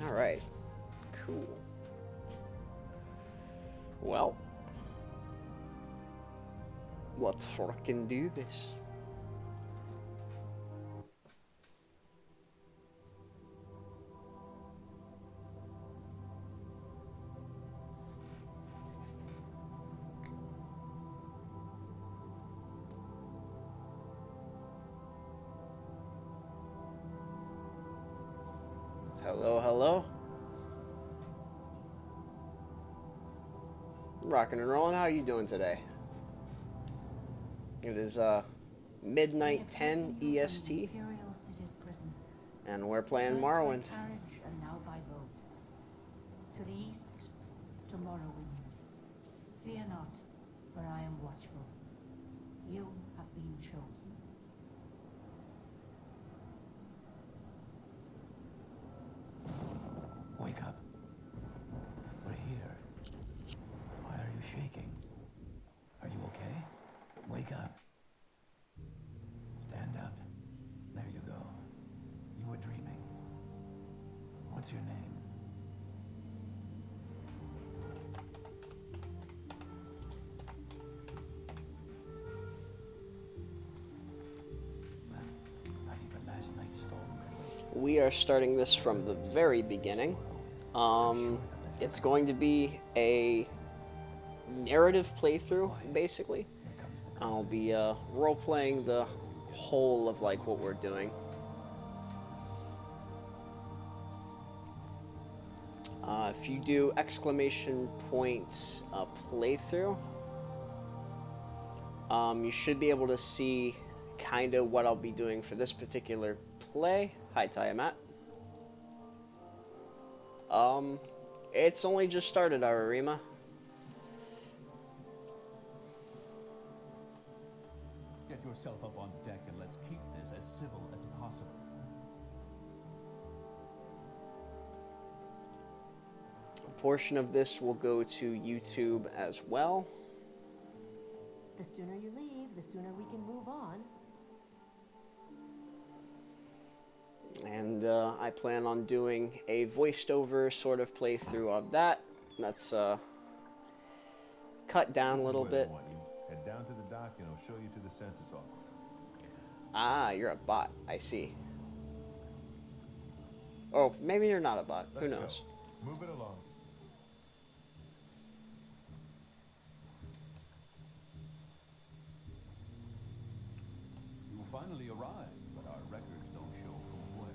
Alright. Cool. Well, let's fucking do this. Hello, hello. Rockin' and rollin', how you doing today? It is midnight 10 EST, and we're playing Morrowind. And now by boat. To the east, to Morrowind. Fear not, for I am watchful. You have been chosen. Wake up. We're here. Why are you shaking? Are you okay? Wake up. Stand up. There you go. You were dreaming. What's your name? Well, not even last night's storm. We are starting this from the very beginning. It's going to be a narrative playthrough, basically. I'll be role-playing the whole of like what we're doing. If you do exclamation points playthrough, you should be able to see kind of what I'll be doing for this particular play. Hi, Tiamat. It's only just started, Ararima. Get yourself up on deck and let's keep this as civil as possible. A portion of this will go to YouTube as well. The sooner you leave, the sooner we can move on. And I plan on doing a voiced-over sort of playthrough of that. That's cut down a little bit. Head down to the dock and I'll show you to the census office. Ah, you're a bot. I see. Oh, maybe you're not a bot. Who knows? Go. Move it along. You finally arrived, but our records don't show from where.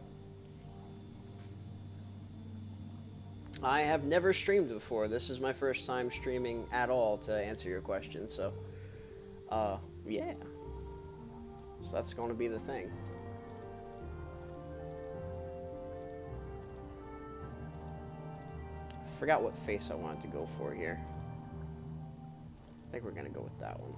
I have never streamed before. This is my first time streaming at all, to answer your question, so yeah. So that's going to be the thing. I forgot what face I wanted to go for here. I think we're going to go with that one.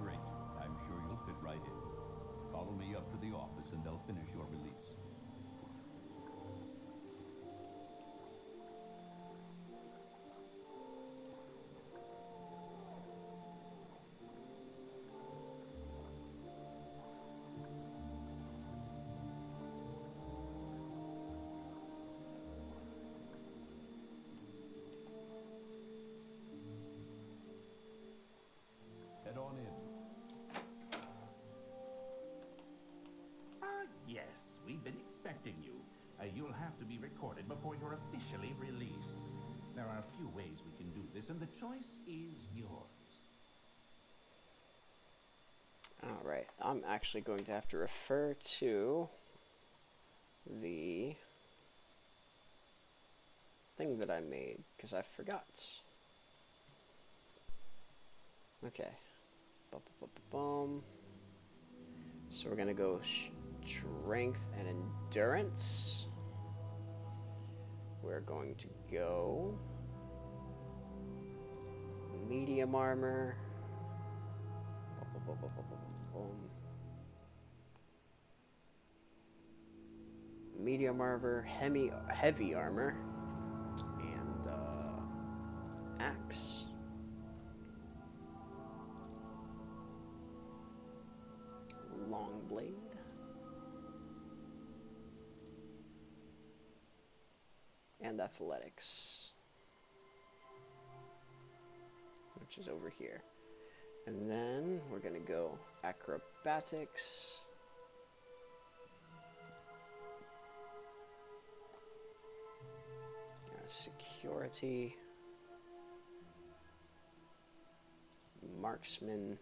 Great. I'm sure you'll fit right in. Follow me up to the office and they'll finish your release. Head on in. Yes, we've been expecting you. You'll have to be recorded before you're officially released. There are a few ways we can do this, and the choice is yours. Alright, I'm actually going to have to refer to the thing that I made, because I forgot. Okay. Bum. So we're going to go strength and endurance. We're going to go medium armor. medium armor, heavy armor, and axe. Long blade. And athletics, which is over here. And then we're gonna go acrobatics. Security. Marksman.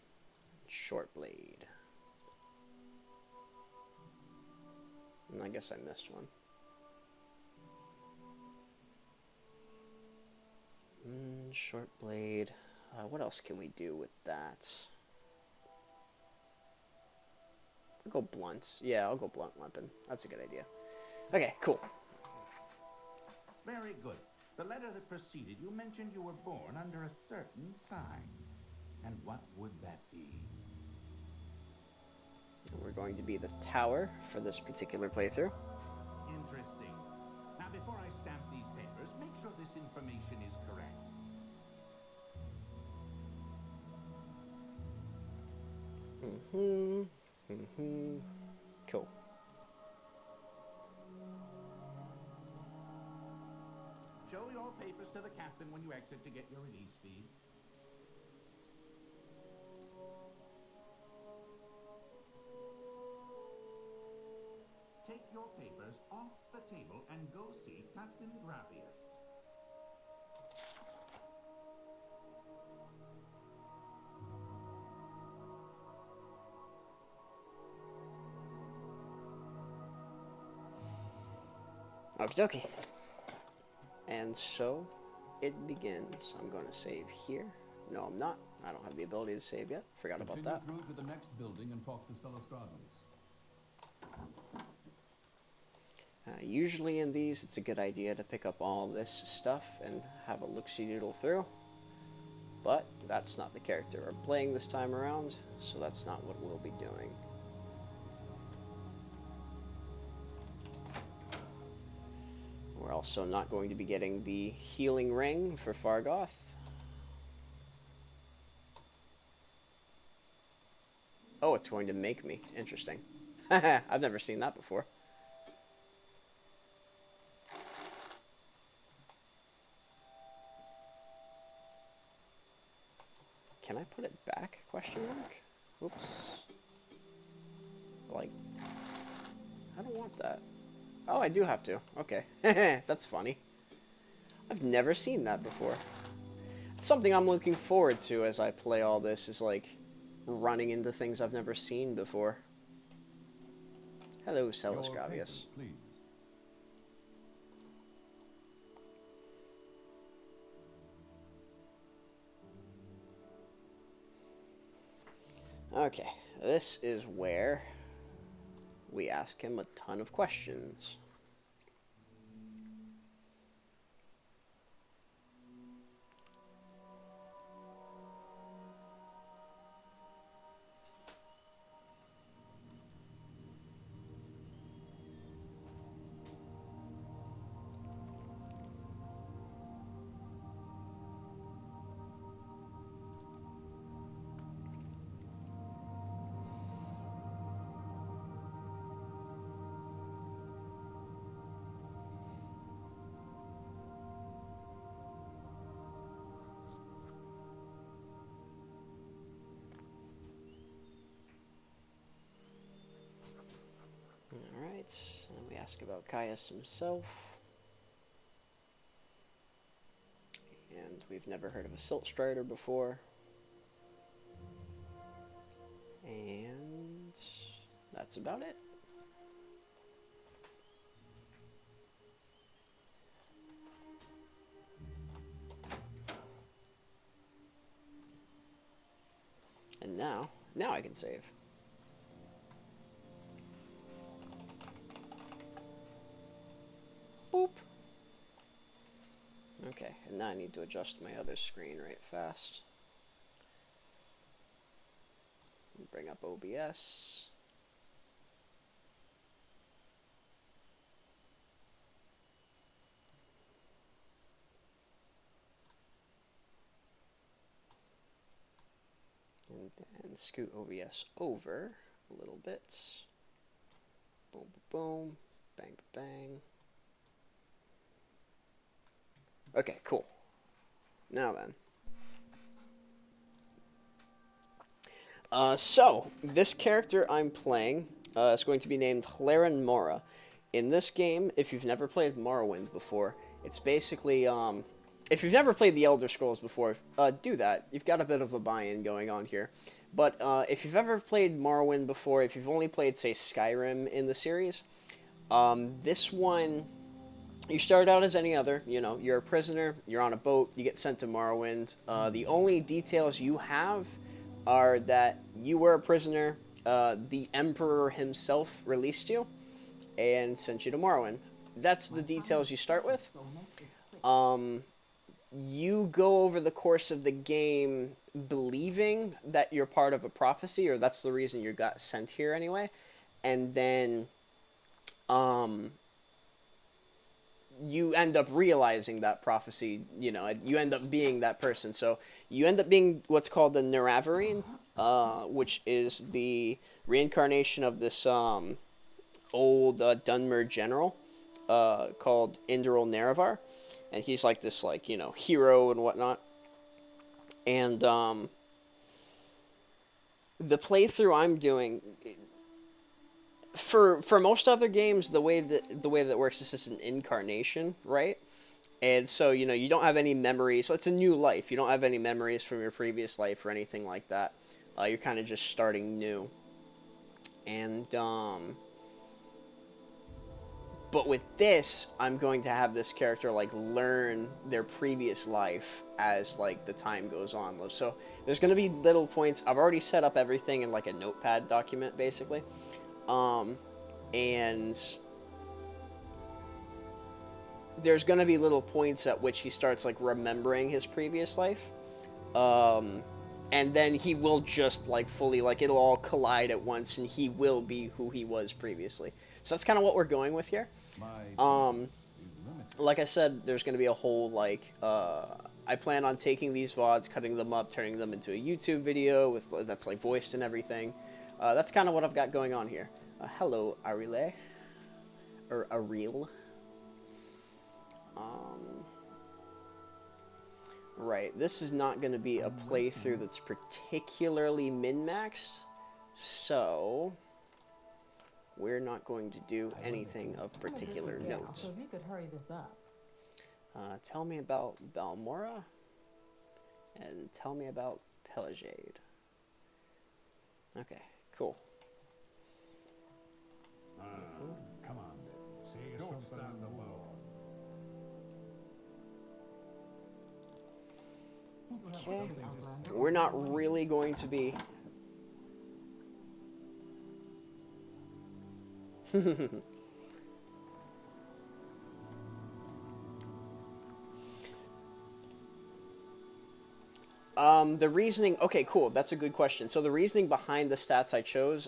Short blade. And I guess I missed one. Short blade. What else can we do with that? I'll go blunt. Yeah, I'll go blunt weapon. That's a good idea. Okay, cool. Very good. The letter that preceded you mentioned you were born under a certain sign. And what would that be? We're going to be the tower for this particular playthrough. Interesting. Now, before I stamp these papers, make sure this information is correct. Cool. Show your papers to the captain when you exit to get your release fee. Take your papers off the table and go see Captain Gravius. Okie dokie. And so it begins. I'm going to save here. No, I'm not. I don't have the ability to save yet. Forgot about that. Continue through to the next building and talk to Celestradus. Usually in these, it's a good idea to pick up all this stuff and have a look-see-doodle through. But that's not the character we're playing this time around, so that's not what we'll be doing. We're also not going to be getting the healing ring for Fargoth. Oh, it's going to make me. Interesting. I've never seen that before. Can I put it back? Question mark? Oops. Like, I don't want that. Oh, I do have to. Okay. That's funny. I've never seen that before. It's something I'm looking forward to as I play all this, is like running into things I've never seen before. Hello, Celis Gravius. Please. Okay, this is where we ask him a ton of questions. Alright, and we ask about Caius himself. And we've never heard of a Silt Strider before. And that's about it. And now I can save. Boop. Okay, and now I need to adjust my other screen right fast. Bring up OBS. Then scoot OBS over a little bit. Boom, boom, boom. Bang, bang. Okay, cool. Now then. So, this character I'm playing is going to be named Hleran Mora. In this game, if you've never played Morrowind before, it's basically, if you've never played the Elder Scrolls before, do that. You've got a bit of a buy-in going on here. But if you've ever played Morrowind before, if you've only played, say, Skyrim in the series, this one, you start out as any other. You know, you're a prisoner, you're on a boat, you get sent to Morrowind. The only details you have are that you were a prisoner, the Emperor himself released you, and sent you to Morrowind. That's the details you start with. You go over the course of the game believing that you're part of a prophecy, or that's the reason you got sent here anyway, and then you end up realizing that prophecy, you know, you end up being that person. So you end up being what's called the Nerevar, which is the reincarnation of this old Dunmer general called Indral Nerevar. And he's like this, like, you know, hero and whatnot. And the playthrough I'm doing, for most other games, the way that it works is just an incarnation, right? And so, you know, you don't have any memories. So it's a new life. You don't have any memories from your previous life or anything like that. You're kind of just starting new. And but with this, I'm going to have this character, like, learn their previous life as, like, the time goes on. So there's going to be little points. I've already set up everything in, like, a notepad document, basically. And there's going to be little points at which he starts, like, remembering his previous life. And then he will just, like, fully, like, it'll all collide at once, and he will be who he was previously. So that's kind of what we're going with here. Like I said, there's going to be a whole, like, I plan on taking these VODs, cutting them up, turning them into a YouTube video with that's, like, voiced and everything. That's kind of what I've got going on here. Hello, Arile. Or Aril. Right, this is not going to be a playthrough that's particularly min-maxed, so we're not going to do anything of particular note. So if you could hurry this up. Tell me about Mora, and tell me about Pelagade. Okay, cool. Come on, baby. Say don't start the ball. Okay, we're not really going to be... the reasoning... Okay, cool, that's a good question. So the reasoning behind the stats I chose,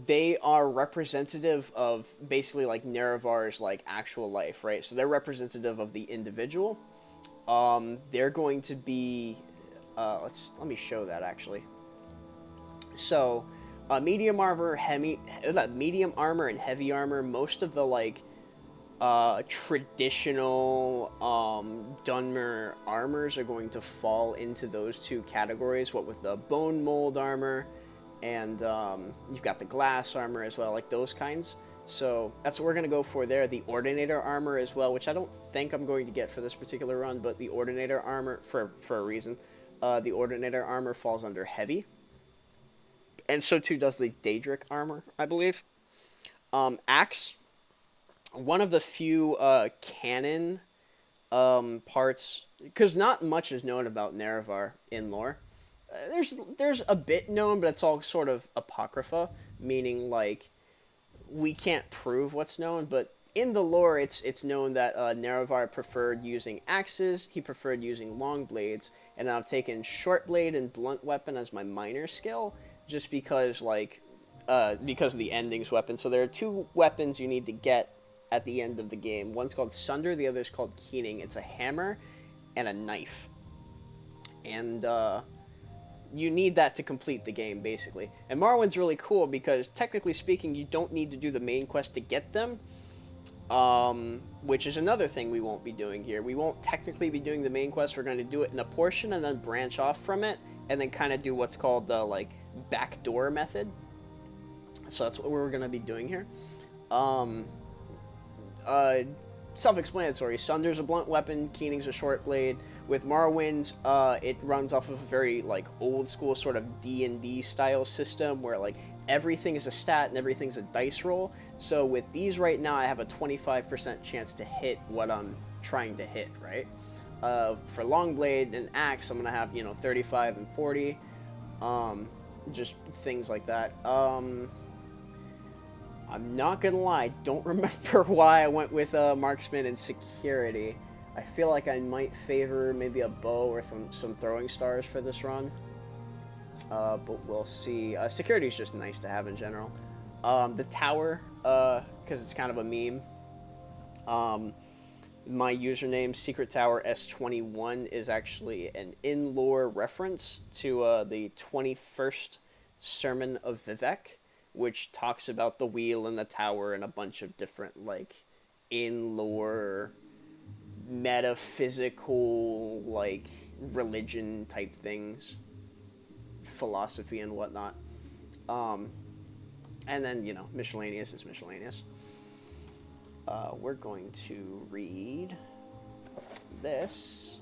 they are representative of basically, like, Nerevar's, like, actual life, right? So they're representative of the individual. They're going to be, let me show that, actually. So, medium armor, medium armor and heavy armor, most of the, like, traditional, Dunmer armors are going to fall into those two categories, what with the bone mold armor, and, you've got the glass armor as well, like those kinds. So that's what we're going to go for there. The Ordinator armor as well, which I don't think I'm going to get for this particular run, but the Ordinator armor, for a reason, the Ordinator armor falls under heavy. And so too does the Daedric armor, I believe. Axe, one of the few canon parts, because not much is known about Nerevar in lore. There's a bit known, but it's all sort of apocrypha, meaning, like, we can't prove what's known, but in the lore, it's known that Nerevar preferred using axes, he preferred using long blades, and I've taken short blade and blunt weapon as my minor skill, just because, like, because of the endings weapon. So there are two weapons you need to get at the end of the game. One's called Sunder, the other's called Keening. It's a hammer and a knife. and you need that to complete the game, basically. And Morrowind's really cool because, technically speaking, you don't need to do the main quest to get them, which is another thing we won't be doing here. We won't technically be doing the main quest. We're going to do it in a portion and then branch off from it, and then kind of do what's called the, like, backdoor method. So that's what we're going to be doing here. Self-explanatory. Sunder's a blunt weapon, Keening's a short blade. With Morrowind, it runs off of a very, like, old-school sort of D&D style system where, like, everything is a stat and everything's a dice roll. So with these right now, I have a 25% chance to hit what I'm trying to hit, right? For Longblade and Axe, I'm going to have, 35 and 40. Just things like that. I'm not gonna lie, don't remember why I went with Marksman and Security. I feel like I might favor maybe a bow or some throwing stars for this run. But we'll see. Security is just nice to have in general. The tower, because it's kind of a meme. My username, Secret Tower S21, is actually an in-lore reference to the 21st Sermon of Vivek, which talks about the wheel and the tower and a bunch of different, like, in-lore, metaphysical, like, religion-type things. Philosophy and whatnot. And then, miscellaneous is miscellaneous. We're going to read this.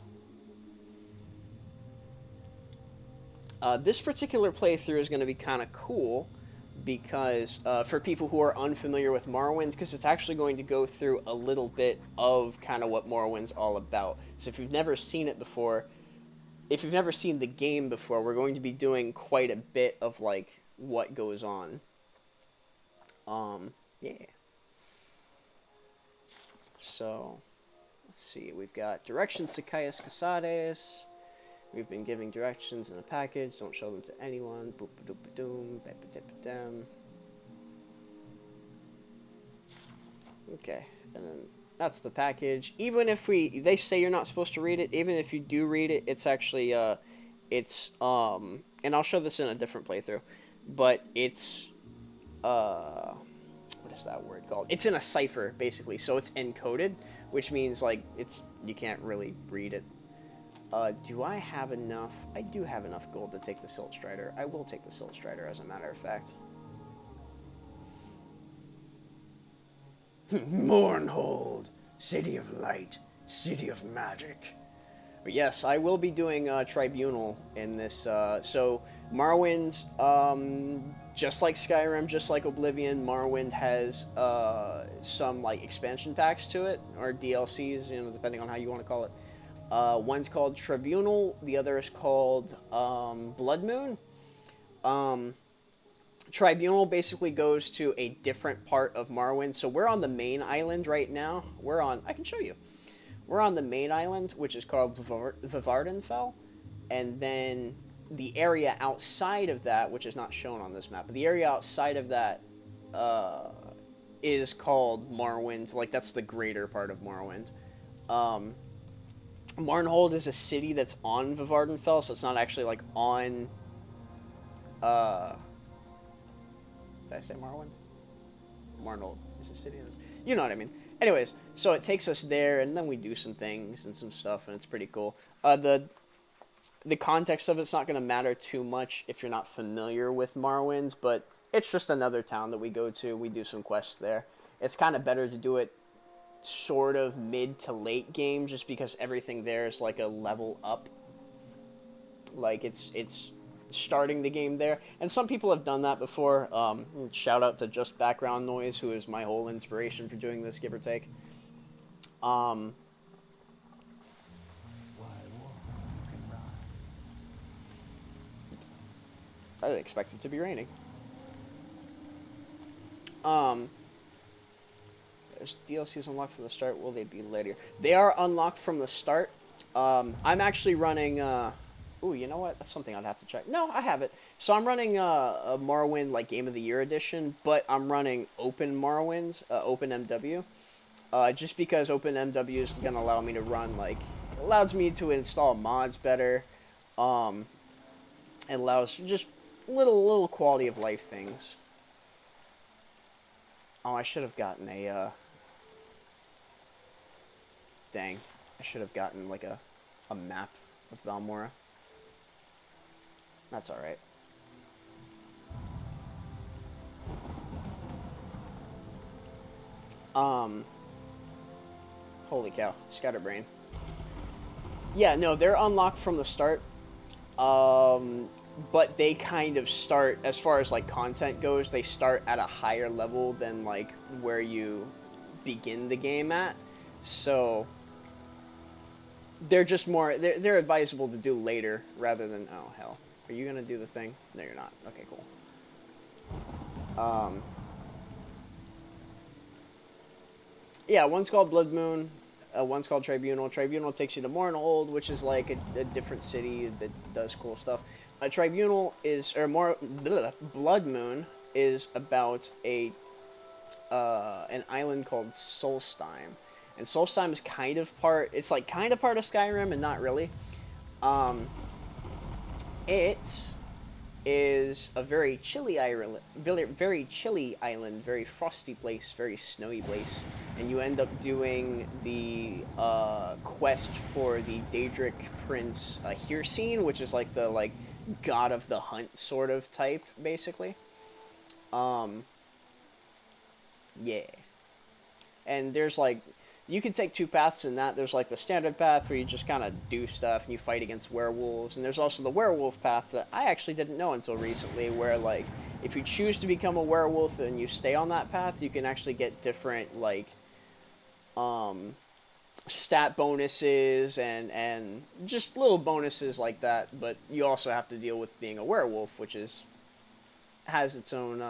This particular playthrough is going to be kind of cool, because for people who are unfamiliar with Morrowind, because it's actually going to go through a little bit of kind of what Morrowind's all about. So if you've never seen it before, if you've never seen the game before, we're going to be doing quite a bit of, like, what goes on. Yeah. So, let's see. We've got directions to Caius Casades. We've been giving directions in a package. Don't show them to anyone. Boop a doop a doom. Bap a dip a dum. Okay, and then that's the package. Even if they say you're not supposed to read it, even if you do read it, it's actually, and I'll show this in a different playthrough, but it's, what is that word called? It's in a cipher, basically, so it's encoded, which means, like, you can't really read it. Do I have enough? I do have enough gold to take the Silt Strider. I will take the Silt Strider, as a matter of fact. Mournhold, City of Light, City of Magic. But yes, I will be doing Tribunal in this. So Morrowind, just like Skyrim, just like Oblivion, Morrowind has some, like, expansion packs to it, or DLCs, depending on how you want to call it. One's called Tribunal, the other is called Blood Moon. Tribunal basically goes to a different part of Morrowind. So we're on the main island right now. I can show you. We're on the main island, which is called Vivardenfell. And then the area outside of that, which is not shown on this map, but the area outside of that is called Morrowind. Like, that's the greater part of Morrowind. Mournhold is a city that's on Vivardenfell, so it's not actually, like, on... Did I say Morrowind? Mournhold is a city. You know what I mean. Anyways, so it takes us there, and then we do some things and some stuff, and it's pretty cool. The context of it's not going to matter too much if you're not familiar with Morrowind, but it's just another town that we go to. We do some quests there. It's kind of better to do it sort of mid to late game, just because everything there is like a level up. Like, it's starting the game there, and some people have done that before. Shout out to Just Background Noise, who is my whole inspiration for doing this, give or take. I didn't expect it to be raining. There's DLCs unlocked from the start. Will they be later? They are unlocked from the start. I'm actually running... Ooh, you know what? That's something I'd have to check. No, I have it. So I'm running a Morrowind, like, Game of the Year edition, but I'm running Open Morrowind, Open MW. Just because Open MW is going to allow me to run, like... It allows me to install mods better. It allows just little quality of life things. Oh, I should have gotten a, dang. I should have gotten, like, a map of Balmora. That's alright. Holy cow. Scatterbrain. Yeah, no, they're unlocked from the start. But they kind of start, as far as, like, content goes, they start at a higher level than, like, where you begin the game at. So they're just more, they're advisable to do later rather than, oh, hell. Are you gonna do the thing? No, you're not. Okay, cool. Yeah, one's called Blood Moon, one's called Tribunal. Tribunal takes you to Morrowind, which is like a different city that does cool stuff. Tribunal is, or more, Blood Moon is about an island called Solstheim. And Solstheim is kind of part, it's like kind of part of Skyrim and not really. It is a very chilly island, very frosty place, very snowy place, and you end up doing the quest for the Daedric Prince Hleran, which is like the god of the hunt sort of type, basically. Yeah, and there's like, you can take two paths in that. There's like the standard path where you just kind of do stuff and you fight against werewolves. And there's also the werewolf path that I actually didn't know until recently, where like if you choose to become a werewolf and you stay on that path, you can actually get different like stat bonuses and just little bonuses like that. But you also have to deal with being a werewolf, which has its own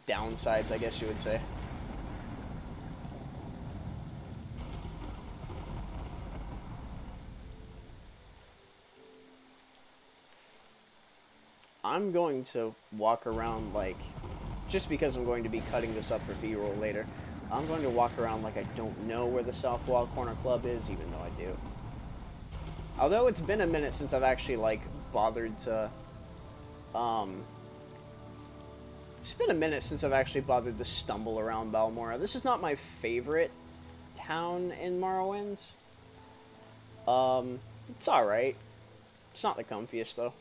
downsides, I guess you would say. I'm going to walk around like, just because I'm going to be cutting this up for B-roll later, I'm going to walk around like I don't know where the South Wall Corner Club is, even though I do. Although it's been a minute since I've actually like bothered to it's been a minute since I've actually bothered to stumble around Balmora. This is not my favorite town in Morrowind. It's alright. It's not the comfiest, though.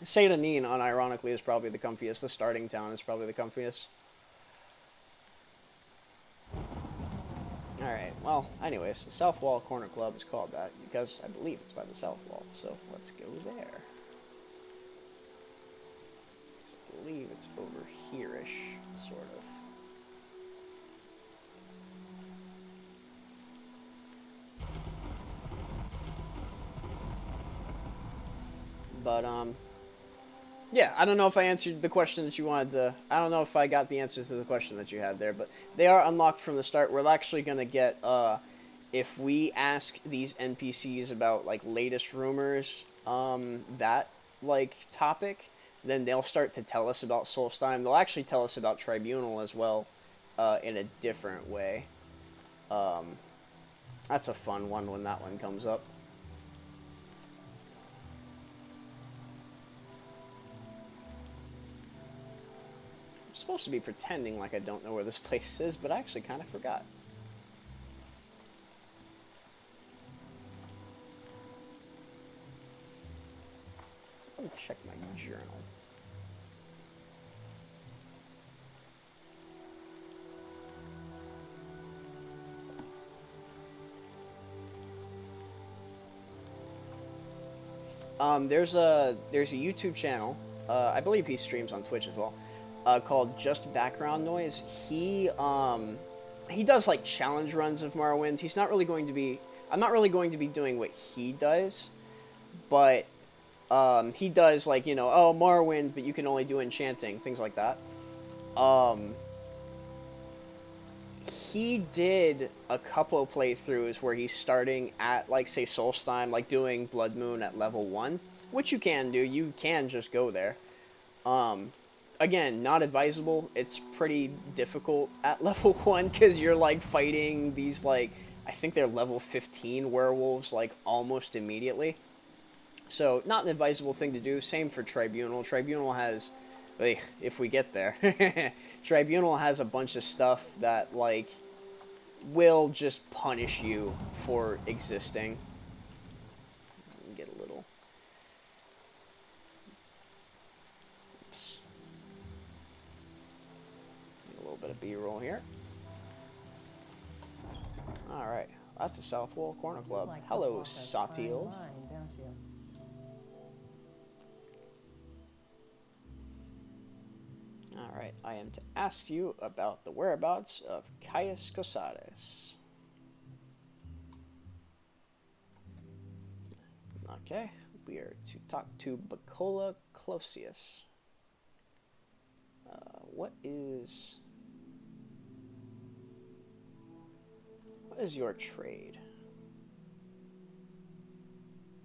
Seyda-Neen, unironically, is probably the comfiest. The starting town is probably the comfiest. Alright, well, anyways, the South Wall Corner Club is called that because I believe it's by the South Wall, so let's go there. I believe it's over here-ish, sort of. But, yeah, I don't know if I answered the question that you wanted to, I don't know if I got the answers to the question that you had there, but they are unlocked from the start. We're actually going to get, if we ask these NPCs about, like, latest rumors, that, like, topic, then they'll start to tell us about Solstheim. They'll actually tell us about Tribunal as well, in a different way. That's a fun one when that one comes up. I'm supposed to be pretending like I don't know where this place is, but I actually kind of forgot. Let me check my journal. There's a YouTube channel, I believe he streams on Twitch as well, called Just Background Noise. He does like challenge runs of Morrowind. He's not really going to be, I'm not really going to be doing what he does, but he does like, you know, oh, Morrowind, but you can only do enchanting, things like that. He did a couple of playthroughs where he's starting at, like, say, Solstheim, like doing Blood Moon at level 1, which you can do. You can just go there. again, not advisable. It's pretty difficult at level 1 because you're like fighting these like, I think they're level 15 werewolves like almost immediately. So not an advisable thing to do. Same for Tribunal. Tribunal has, if we get there, Tribunal has a bunch of stuff that like will just punish you for existing. Get a little. Oops. Get a little bit of B-roll here. All right, that's the South Wall Corner Club. Like to Hello, walk a fine Satiel. line, don't you? Alright, I am to ask you about the whereabouts of Caius Cosades. Okay, we are to talk to Bacola Closius. What is your trade?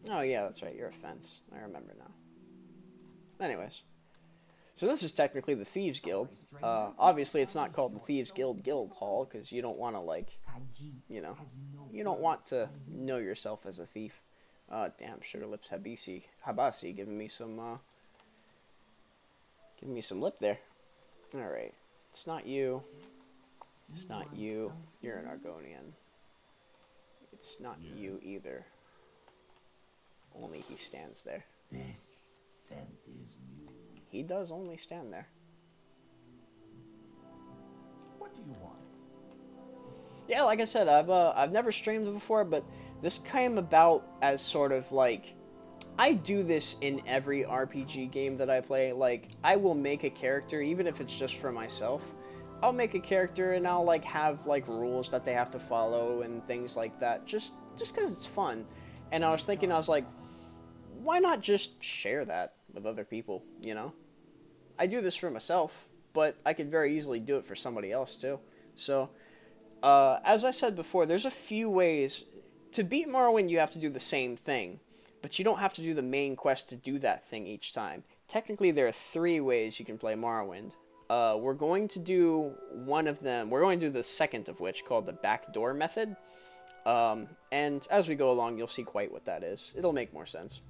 Oh yeah, that's right, you're a fence. I remember now. Anyways. So this is technically the Thieves Guild. Obviously, it's not called the Thieves Guild Guild Hall, because you don't want to, like, you know, you don't want to know yourself as a thief. Damn, Sugar Lips Habasi giving me some lip there. Alright, it's not you. It's not you. You're an Argonian. It's not you either. Only he stands there. This scent is new. He does only stand there. What do you want? Yeah, like I said, I've never streamed before, but this came about as sort of like, I do this in every RPG game that I play. Like, I will make a character, even if it's just for myself. I'll make a character and I'll like have like rules that they have to follow and things like that, just because it's fun. And I was thinking, I was like, why not just share that with other people, you know? I do this for myself, but I could very easily do it for somebody else too. So, as I said before, there's a few ways. To beat Morrowind, you have to do the same thing, but you don't have to do the main quest to do that thing each time. Technically, there are 3 ways you can play Morrowind. We're going to do one of them. We're going to do the second of which, called the backdoor method. And as we go along, you'll see quite what that is. It'll make more sense.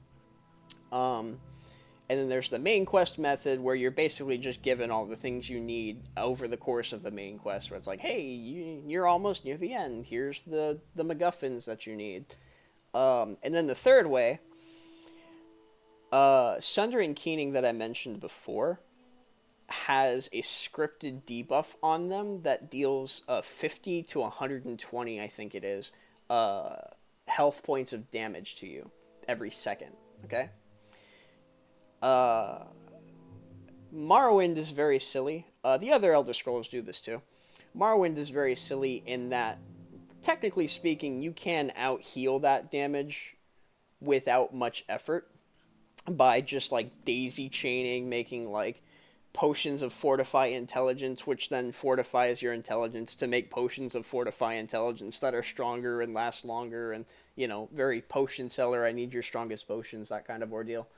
And then there's the main quest method, where you're basically just given all the things you need over the course of the main quest, where it's like, hey, you're almost near the end. Here's the MacGuffins that you need. And then the third way, Sunder and Keening that I mentioned before has a scripted debuff on them that deals 50 to 120, I think it is, health points of damage to you every second, okay? Morrowind is very silly. The other Elder Scrolls do this too. Morrowind is very silly in that, technically speaking, you can out-heal that damage without much effort by just, like, daisy chaining, making, like, potions of Fortify Intelligence, which then fortifies your intelligence to make potions of Fortify Intelligence that are stronger and last longer, and, you know, very potion seller, I need your strongest potions, that kind of ordeal.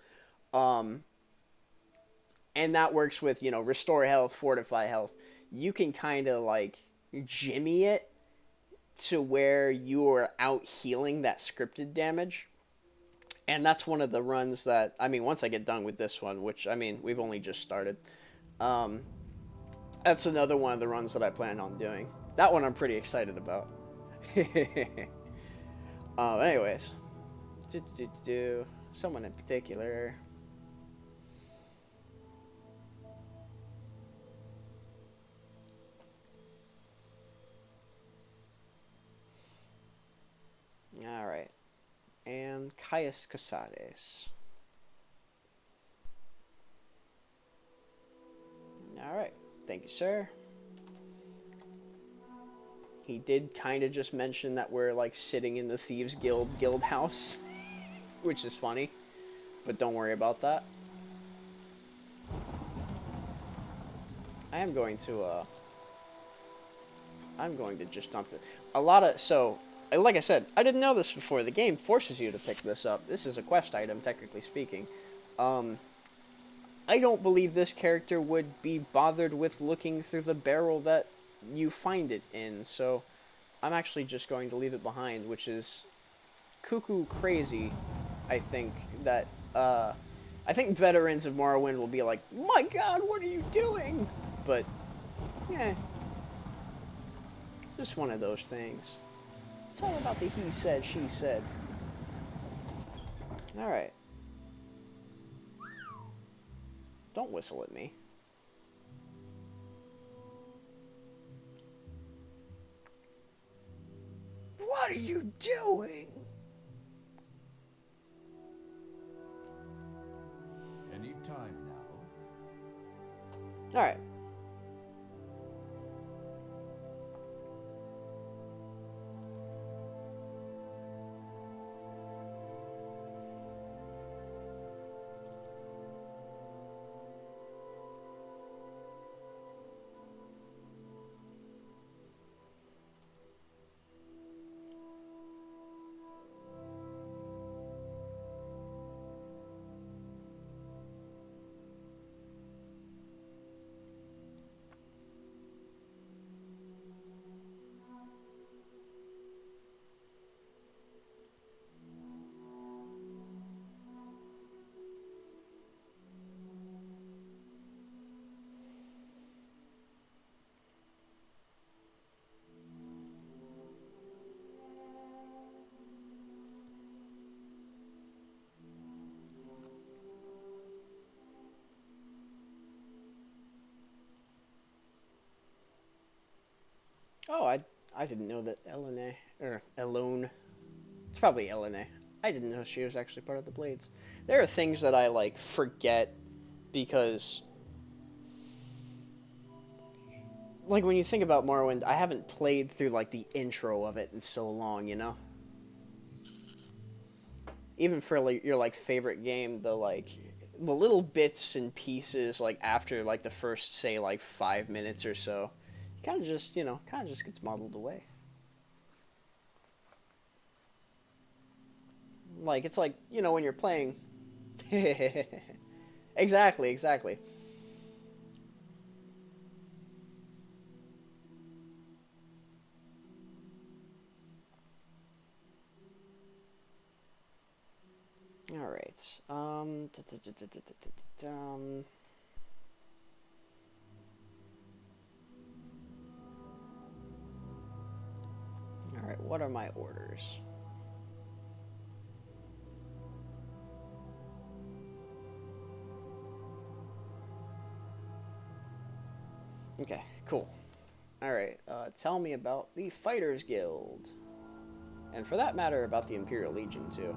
And that works with, you know, restore health, fortify health. You can kind of, like, jimmy it to where you're out healing that scripted damage. And that's one of the runs that, I mean, once I get done with this one, which, I mean, we've only just started, that's another one of the runs that I plan on doing. That one I'm pretty excited about. Anyways. Someone in particular. Alright. And Caius Cosades. Alright. Thank you, sir. He did kind of just mention that we're, like, sitting in the Thieves Guild house, which is funny, but don't worry about that. I'm going to just dump it. So, like I said, I didn't know this before. The game forces you to pick this up. This is a quest item, technically speaking. I don't believe this character would be bothered with looking through the barrel that you find it in, so I'm actually just going to leave it behind, which is cuckoo crazy. I think that, I think veterans of Morrowind will be like, my god, what are you doing? But, yeah, just one of those things. It's all about the he said, she said. Alright. Don't whistle at me. What are you doing? Any time now. Alright. Oh, I didn't know that Elena, or Elone, it's probably Elena. I didn't know she was actually part of the Blades. There are things that I, like, forget because, like, when you think about Morrowind, I haven't played through, like, the intro of it in so long, you know? Even for, like, your, like, favorite game, the little bits and pieces, like, after, like, the first, say, like, 5 minutes or so, kind of just, you know, kind of just gets modeled away. Like, it's like, you know, when you're playing. Exactly, exactly. Alright. Alright, what are my orders? Okay, cool. Alright, tell me about the Fighters Guild. And for that matter, about the Imperial Legion, too.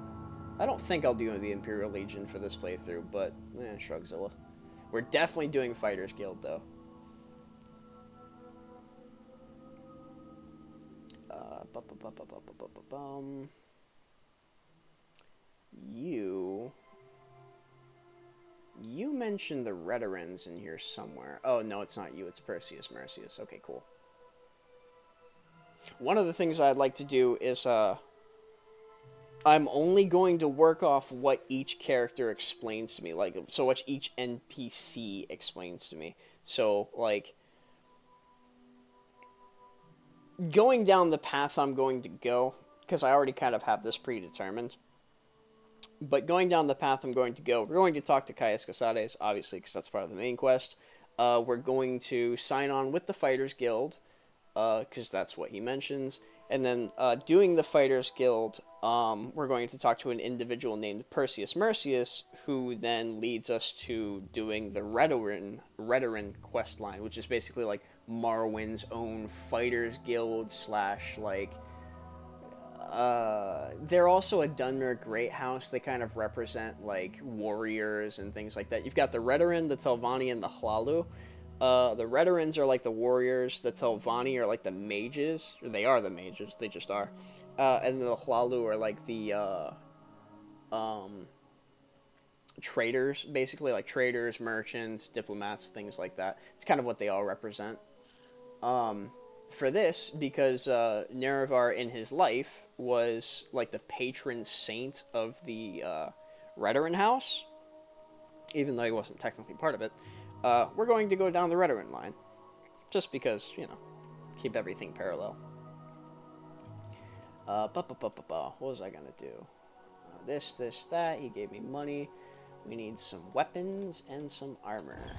I don't think I'll do the Imperial Legion for this playthrough, but, Shrugzilla. We're definitely doing Fighters Guild, though. You mentioned the Reterans in here somewhere. Oh, no, it's not you. It's Perseus Mercius. Okay, cool. One of the things I'd like to do is, I'm only going to work off what each character explains to me. Like, so what each NPC explains to me. So, like, going down the path I'm going to go, because I already kind of have this predetermined, but going down the path I'm going to go, we're going to talk to Caius Casades, obviously, because that's part of the main quest. We're going to sign on with the Fighters Guild, because that's what he mentions. And then, doing the Fighters Guild, we're going to talk to an individual named Perseus Mercius, who then leads us to doing the Reteran quest line, which is basically, like, Morrowind's own Fighters Guild / like, they're also a Dunmer Great House. They kind of represent, like, warriors and things like that. You've got the Reteran, the Telvanni, and the Hlalu. The Reterans are like the warriors. The Telvanni are like the mages. Or they are the mages. They just are. And the Hlalu are like the, traders, basically. Like traders, merchants, diplomats, things like that. It's kind of what they all represent. For this, because Nerevar in his life was like the patron saint of the Reteran house. even though he wasn't technically part of it. We're going to go down the Hleran line, just because, you know, keep everything parallel. What was I gonna do? This, that. He gave me money. We need some weapons and some armor.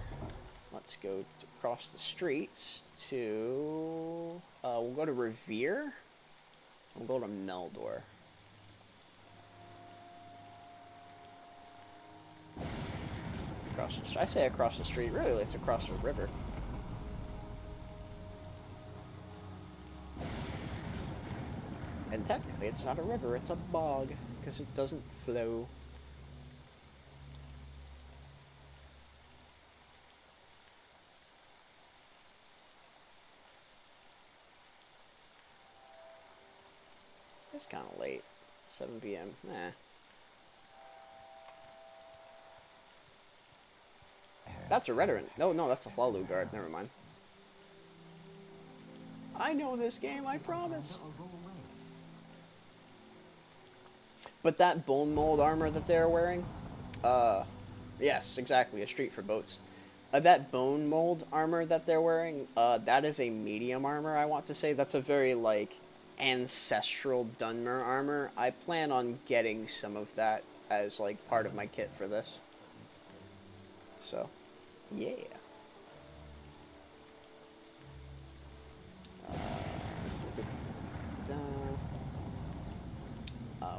Let's go across the street to... we'll go to Revere. We'll go to Meldor. Across the, I say across the street. Really, it's across the river. And technically, it's not a river, it's a bog, because it doesn't flow. It's kind of late. 7 p.m. Nah. That's a Hleran. No, that's a Hlalu guard. Never mind. I know this game, I promise. But that bone mold armor that they're wearing, yes, exactly, a street for boats. That bone mold armor that they're wearing, that is a medium armor, I want to say. That's a very, like, ancestral Dunmer armor. I plan on getting some of that as, like, part of my kit for this. So, yeah.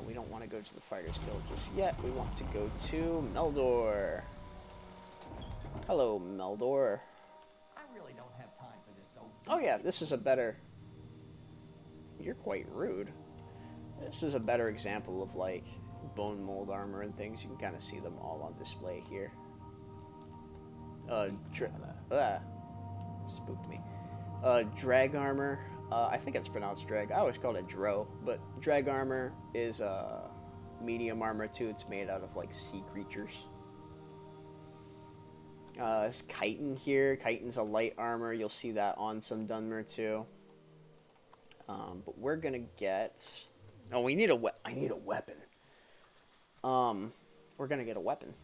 We don't want to go to the Fighters Guild just yet. We want to go to Meldor. Hello, Meldor. I really don't have time for this, so... Oh yeah, this is a better... You're quite rude. This is a better example of, like, bone mold armor and things. You can kind of see them all on display here. Spooked me. Drag armor. I think it's pronounced drag. I always called it dro, but drag armor is medium armor too. It's made out of like sea creatures. It's chitin here. Chitin's a light armor. You'll see that on some Dunmer too. But we're gonna get. Oh, we need a I need a weapon. We're gonna get a weapon.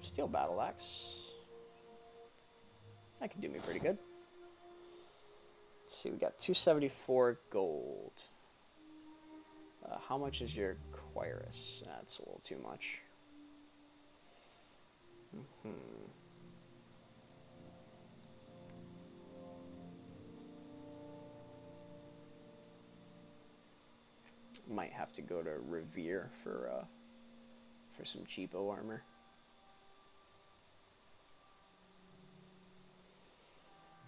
Steel battle axe. That could do me pretty good. Let's see, we got 274 gold. How much is your Quirus? That's a little too much. Might have to go to Revere for some cheapo armor.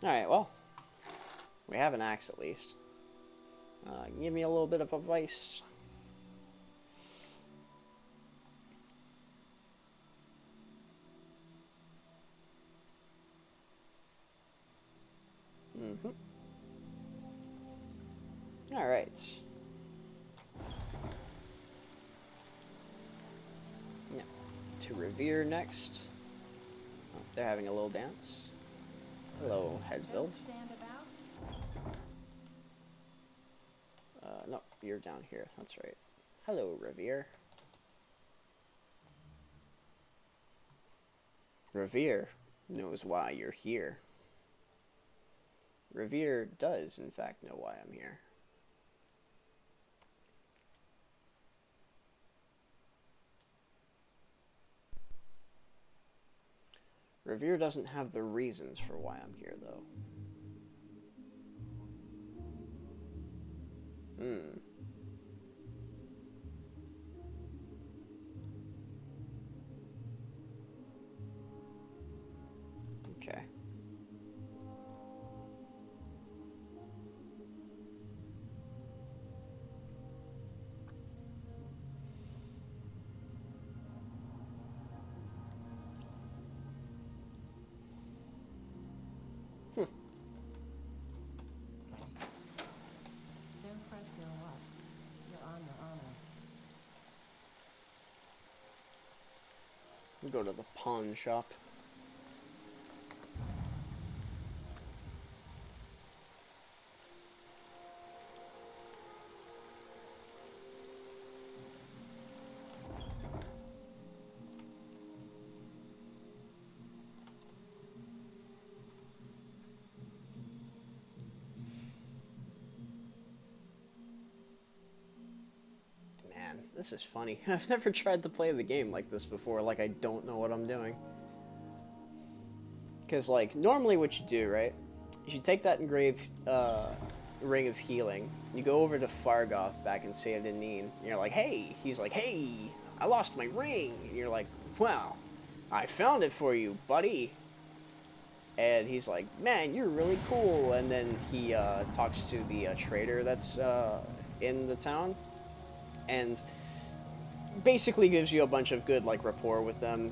Alright, well, we have an axe at least. Give me a little bit of advice. Alright. Yeah. To Revere next. Oh, they're having a little dance. Hello, Hedsveld. No, you're down here. That's right. Hello, Revere. Revere knows why you're here. Revere does, in fact, know why I'm here. Revere doesn't have the reasons for why I'm here, though. Okay. Don't press your luck. You're on your honor. We'll go to the pawn shop. This is funny. I've never tried to play the game like this before. Like, I don't know what I'm doing. Because, like, normally what you do, right? You should take that engraved ring of healing. You go over to Fargoth back in Saint Denis. And you're like, hey. He's like, hey, I lost my ring. And you're like, wow, I found it for you, buddy. And he's like, man, you're really cool. And then he talks to the trader that's in the town. And basically gives you a bunch of good, like, rapport with them.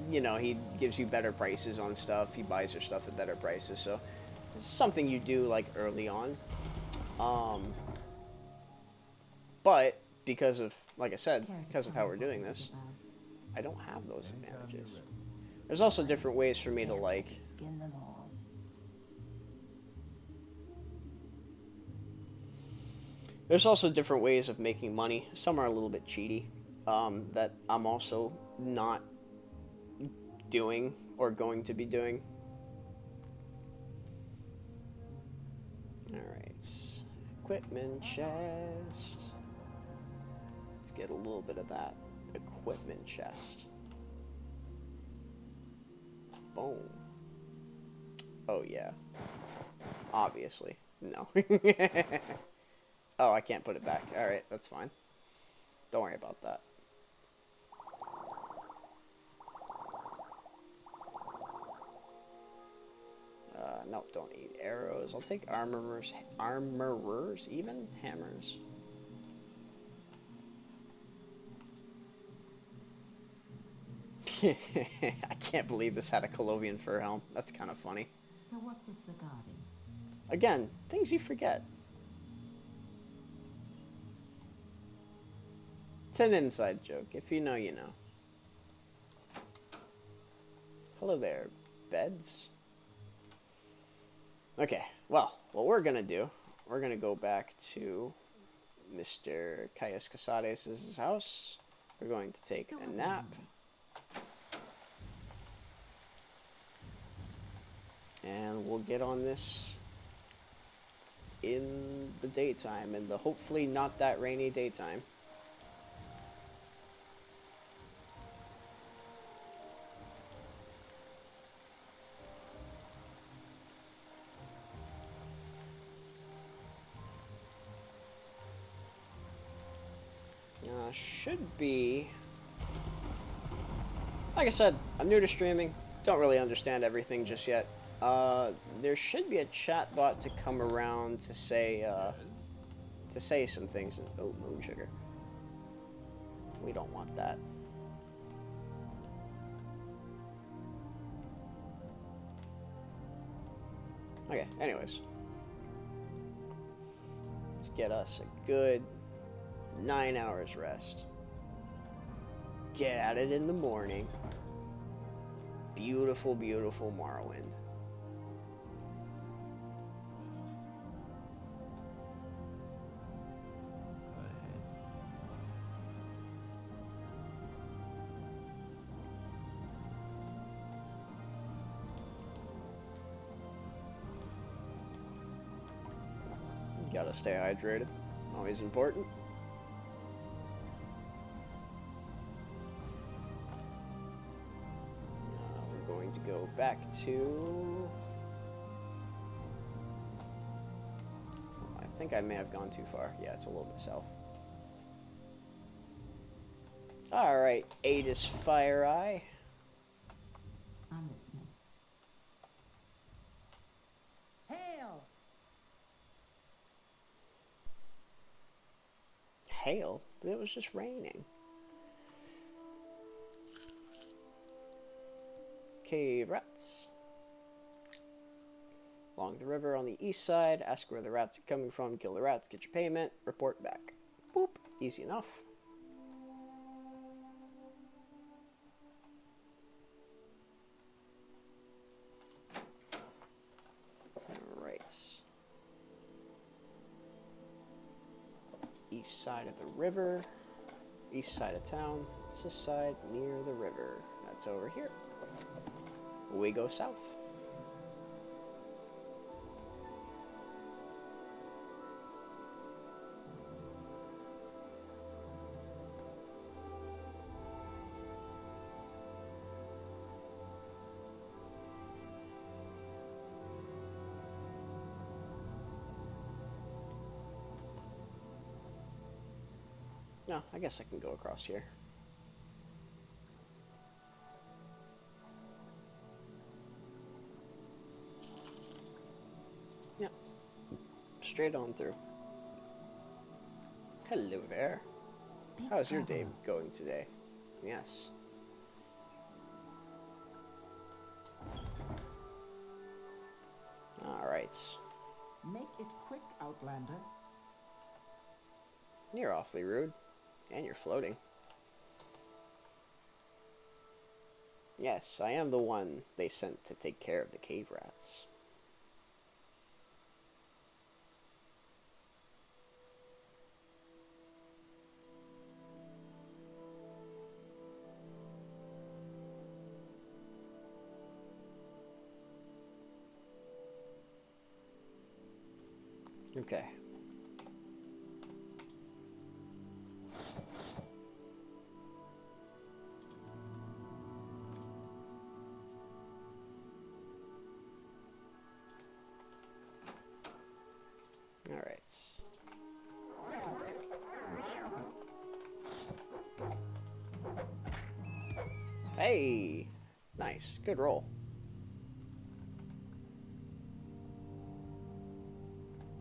You know, he gives you better prices on stuff. He buys your stuff at better prices. So it's something you do, like, early on. But because of, like I said, because of how we're doing this, I don't have those advantages. There's also different ways for me to, like... Skin them all. There's also different ways of making money. Some are a little bit cheaty, that I'm also not doing or going to be doing. Alright. Equipment chest. Let's get a little bit of that equipment chest. Boom. Oh, yeah. Obviously. No. Oh, I can't put it back. Alright, that's fine. Don't worry about that. Nope, don't need arrows. I'll take armorers. Armorers, even? Hammers. I can't believe this had a Colovian fur helm. That's kind of funny. So what's this regarding? Again, things you forget. It's an inside joke. If you know, you know. Hello there, beds. Okay, well, what we're gonna do, we're gonna go back to Mr. Caius Casades' house. We're going to take a nap. And we'll get on this in the daytime, in the hopefully not that rainy daytime. Should be... Like I said, I'm new to streaming. Don't really understand everything just yet. There should be a chat bot to come around to say some things. Oh, moon sugar. We don't want that. Okay, anyways. Let's get us a good 9 hours rest. Get at it in the morning. Beautiful, beautiful Morrowind. Gotta stay hydrated. Always important. We're going to go back to... I think I may have gone too far. Yeah, it's a little bit south. Alright, Adis Fire Eye. I'm listening. Hail! Hail? But it was just raining. Cave rats. Along the river on the east side, ask where the rats are coming from, kill the rats, get your payment, report back. Boop. Easy enough. Alright. East side of the river. East side of town. It's this side near the river. That's over here. We go south. No, I guess I can go across here. Yep. Straight on through. Hello there. How's your day going today? Yes. Alright. Make it quick, Outlander. You're awfully rude. And you're floating. Yes, I am the one they sent to take care of the cave rats. Okay. All right. Hey! Nice. Good roll.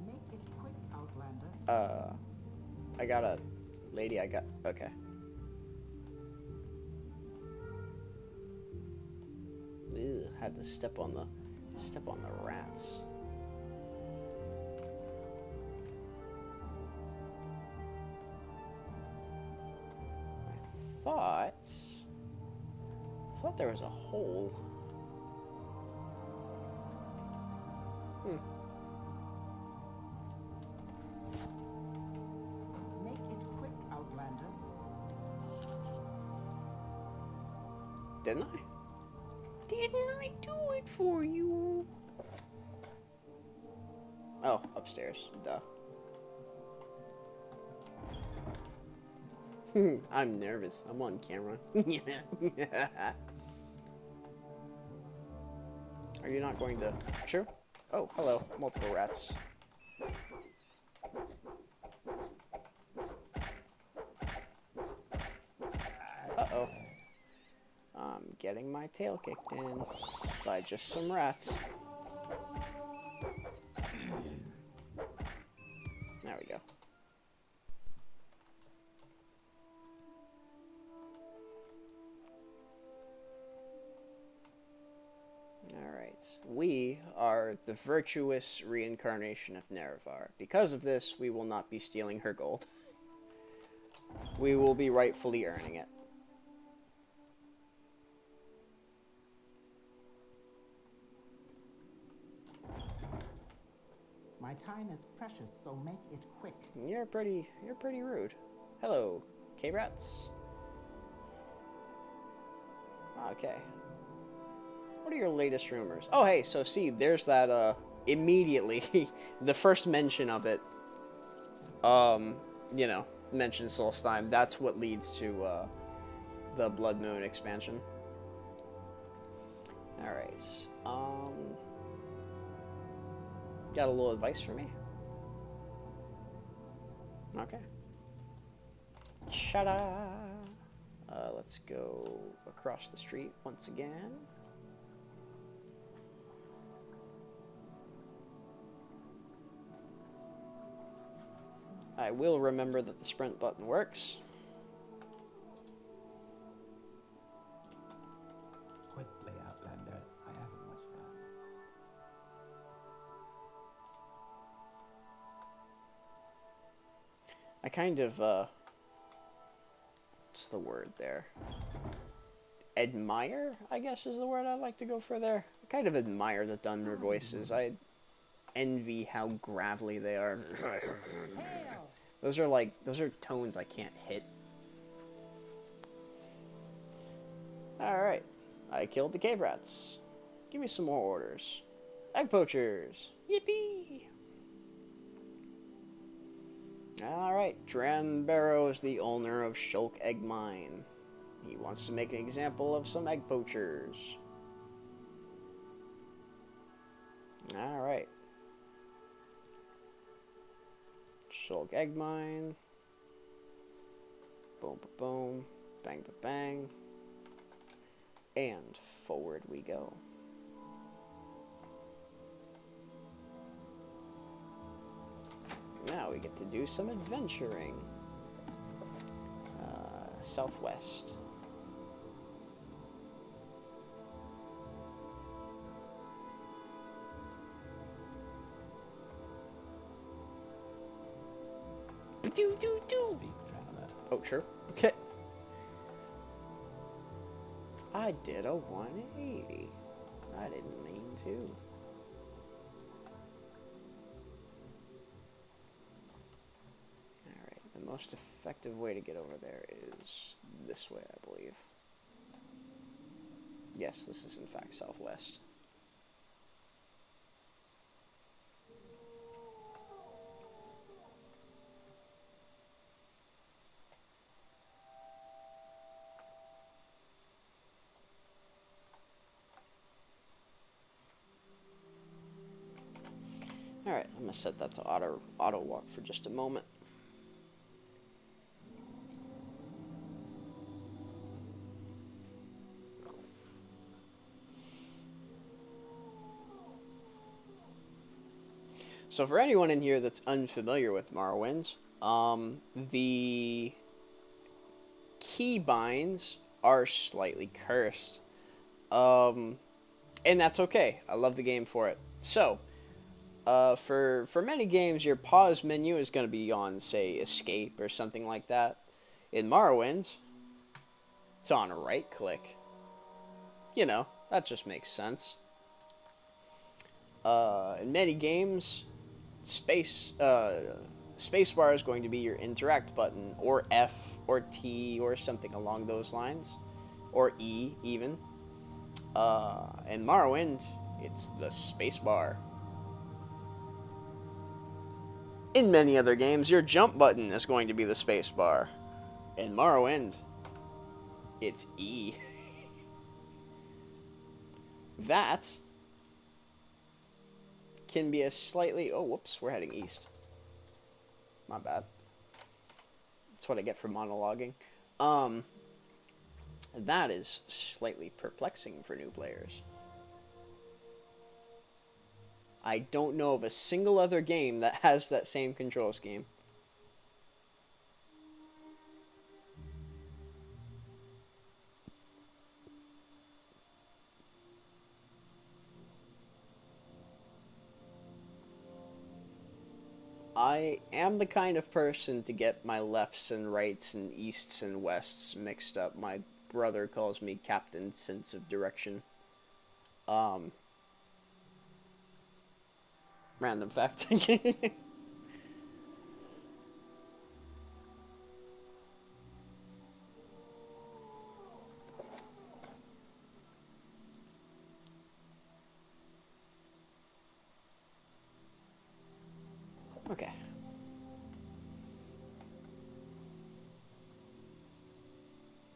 Make it quick, Outlander. I got a lady. Okay. Ew, had to step on the rats. I thought there was a hole. Make it quick, Outlander. Didn't I? Didn't I do it for you? Oh, upstairs. Duh. I'm nervous. I'm on camera. Are you not going to... Sure. Oh, hello. Multiple rats. Uh-oh. I'm getting my tail kicked in by just some rats. There we go. Alright. We are the virtuous reincarnation of Nerevar. Because of this, we will not be stealing her gold. We will be rightfully earning it. My time is precious, so make it quick. You're pretty rude. Hello, K-Rats. Okay. What are your latest rumors? Oh, hey, so see, there's that, immediately, the first mention of it, you know, mentioned Solstheim. That's what leads to, the Blood Moon expansion. Alright, got a little advice for me? Okay. Ta-da! Let's go across the street once again. I will remember that the sprint button works. Quickly, Outlander. I haven't much time. I kind of, what's the word there? Admire, I guess is the word I'd like to go for there. I kind of admire the Dunmer voices. I envy how gravelly they are. Those are tones I can't hit. Alright. I killed the cave rats. Give me some more orders. Egg poachers. Yippee! Alright. Dran Barrow is the owner of Shulk Egg Mine. He wants to make an example of some egg poachers. Alright. Shulk Egg Mine. Boom, ba boom. Bang, ba bang. And forward we go. Now we get to do some adventuring. Southwest. Do. Speak, traveler. Oh, sure. I did a 180. I didn't mean to. Alright, the most effective way to get over there is this way, I believe. Yes, this is in fact southwest. Alright, I'm going to set that to auto walk for just a moment. So for anyone in here that's unfamiliar with Morrowind, the keybinds are slightly cursed. And that's okay. I love the game for it. So, for many games, your pause menu is going to be on, say, escape or something like that. In Morrowind, it's on a right click. You know, that just makes sense. In many games, spacebar is going to be your interact button, or F, or T, or something along those lines, or E, even. In Morrowind, it's the spacebar. In many other games, your jump button is going to be the spacebar. In Morrowind, it's E. That can be a slightly... Oh, whoops, we're heading east. My bad. That's what I get for monologuing. That is slightly perplexing for new players. I don't know of a single other game that has that same control scheme. I am the kind of person to get my lefts and rights and easts and wests mixed up. My brother calls me Captain Sense of Direction. Random fact. Okay.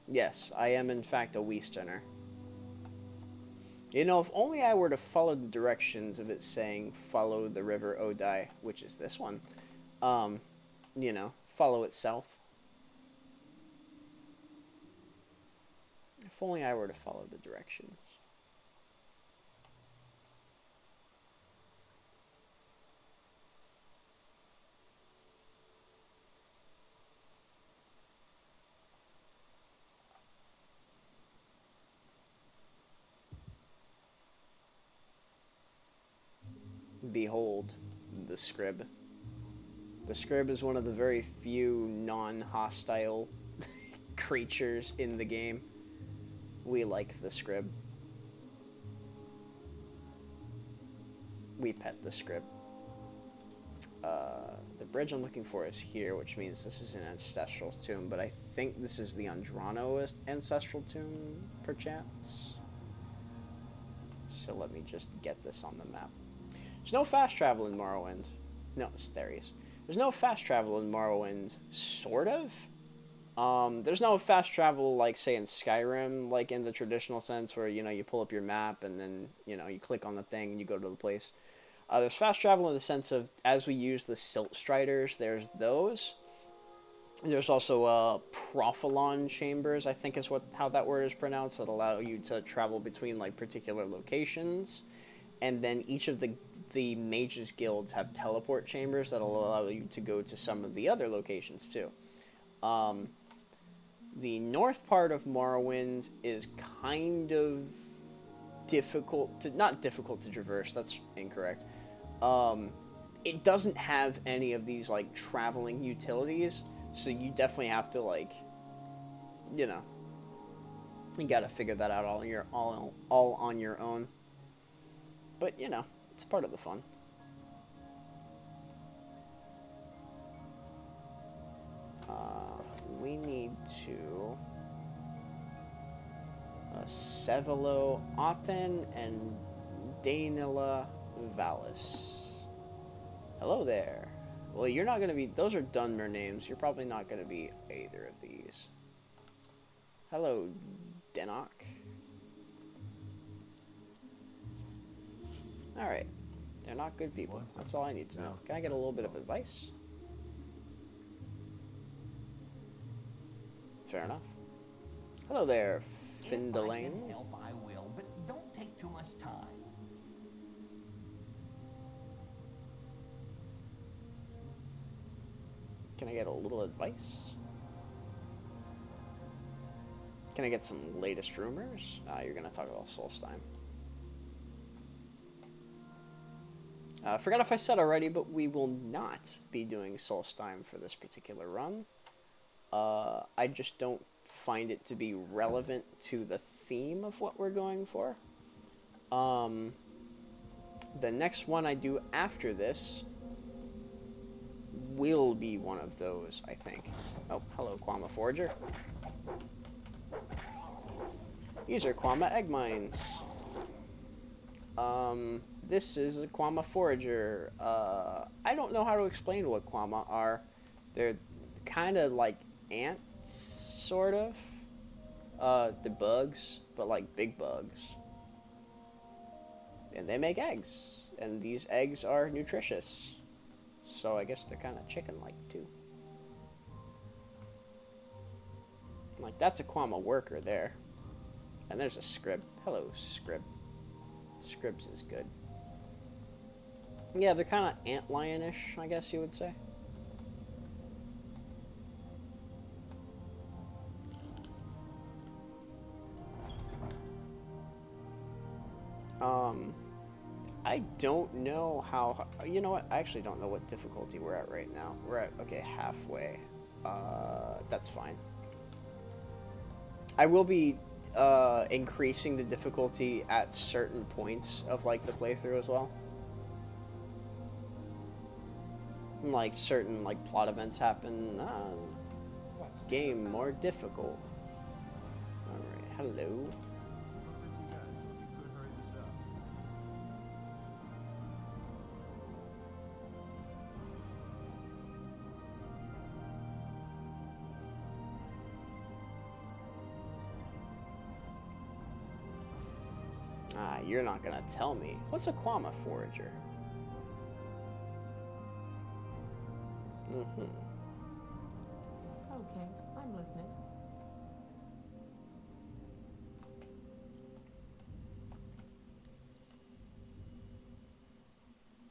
Yes, I am in fact a Westerner. You know, if only I were to follow the directions of it saying, follow the river Odai, which is this one. You know, follow it south. If only I were to follow the directions. Behold, the Scrib. The Scrib is one of the very few non-hostile creatures in the game. We like the Scrib. We pet the Scrib. The bridge I'm looking for is here, which means this is an ancestral tomb, but I think this is the Andrano ancestral tomb, perchance. So let me just get this on the map. There's no fast travel in Morrowind. No, there he is. There's no fast travel in Morrowind, sort of. There's no fast travel, like, say, in Skyrim, like, in the traditional sense, where, you know, you pull up your map, and then, you know, you click on the thing, and you go to the place. There's fast travel in the sense of, as we use the Silt Striders, there's those. There's also profilon chambers, I think is how that word is pronounced, that allow you to travel between like particular locations. And then each of the mages guilds have teleport chambers that'll allow you to go to some of the other locations too. The north part of Morrowind is kind of not difficult to traverse, that's incorrect. It doesn't have any of these like traveling utilities, so you definitely have to like, you know, you gotta figure that out all on your own. But you know, it's part of the fun. We need to Sevelo Othen and Danila Valis. Hello there. Well, you're not going to be... Those are Dunmer names. You're probably not going to be either of these. Hello, Denok. Alright. They're not good people. That's all I need to know. Can I get a little bit of advice? Fair enough. Hello there, Findalane. If I can help, I will, but don't take too much time. Can I get a little advice? Can I get some latest rumors? You're going to talk about Solstheim. I forgot if I said already, but we will not be doing Solstheim for this particular run. I just don't find it to be relevant to the theme of what we're going for. The next one I do after this will be one of those, I think. Oh, hello, Quama Forager. These are Quama egg mines. This is a Quama Forager. I don't know how to explain what Quama are. They're kind of like ants, sort of. They're bugs, but like big bugs. And they make eggs. And these eggs are nutritious. So I guess they're kind of chicken-like, too. Like, that's a Quama worker there. And there's a Scrib. Hello, Scrib. Scribs is good. Yeah, they're kind of antlion-ish, I guess you would say. I don't know how... You know what? I actually don't know what difficulty we're at right now. We're at, okay, halfway. That's fine. I will be increasing the difficulty at certain points of, like, the playthrough as well. Like, certain, like, plot events happen. Game more difficult. Alright, hello. You're not gonna tell me. What's a Quama Forager? Okay, I'm listening.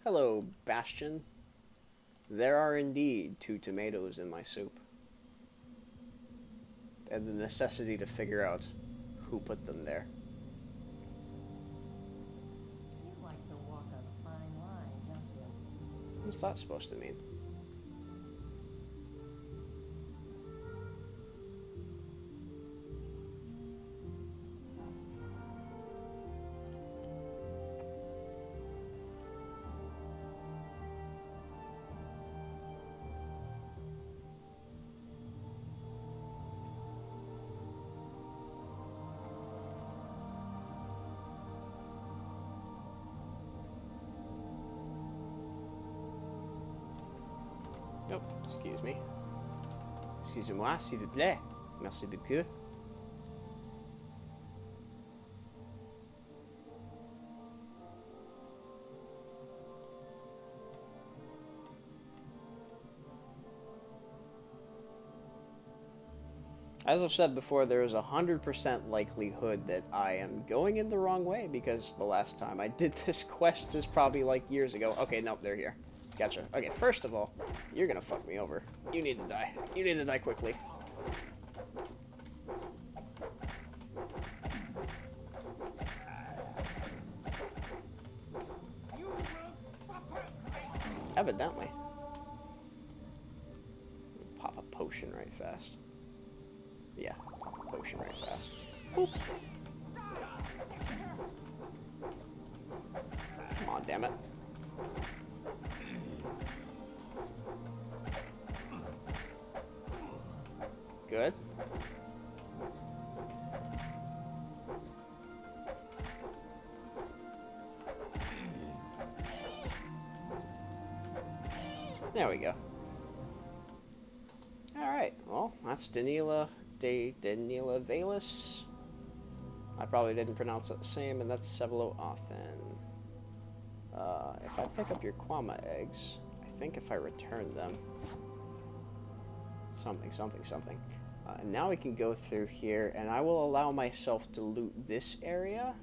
Hello, Bastion. There are indeed 2 tomatoes in my soup. And the necessity to figure out who put them there. You like to walk a fine line, don't you? What's that supposed to mean? Oh, excuse me. Excusez-moi, s'il vous plaît. Merci beaucoup. As I've said before, there is 100% likelihood that I am going in the wrong way, because the last time I did this quest is probably like years ago. Okay, nope, they're here. Gotcha. Okay, first of all, you're gonna fuck me over. You need to die. You need to die quickly. Evidently. Pop a potion right fast. Yeah, pop a potion right fast. Boop. Come on, damn it. Good. There we go. Alright, well, that's Danila Valis. I probably didn't pronounce it the same, and that's Sevelo Othen. If I pick up your Quama eggs, I think if I return them... Something. And now we can go through here, and I will allow myself to loot this area.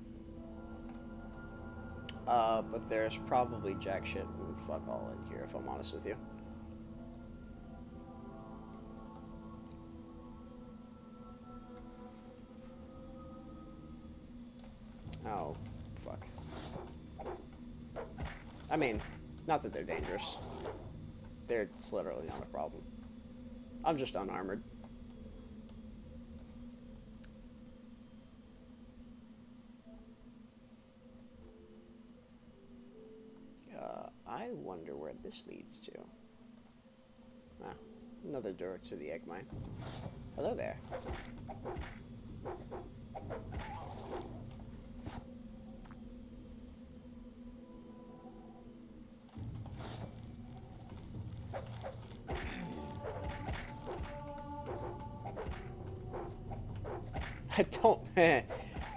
But there's probably jack shit and fuck all in here, if I'm honest with you. Oh, fuck. I mean, not that they're dangerous. It's literally not a problem. I'm just unarmored. I wonder where this leads to. Ah, another door to the egg mine. Hello there.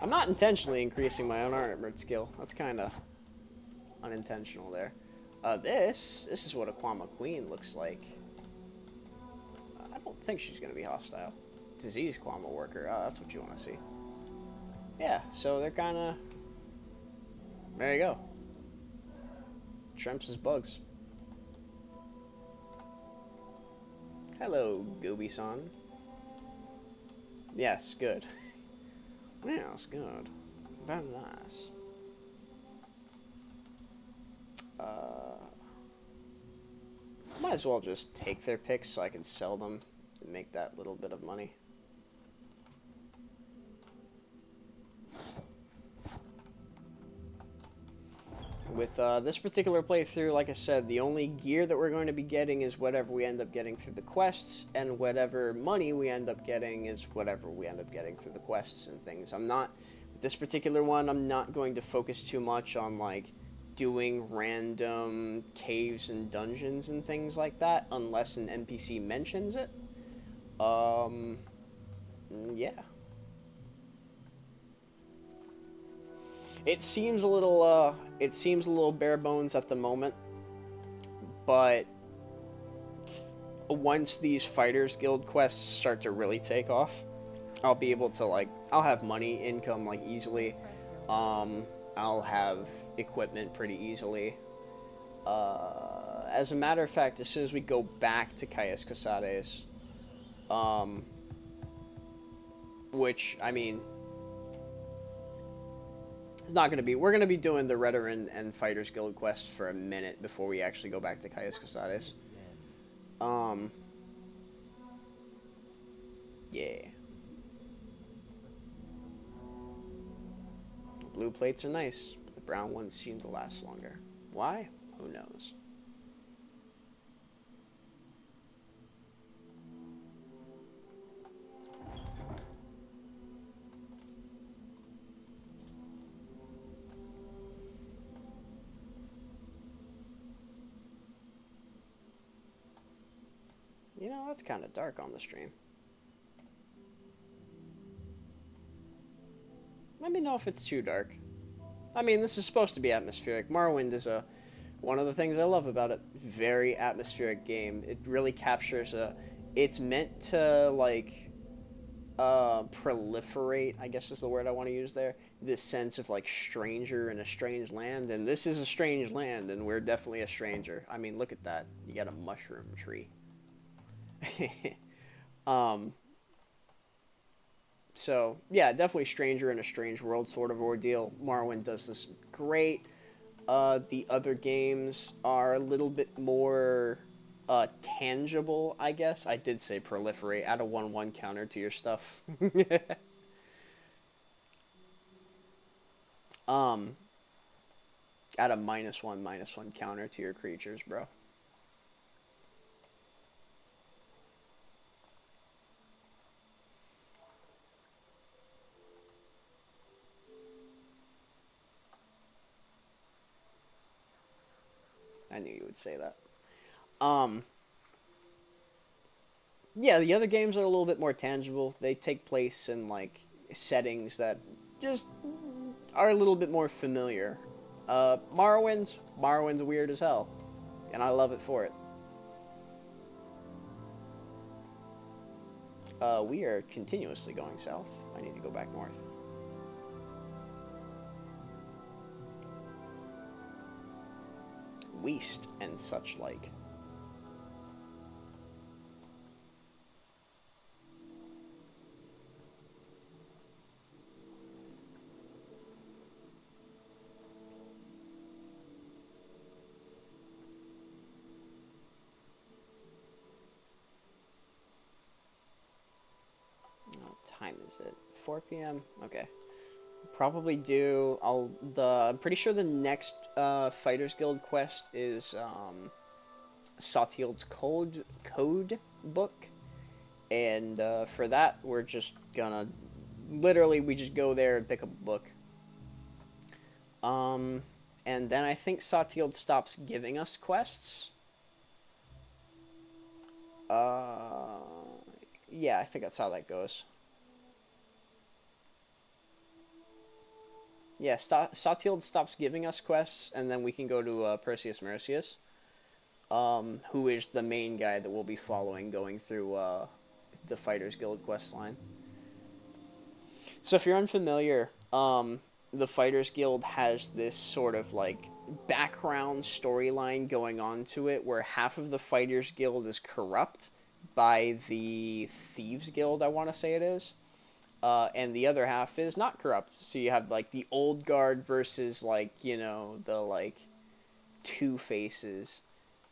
I'm not intentionally increasing my unarmored skill. That's kind of unintentional there. This is what a Quama Queen looks like. I don't think she's going to be hostile. Disease Quama Worker. Oh, that's what you want to see. Yeah, so they're kind of... There you go. Shrimps is bugs. Hello, Gooby-san. Yes, good. Yes, good. Very nice. Might as well just take their picks so I can sell them and make that little bit of money. With this particular playthrough, like I said, the only gear that we're going to be getting is whatever we end up getting through the quests, and whatever money we end up getting is whatever we end up getting through the quests and things. With this particular one, I'm not going to focus too much on, like, doing random caves and dungeons and things like that, unless an NPC mentions it. Yeah. It seems a little bare bones at the moment, but once these Fighters Guild quests start to really take off, I'll be able to, like, I'll have money income, like, easily. I'll have equipment pretty easily. As a matter of fact, as soon as we go back to Calles Casares, which, I mean, it's not going to be... We're going to be doing the Hleran and Fighters Guild quest for a minute before we actually go back to Calles Casares. Yeah. Blue plates are nice, but the brown ones seem to last longer. Why? Who knows? You know, that's kind of dark on the stream. Let me know if it's too dark. I mean, this is supposed to be atmospheric. Morrowind is one of the things I love about it. Very atmospheric game. It really captures it's meant to, like, proliferate, I guess is the word I want to use there. This sense of like stranger in a strange land, and this is a strange land, and we're definitely a stranger. I mean, look at that. You got a mushroom tree. So yeah, definitely stranger in a strange world sort of ordeal. Morrowind does this great. The other games are a little bit more tangible, I guess. I did say proliferate. Add a 1/1 counter to your stuff. Add a -1/-1 counter to your creatures, bro. I knew you would say that. Yeah, the other games are a little bit more tangible. They take place in, like, settings that just are a little bit more familiar. Morrowind's weird as hell, and I love it for it. We are continuously going south. I need to go back north. West and such like. What time is it? 4 p.m. Okay. Probably do. I'm pretty sure the next Fighters Guild quest is Sawtield's code book, and for that we're just gonna we just go there and pick up a book. And then I think Sawtield stops giving us quests. Yeah, I think that's how that goes. Yeah, Sawtield stops giving us quests, and then we can go to Perseus Mercius, who is the main guy that we'll be following going through the Fighters Guild quest line. So if you're unfamiliar, the Fighters Guild has this sort of like background storyline going on to it, where half of the Fighters Guild is corrupt by the Thieves Guild, I want to say it is. And the other half is not corrupt. So you have, like, the old guard versus, like, you know, the, like, two faces.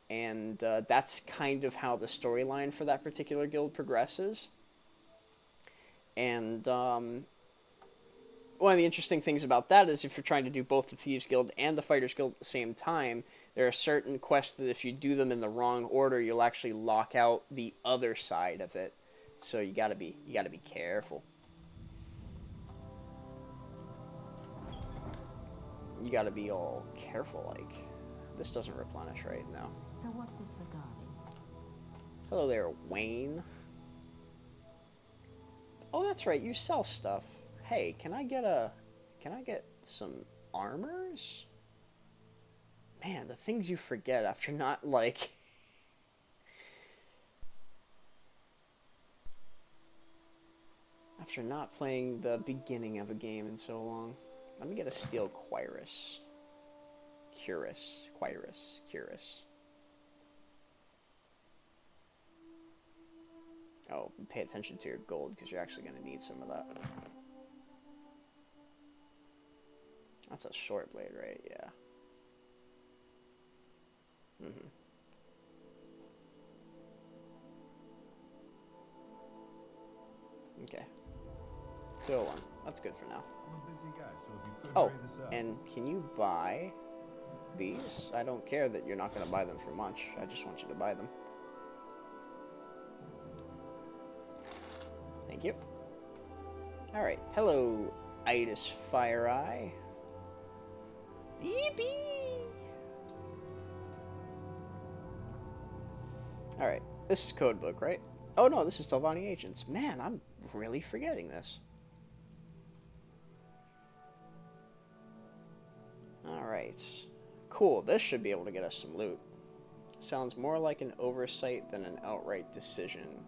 And that's kind of how the storyline for that particular guild progresses. And one of the interesting things about that is if you're trying to do both the Thieves Guild and the Fighters Guild at the same time, there are certain quests that if you do them in the wrong order, you'll actually lock out the other side of it. So you gotta be careful. You gotta be all careful, like. This doesn't replenish right now. So what's this regarding? Hello there, Wayne. Oh, that's right, you sell stuff. Hey, can I get some armors? Man, the things you forget after not, like... after not playing the beginning of a game in so long. Let me get a steel Quirus. Quirus. Oh, pay attention to your gold, because you're actually going to need some of that. That's a short blade, right? Yeah. Okay. 201. That's good for now. I'm a busy guy, so if you could Oh, hurry this up. and can you buy these? I don't care that you're not going to buy them for much. I just want you to buy them. Thank you. Alright. Hello, Itis Fire-Eye. Yippee! Alright. This is Codebook, right? Oh no, this is Telvanni Agents. Man, I'm really forgetting this. Alright. Cool, this should be able to get us some loot. Sounds more like an oversight than an outright decision.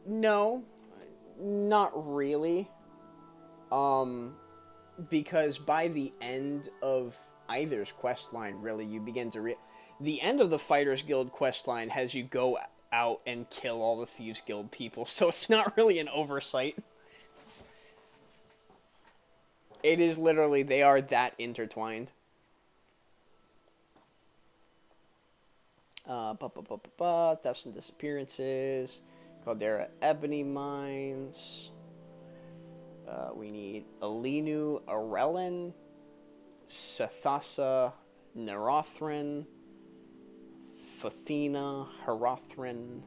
No, not really. Because by the end of either's quest line, really, you begin to the end of the Fighters Guild quest line has you go out and kill all the Thieves Guild people, so it's not really an oversight. It is literally, they are that intertwined. Thefts and disappearances. Caldera Ebony Mines. We need Alinu Arelin, Sethasa Nerothrin, Fathina Herathrin,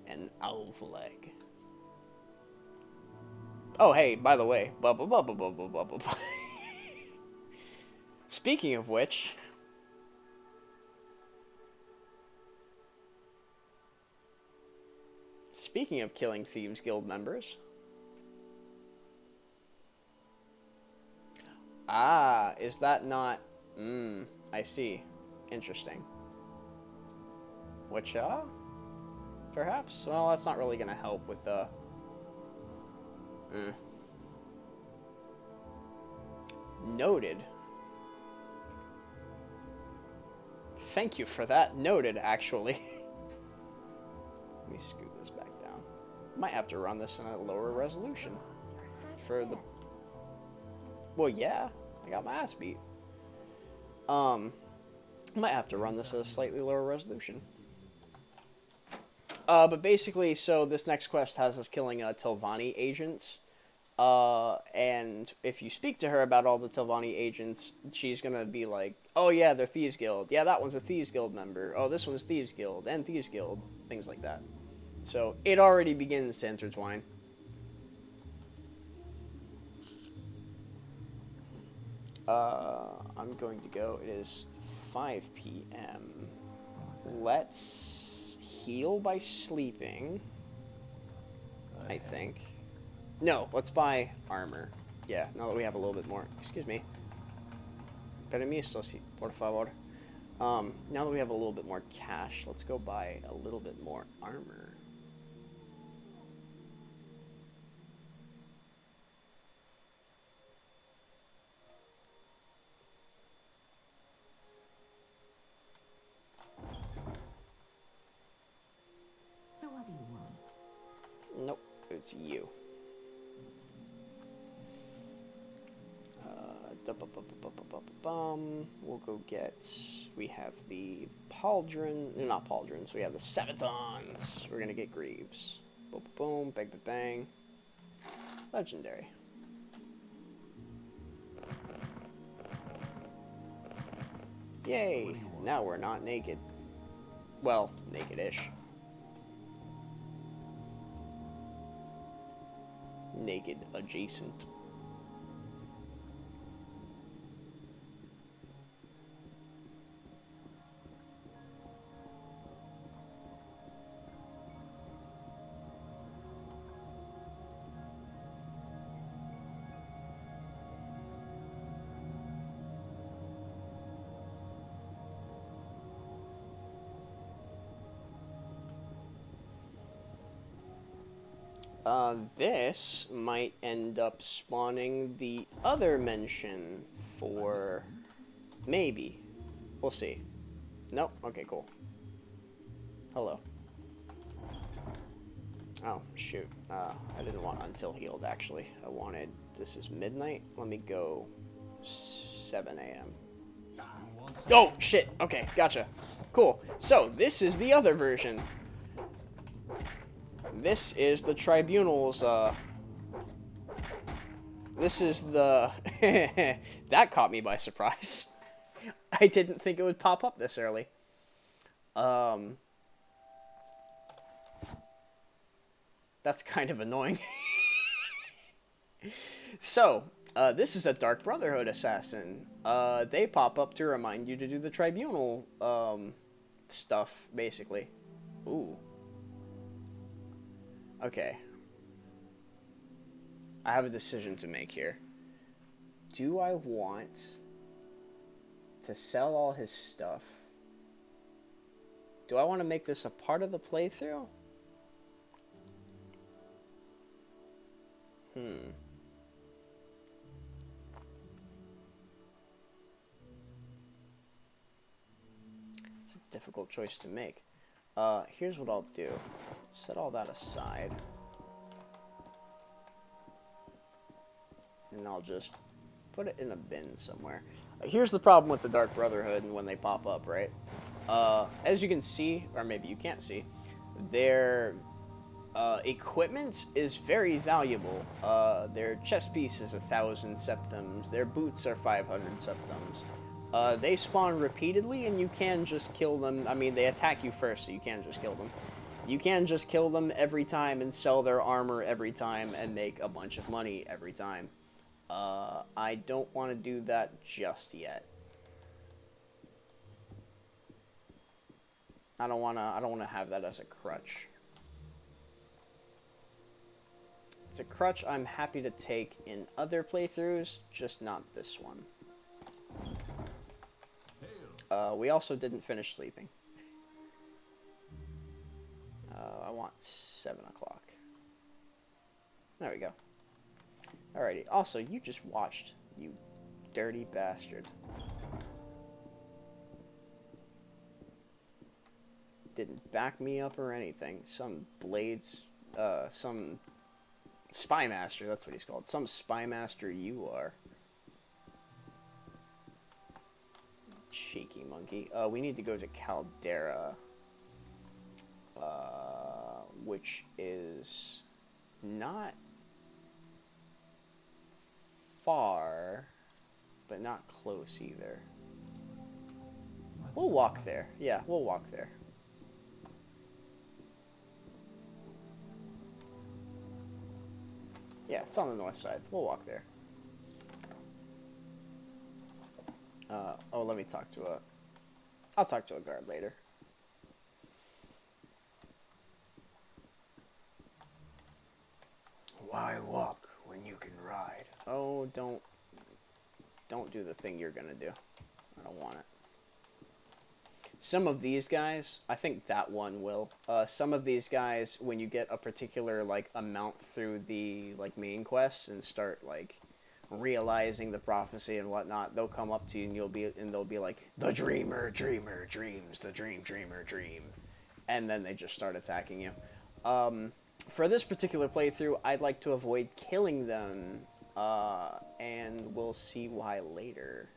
and Alvleg. Oh, hey, by the way, speaking of which, speaking of killing Thieves Guild members, is that not... I see. Interesting. Which, perhaps? Well, that's not really gonna help with the... Noted. Thank you for that. Noted, actually. Let me scoot this back down. Might have to run this in a lower resolution. For the... Well, yeah. I got my ass beat. Might have to run this at a slightly lower resolution. But basically, so this next quest has us killing Telvanni agents. And if you speak to her about all the Telvanni agents, she's gonna be like, oh yeah, they're Thieves Guild. Yeah, that one's a Thieves Guild member. Oh, this one's Thieves Guild and Thieves Guild. Things like that. So it already begins to intertwine. I'm going to go. It is 5 p.m. Let's heal by sleeping. I think. No, let's buy armor. Yeah, now that we have a little bit more. Excuse me. Permiso, sí, por favor. Now that we have a little bit more cash, let's go buy a little bit more armor. So what do you want? Nope, it's you. We'll go get... We have the Pauldron... They're not Pauldrons. We have the Sabatons. We're gonna get Greaves. Boom, boom, bang, bang, bang. Legendary. Yay! Now we're not naked. Well, naked-ish. Naked adjacent. This might end up spawning the other mention for... Maybe. We'll see. Nope. Okay, cool. Hello. Oh, shoot. I didn't want Until Healed, actually. I wanted... This is midnight. Let me go 7 a.m. Oh, shit. Okay, gotcha. Cool. So, this is the other version. This is the Tribunal's, This is the... That caught me by surprise. I didn't think it would pop up this early. That's kind of annoying. So, this is a Dark Brotherhood assassin. They pop up to remind you to do the Tribunal, stuff, basically. Ooh. Okay. I have a decision to make here. Do I want to sell all his stuff? Do I want to make this a part of the playthrough? Hmm. It's a difficult choice to make. Here's what I'll do. Set all that aside. And I'll just put it in a bin somewhere. Here's the problem with the Dark Brotherhood and when they pop up, right? As you can see, or maybe you can't see, their equipment is very valuable. Their chest piece is 1,000 septims. Their boots are 500 septims. They spawn repeatedly, and you can just kill them. I mean, they attack you first, so you can't just kill them. You can just kill them every time and sell their armor every time and make a bunch of money every time. I don't want to do that just yet. I don't want to have that as a crutch. It's a crutch I'm happy to take in other playthroughs, just not this one. We also didn't finish sleeping. I want 7 o'clock. There we go. Alrighty. Also, you just watched, you dirty bastard. Didn't back me up or anything. Some blades, some spy master, that's what he's called. Some spy master you are. Cheeky monkey. We need to go to Caldera, which is not far, but not close either. We'll walk there. Yeah, we'll walk there. Yeah, it's on the north side. We'll walk there. Oh, let me talk to a... I'll talk to a guard later. Why walk when you can ride? Oh, don't do the thing you're gonna do. I don't want it. Some of these guys, I think that one will. Some of these guys, when you get a particular, like, amount through the, like, main quests and start, like, realizing the prophecy and whatnot, they'll come up to you and they'll be like, the dreamer dreams, the dreamer dream. And then they just start attacking you. For this particular playthrough, I'd like to avoid killing them, and we'll see why later.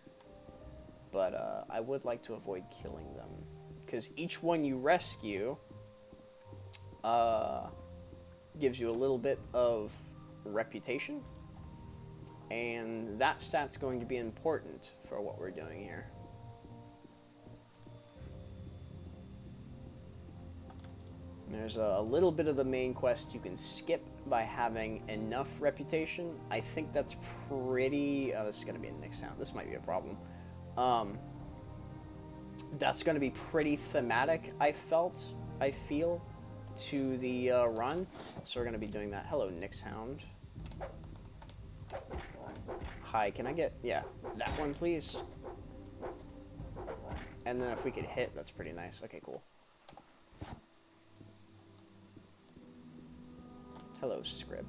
But I would like to avoid killing them, because each one you rescue gives you a little bit of reputation, and that stat's going to be important for what we're doing here. There's a little bit of the main quest you can skip by having enough reputation. I think that's pretty... this is going to be in Nick's town. This might be a problem. That's going to be pretty thematic, I feel, to the run. So we're going to be doing that. Hello, Nick's Hound. Hi, can I get... yeah, that one, please? And then if we could hit, that's pretty nice. Okay, cool. Hello, Scrib.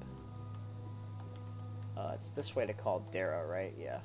It's this way to Caldera, right? Yeah.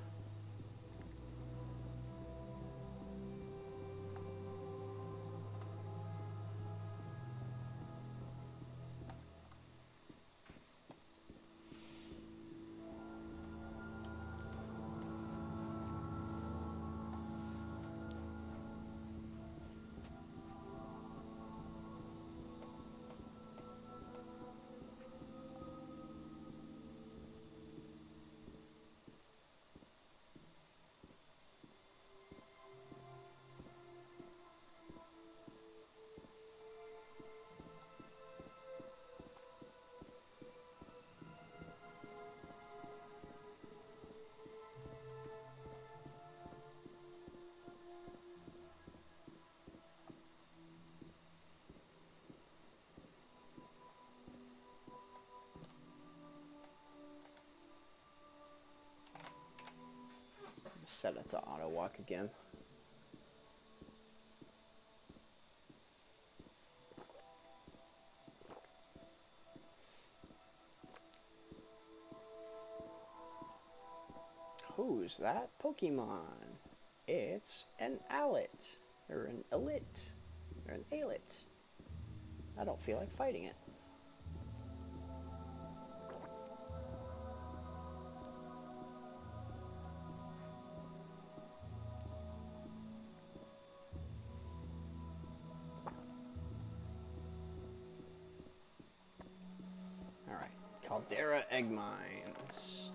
Set it to auto walk again. Who's that Pokemon? It's an Owlet. Or an Elit. Or an Alit. I don't feel like fighting it. Alright, Caldera Egg Mines.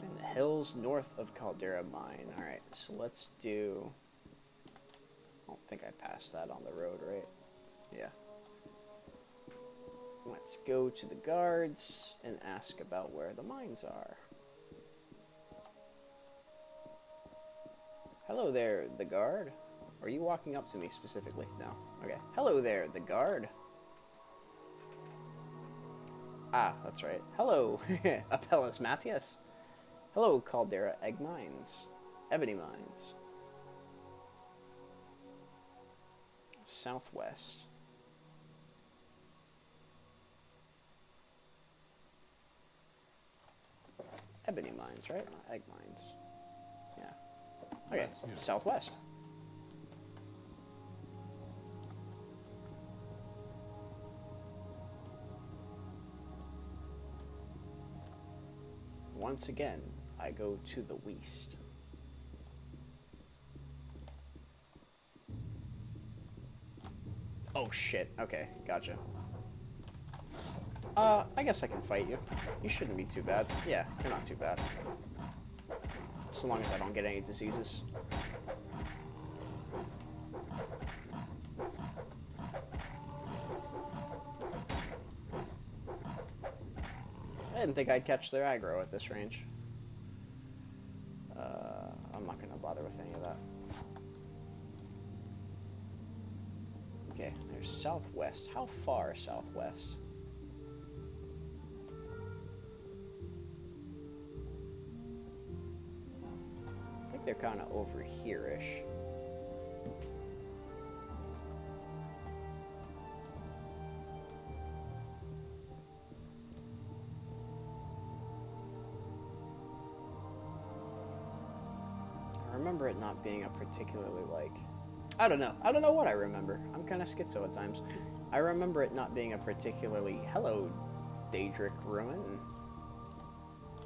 In the hills north of Caldera Mine. Alright, so let's do... I don't think I passed that on the road, right? Yeah. Let's go to the guards and ask about where the mines are. Hello there, the guard. Are you walking up to me specifically? No. Okay. Hello there, the guard. Ah, that's right. Hello, Apelles Matthias. Hello, Caldera Egg Mines. Ebony Mines. Southwest. Ebony Mines, right? Not Egg Mines. Yeah. Okay, southwest. Once again, I go to the west. Oh shit, okay, gotcha. I guess I can fight you. You shouldn't be too bad. Yeah, you're not too bad. So long as I don't get any diseases. I didn't think I'd catch their aggro at this range. I'm not gonna bother with any of that. Okay, there's southwest. How far southwest? I think they're kind of over here-ish. I remember it not being a particularly, like... I don't know. I don't know what I remember. I'm kind of schizo at times. I remember it not being a particularly... Hello, Daedric Ruin.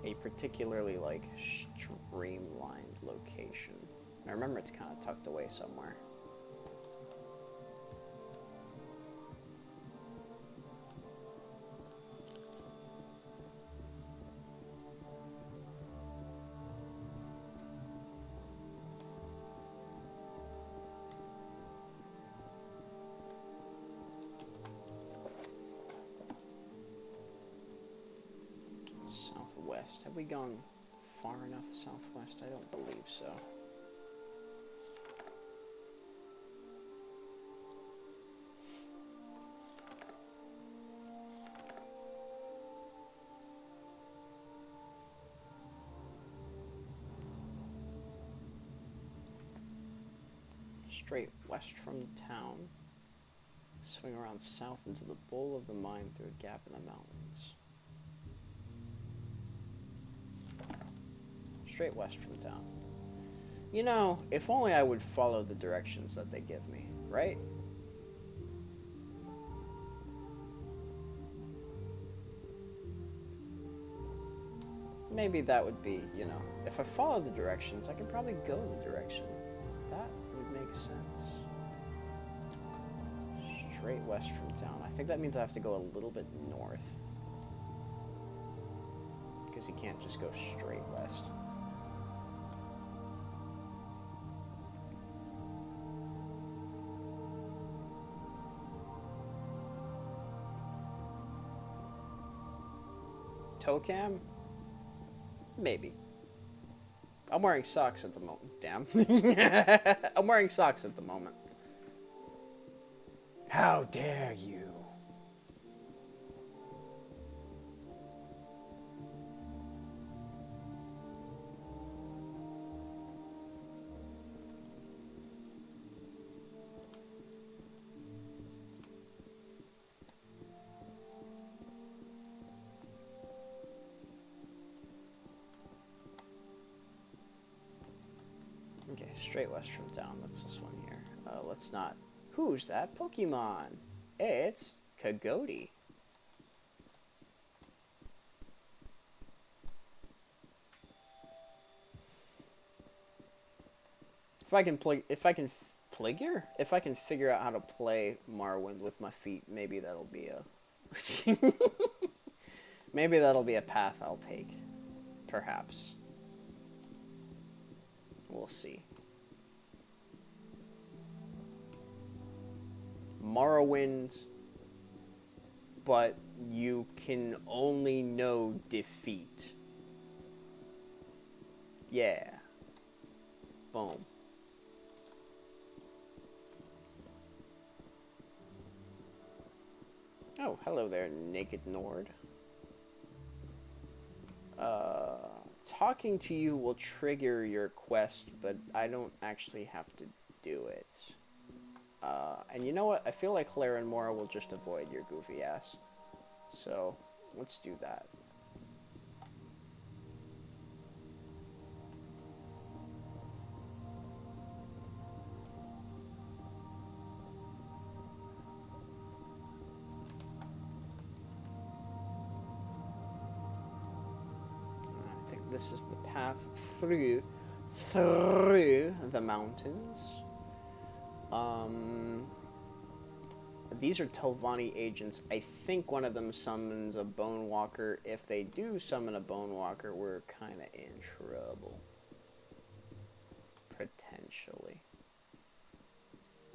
A particularly, like, streamlined location. I remember it's kind of tucked away somewhere. Southwest. Have we gone far enough southwest? I don't believe so. Straight west from town. Swing around south into the bowl of the mine through a gap in the mountains. Straight west from town. You know, if only I would follow the directions that they give me, right? Maybe that would be, you know, if I follow the directions, I could probably go the direction. That would make sense. Straight west from town. I think that means I have to go a little bit north. Because you can't just go straight west. Toe cam? Maybe. I'm wearing socks at the moment. Damn. I'm wearing socks at the moment. How dare you? Okay, straight west from town. That's this one here. Let's not... Who's that Pokemon? It's Kagoti. If I can figure out how to play Morrowind with my feet, maybe that'll be a maybe that'll be a path I'll take. Perhaps. We'll see. Morrowind, but you can only know defeat. Yeah. Boom. Oh, hello there, Naked Nord. Talking to you will trigger your quest, but I don't actually have to do it. And you know what? I feel like Hleran and Mora will just avoid your goofy ass. So, let's do that. I think this is the path through the mountains. These are Telvanni agents. I think one of them summons a Bone Walker. If they do summon a Bone Walker, we're kind of in trouble. Potentially.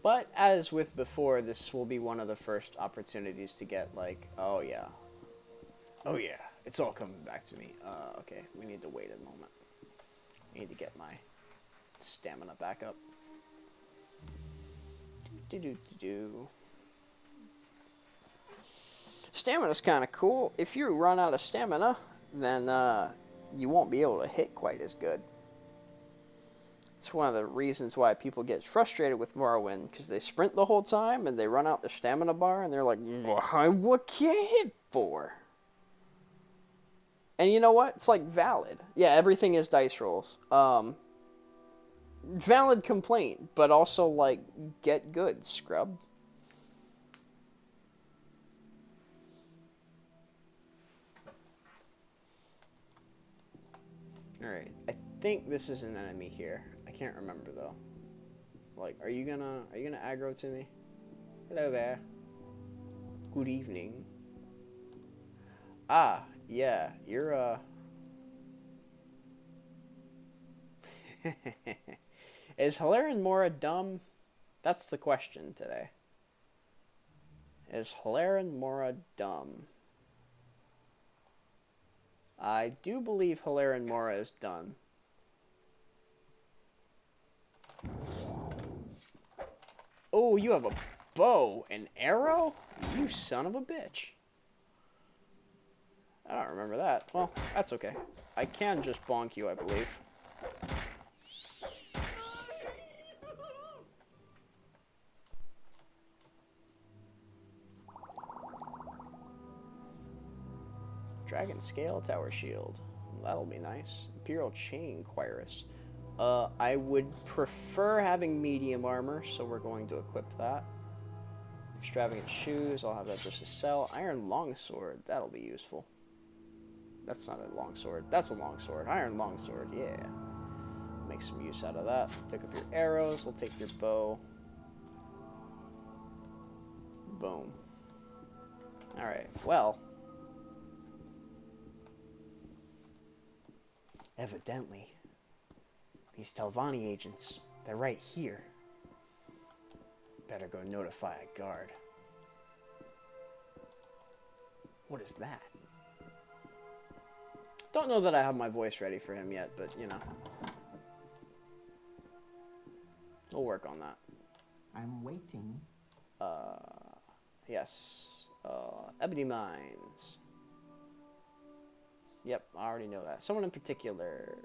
But, as with before, this will be one of the first opportunities to get, like, oh yeah, it's all coming back to me. Okay, we need to wait a moment. I need to get my stamina back up. Stamina's kind of cool. If you run out of stamina, then you won't be able to hit quite as good. It's one of the reasons why people get frustrated with Morrowind, because they sprint the whole time and they run out their stamina bar and they're like, what can I hit for? And you know what? It's like valid. Yeah, everything is dice rolls. Valid complaint, but also like, get good, scrub. Alright, I think this is an enemy here. I can't remember though. Like, are you gonna aggro to me? Hello there. Good evening. Ah, yeah, you're Is Hleran and Mora dumb? That's the question today. Is Hleran and Mora dumb? I do believe Hleran and Mora is dumb. Oh, you have a bow and arrow? You son of a bitch. I don't remember that. Well, that's okay. I can just bonk you, I believe. Dragon Scale Tower Shield. That'll be nice. Imperial Chain Quirus. I would prefer having medium armor, so we're going to equip that. Extravagant Shoes, I'll have that just to sell. Iron Longsword, that'll be useful. That's not a longsword. That's a longsword. Iron Longsword, yeah. Make some use out of that. Pick up your arrows. We'll take your bow. Boom. Alright, well. Evidently, these Telvanni agents, they're right here. Better go notify a guard. What is that? Don't know that I have my voice ready for him yet, but, you know. We'll work on that. I'm waiting. Yes. Ebony Mines. Yep, I already know that. Someone in particular.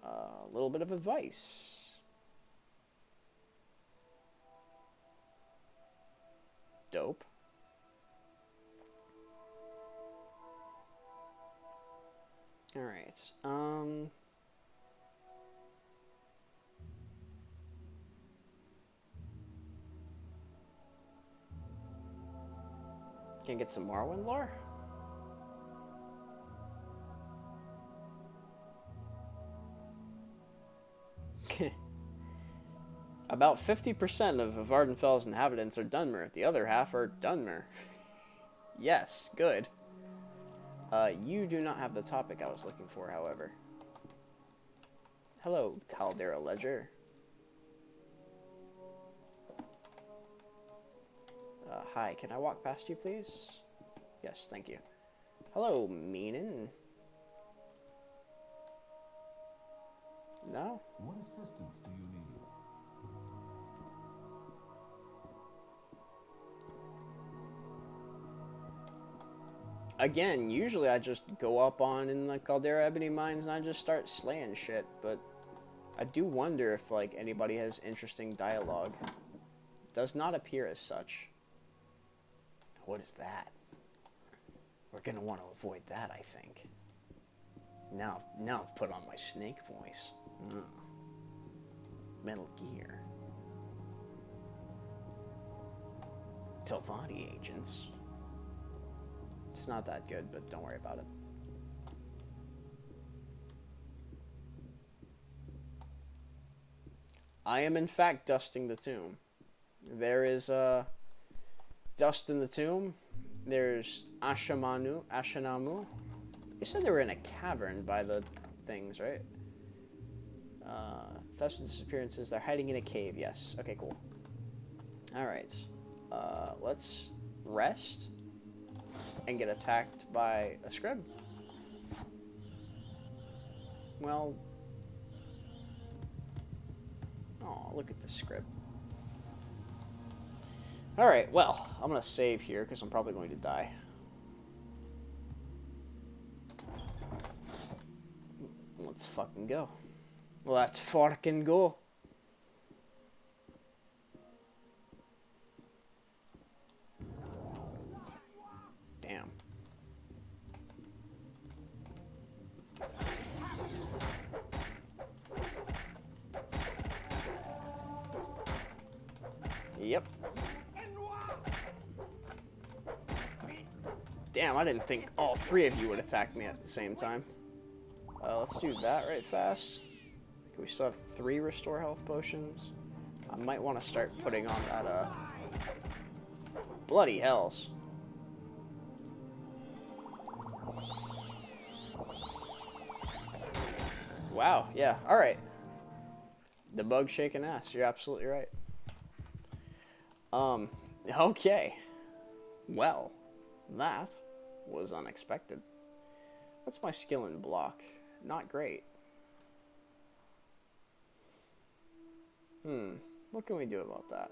A little bit of advice. Dope. Alright, Can I get some Morrowind lore? About 50% of Vardenfell's inhabitants are Dunmer. The other half are Dunmer. Yes, good. You do not have the topic I was looking for, however. Hello, Caldera Ledger. Hi, can I walk past you, please? Yes, thank you. Hello, Meanin. No? What assistance do you need? Again, usually I just go up on in the Caldera Ebony Mines and I just start slaying shit, but I do wonder if, like, anybody has interesting dialogue. Does not appear as such. What is that? We're gonna want to avoid that, I think. Now I've put on my snake voice. Metal Gear. Telvanni agents. It's not that good, but don't worry about it. I am in fact dusting the tomb. There is dust in the tomb. There's Ashanamu. You said they were in a cavern by the things, right? Thefts and disappearances. They're hiding in a cave. Yes. Okay, cool. Alright. Let's rest and get attacked by a scrib. Well... Oh, look at the scrib. Alright, well, I'm gonna save here because I'm probably going to die. Let's fucking go. Let's fucking go. Damn. Yep. Damn, I didn't think all three of you would attack me at the same time. Let's do that right fast. We still have 3 restore health potions. I might want to start putting on that, bloody hells. Wow, yeah, alright. The bug shaking ass, you're absolutely right. Okay. Well, that was unexpected. What's my skill in block? Not great. What can we do about that?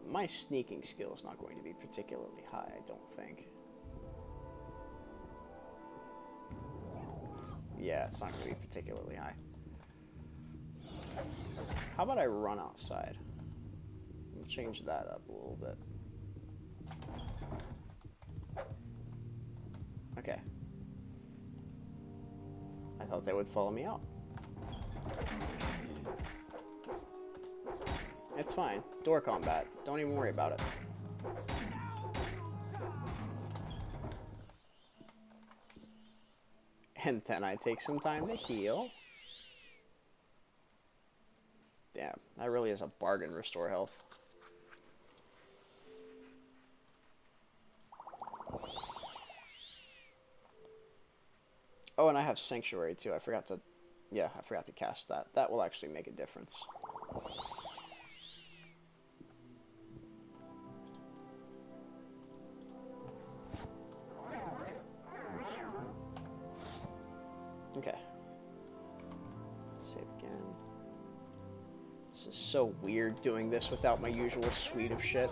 My sneaking skill is not going to be particularly high, I don't think. Yeah, it's not going to be particularly high. How about I run outside? We'll change that up a little bit. Okay. I thought they would follow me out. It's fine. Door combat. Don't even worry about it. And then I take some time to heal. Damn, that really is a bargain, restore health. Oh, and I have Sanctuary too. I forgot to cast that. That will actually make a difference. Okay. Save again. This is so weird doing this without my usual suite of shit.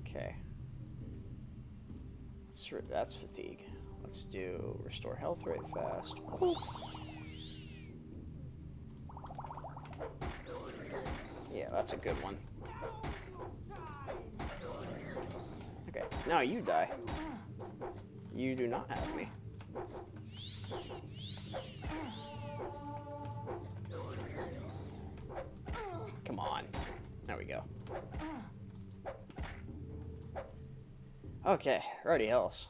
Okay. That's fatigue. Let's do restore health rate fast. Boop. Yeah, that's a good one. Now you die. You do not have me. Come on. There we go. Okay, righty hills.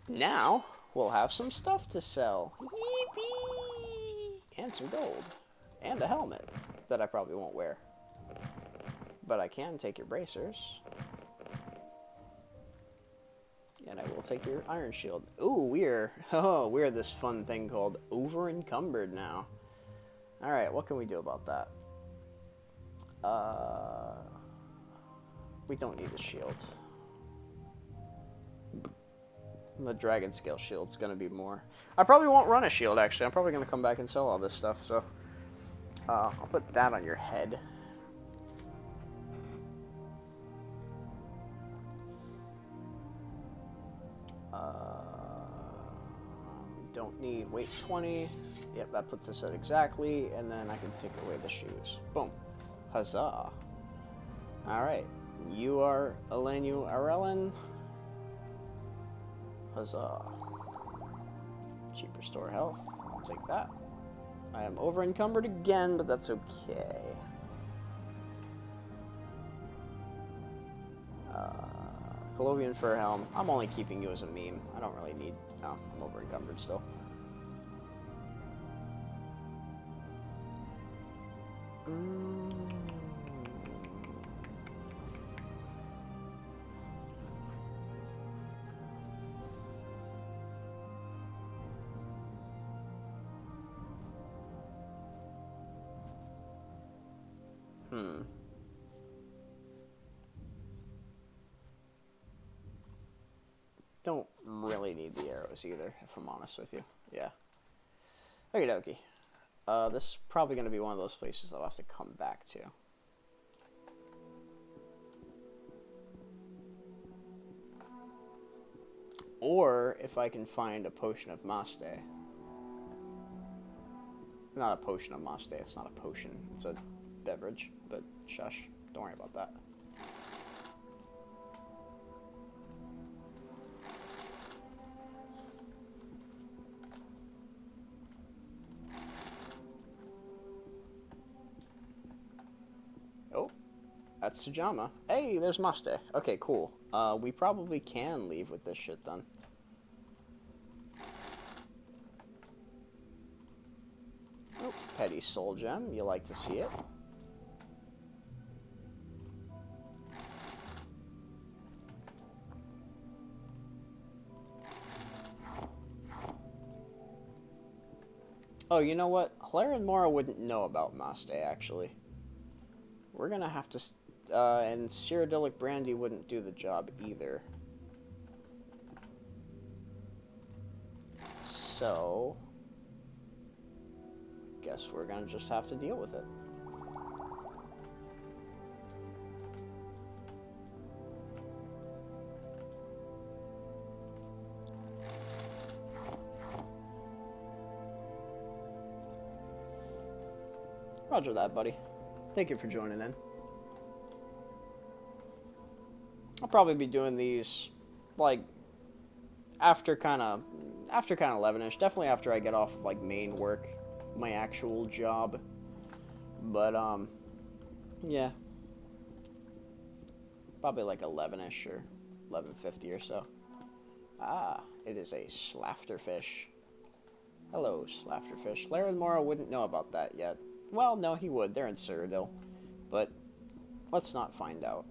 Now, we'll have some stuff to sell. Yippee! And some gold. And a helmet that I probably won't wear. But I can take your bracers. And I will take your iron shield. Ooh, we're this fun thing called over encumbered now. Alright, what can we do about that? We don't need the shield. The dragon scale shield's gonna be more. I probably won't run a shield, actually. I'm probably gonna come back and sell all this stuff, so I'll put that on your head. Don't need weight 20. Yep, that puts us at exactly, and then I can take away the shoes. Boom. Huzzah. Alright. You are Elenu Arellen. Huzzah. Cheap restore health. I'll take that. I am over encumbered again, but that's okay. Colovian Fur Helm. I'm only keeping you as a meme. I don't really need... No, I'm over encumbered still. Don't really need the arrows either, if I'm honest with you. Yeah. Okie dokie. This is probably going to be one of those places that I'll have to come back to. Or if I can find a potion of Maste. Not a potion of Maste, it's not a potion. It's a beverage, but shush. Don't worry about that. That's Sujama. Hey, there's Maste. Okay, cool. We probably can leave with this shit then. Oh, petty soul gem. You like to see it. Oh, you know what? Hleran and Mora wouldn't know about Maste, actually. We're gonna have to... and Cyrodiilic Brandy wouldn't do the job either. So... guess we're gonna just have to deal with it. Roger that, buddy. Thank you for joining in. I'll probably be doing these, like, after kind of 11ish. Definitely after I get off of, like, main work, my actual job. But, yeah. Probably, like, 11ish or 11:50 or so. Ah, it is a slafterfish. Hello, slafterfish. Hleran and Mora wouldn't know about that yet. Well, no, he would. They're in Cyrodiil. But let's not find out.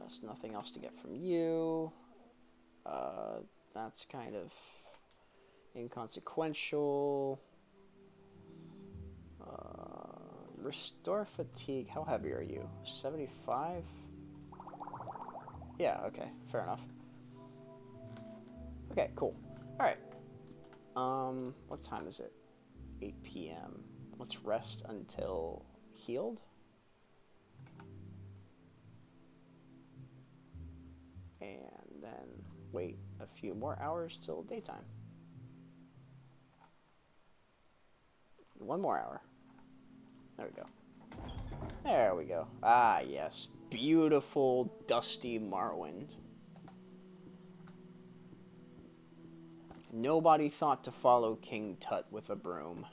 There's nothing else to get from you. That's kind of inconsequential. Restore fatigue. How heavy are you? 75? Yeah, okay. Fair enough. Okay, cool. Alright. What time is it? 8 p.m. Let's rest until healed. And then wait a few more hours till daytime. 1 more hour. There we go. There we go. Ah, yes. Beautiful, dusty Morrowind. Nobody thought to follow King Tut with a broom.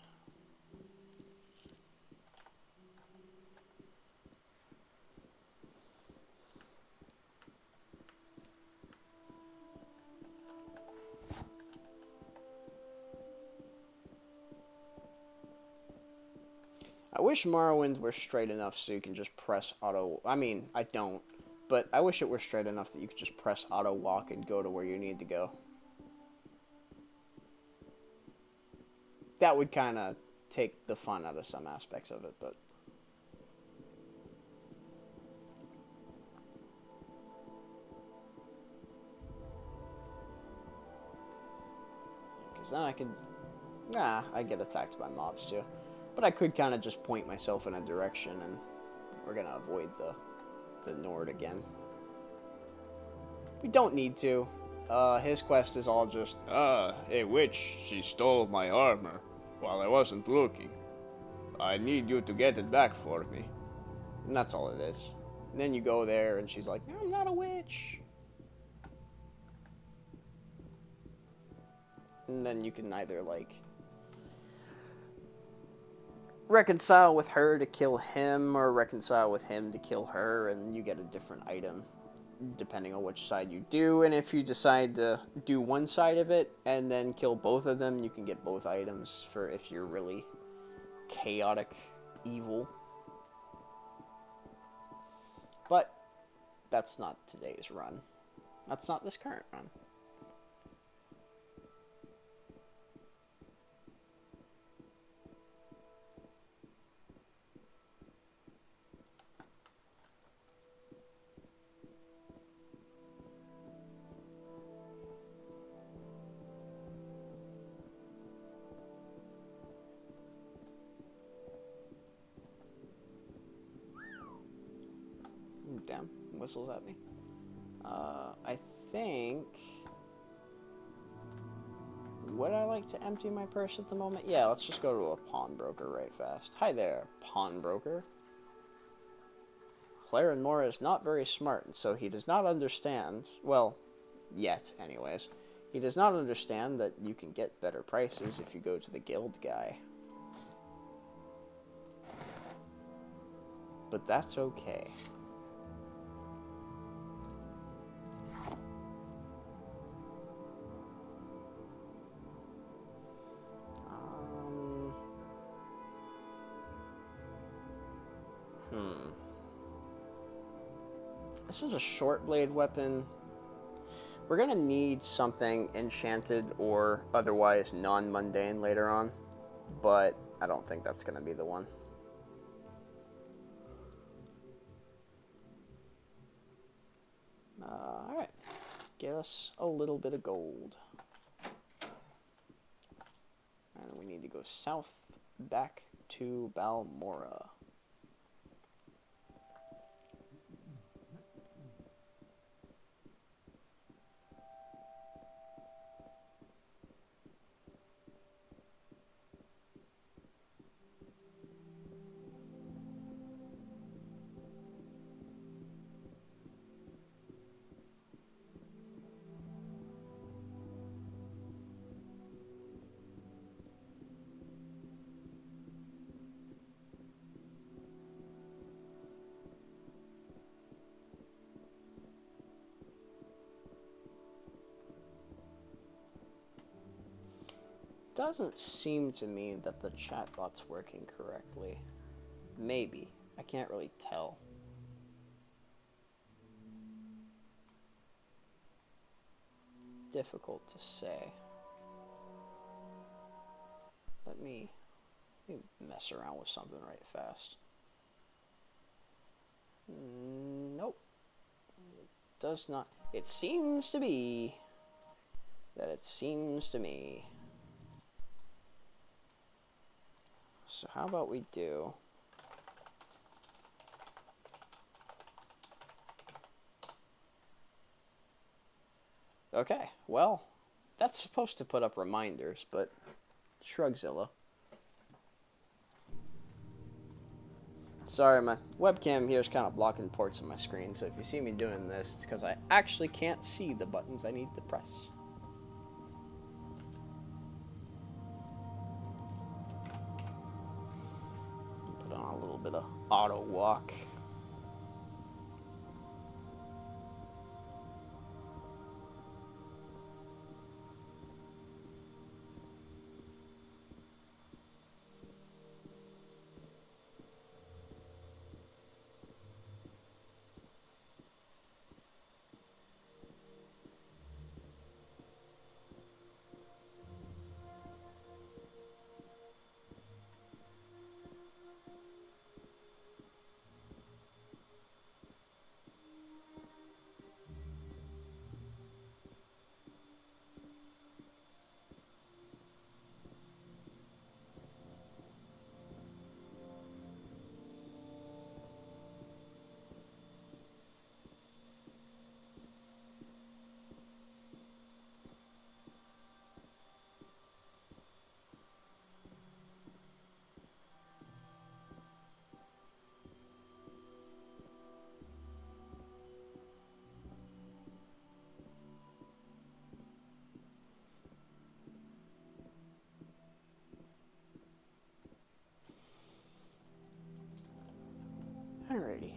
I wish Morrowind were straight enough so you can just press auto... I mean, I don't. But I wish it were straight enough that you could just press auto walk and go to where you need to go. That would kind of take the fun out of some aspects of it, but... Because then I could... Nah, I get attacked by mobs too. But I could kind of just point myself in a direction and we're going to avoid the Nord again. We don't need to. His quest is all just, A witch, she stole my armor while I wasn't looking. I need you to get it back for me. and that's all it is. And then you go there and she's like, I'm not a witch. And then you can either, like, reconcile with her to kill him, or reconcile with him to kill her, and you get a different item, depending on which side you do. And if you decide to do one side of it, and then kill both of them, you can get both items, for if you're really chaotic evil. But, that's not today's run. That's not this current run. Damn, whistles at me. I think... Would I like to empty my purse at the moment? Yeah, let's just go to a pawnbroker right fast. Hi there, pawnbroker. Hleran Mora is not very smart, and so he does not understand... Well, yet, anyways. He does not understand that you can get better prices if you go to the guild guy. But that's okay. This is a short blade weapon. We're gonna need something enchanted or otherwise non-mundane later on, but I don't think that's gonna be the one. Alright, get us a little bit of gold. And we need to go south back to Balmora. Doesn't seem to me that the chatbot's working correctly. Maybe. I can't really tell. Difficult to say. Let me mess around with something right fast. Nope. It does not. It seems to be that it seems to me. So how about we do... Okay, well, that's supposed to put up reminders, but Shrugzilla. Sorry, my webcam here is kind of blocking parts of my screen, so if you see me doing this, it's because I actually can't see the buttons I need to press. Put on a little bit of auto walk. Alrighty.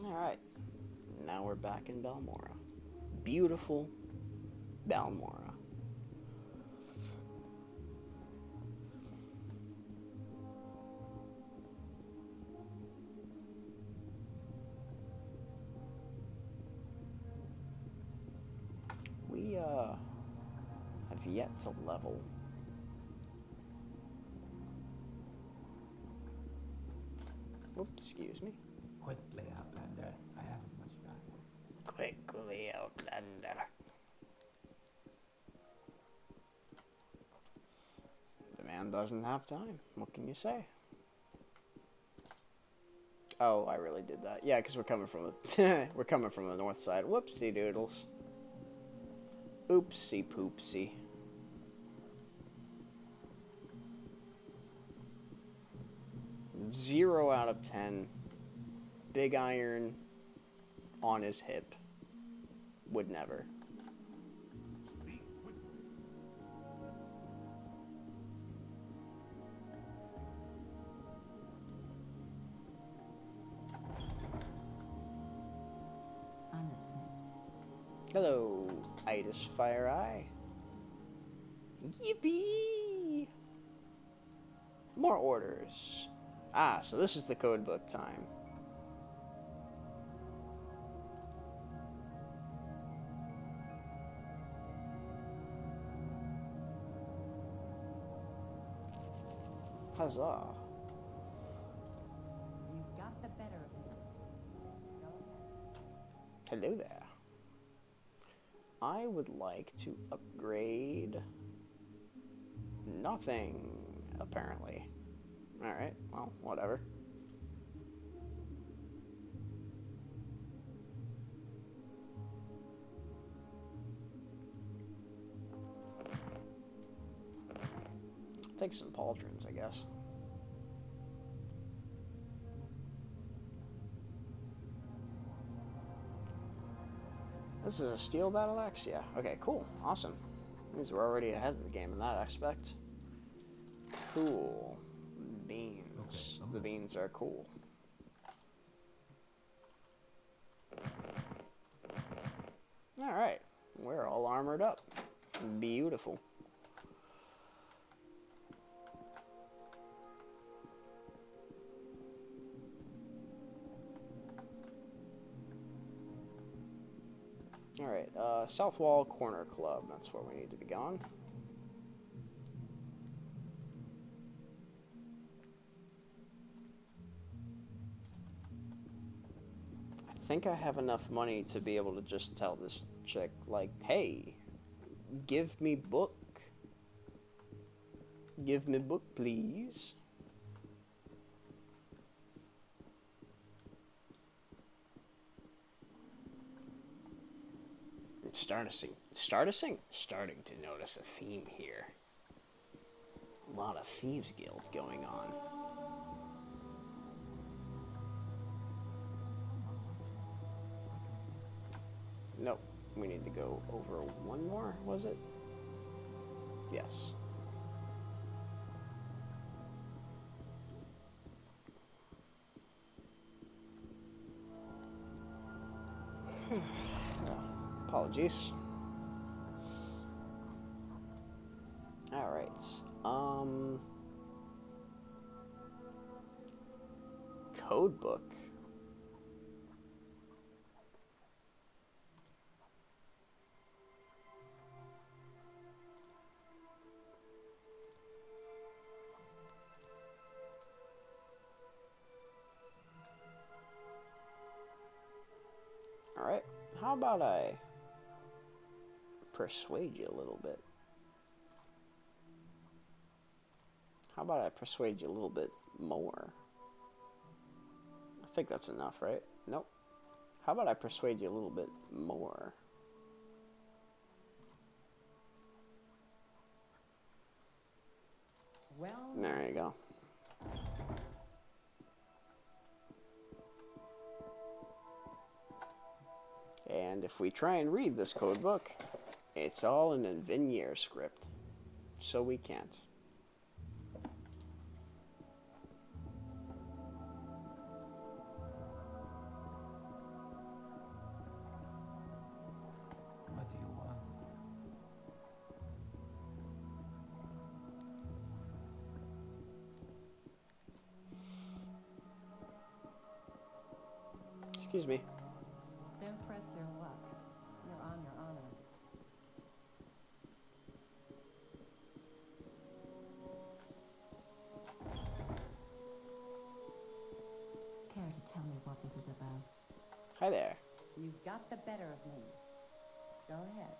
Alright, now we're back in Balmora. Beautiful Balmora. We, have yet to level. Oops, excuse me. Quickly, Outlander. I haven't much time. Quickly, Outlander. The man doesn't have time. What can you say? Oh, I really did that. Yeah, because we're coming from the we're coming from the north side. Whoopsie doodles. Oopsie poopsie. Zero out of 10. Big iron on his hip. Would never. I'm listening. Hello, Itis Fire Eye. Yippee! More orders. Ah, so this is the code book time. Huzzah. You got the better of me. Go ahead. Hello there. I would like to upgrade nothing, apparently. Alright, well, whatever. Take some pauldrons, I guess. This is a steel battle axe? Yeah. Okay, cool. Awesome. Means we're already ahead of the game in that aspect. Cool. Beans. Okay, The beans are cool. Alright. We're all armored up. Beautiful. Alright, South Wall Corner Club. That's where we need to be going. I think I have enough money to be able to just tell this chick, like, hey, give me book. Give me book, please. Starting to notice a theme here. A lot of Thieves Guild going on. Nope. We need to go over one more, was it? Yes. Apologies. Alright. Code book. Alright. How about I persuade you a little bit? How about I persuade you a little bit more? I think that's enough, right? Nope. How about I persuade you a little bit more? Well, There you go. And if we try and read this code book, it's all in a Vignere script, so we can't. What do you want? Excuse me. don't press your luck. You're on your honor. Care to tell me what this is about? Hi there. You've got the better of me. Go ahead.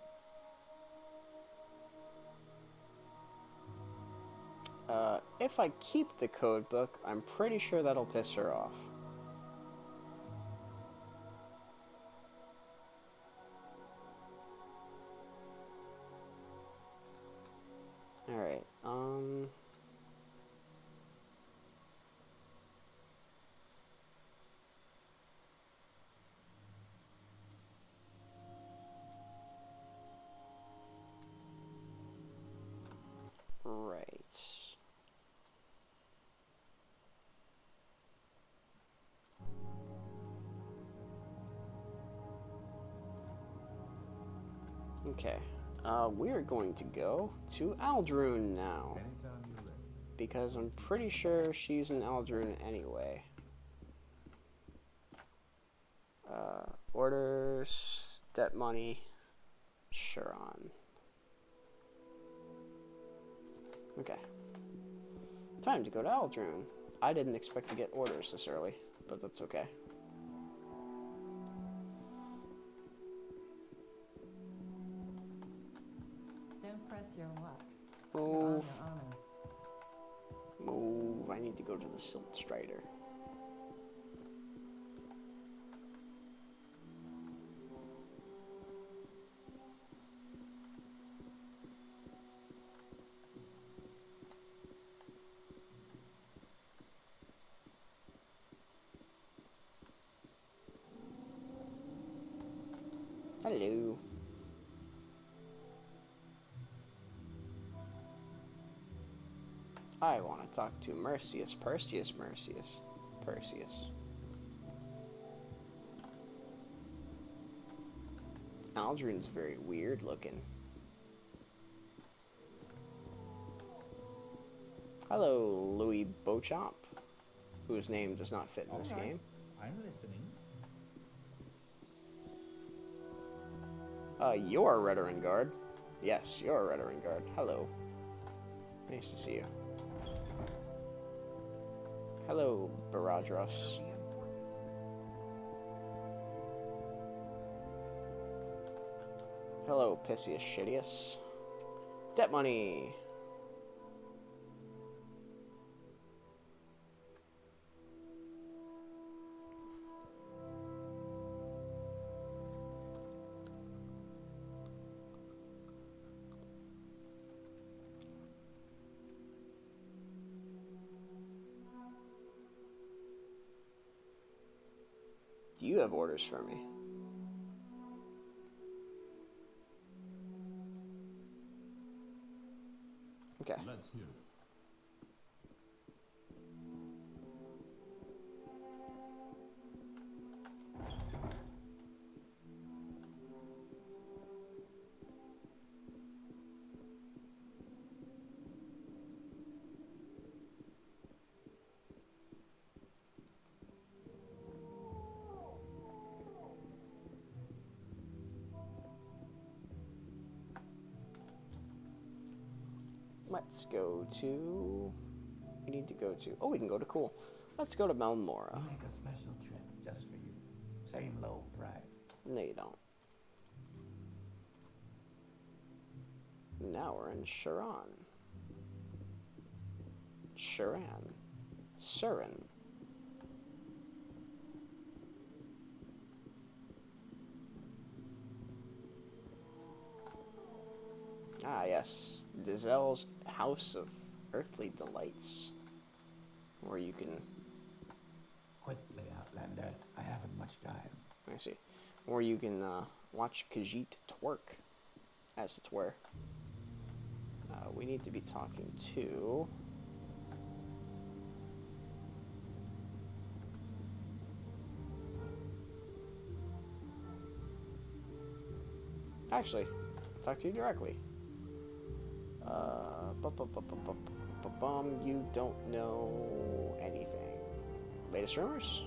If I keep the code book, I'm pretty sure that'll piss her off. Alright, right. Okay, we're going to go to Aldrune now, Anytime you're ready. because I'm pretty sure she's in Aldrune anyway. Orders, debt money, Hleran. Okay. Time to go to Aldrune. I didn't expect to get orders this early, but that's okay. Don't press your luck. You're on Move. your honor. Move. I need to go to the Silt Strider. Hello. I want to talk to Perseus. Aldrin's very weird looking. Hello, Louis Beauchamp, whose name does not fit in this game. I'm listening. You're a Redoran guard. Yes, you're a Redoran guard. Hello. Nice to see you. Hello, Baradros. Hello, Pisius Shittius. Debt money! Do you have orders for me? Okay. Let's hear it. Let's go to... We need to go to... Oh, we can go to Cool. Let's go to Mora. We'll make a special trip just for you. Same low price. No, you don't. Now we're in Hleran. Hleran. Surin. Ah, yes. Dizel's House of Earthly Delights. Where you can... Quickly, Outlander. I haven't much time. I see. Where you can watch Khajiit twerk, as it were. We need to be talking to... Actually, I'll talk to you directly. You don't know anything. Latest rumors?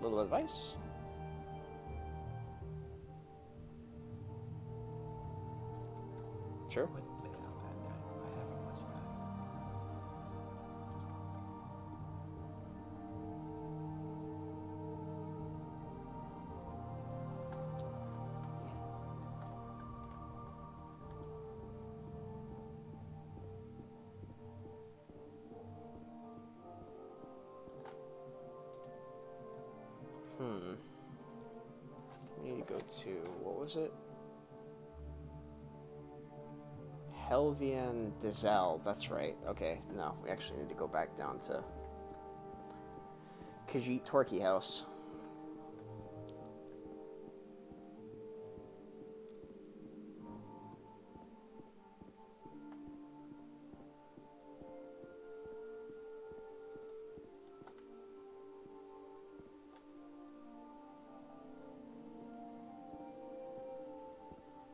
Little advice? Sure. Quickly, Outlander. I haven't much time. We need to go to, what was it? Helvian Dizel, that's right. Okay, no, we actually need to go back down to Khajiit Torquay House.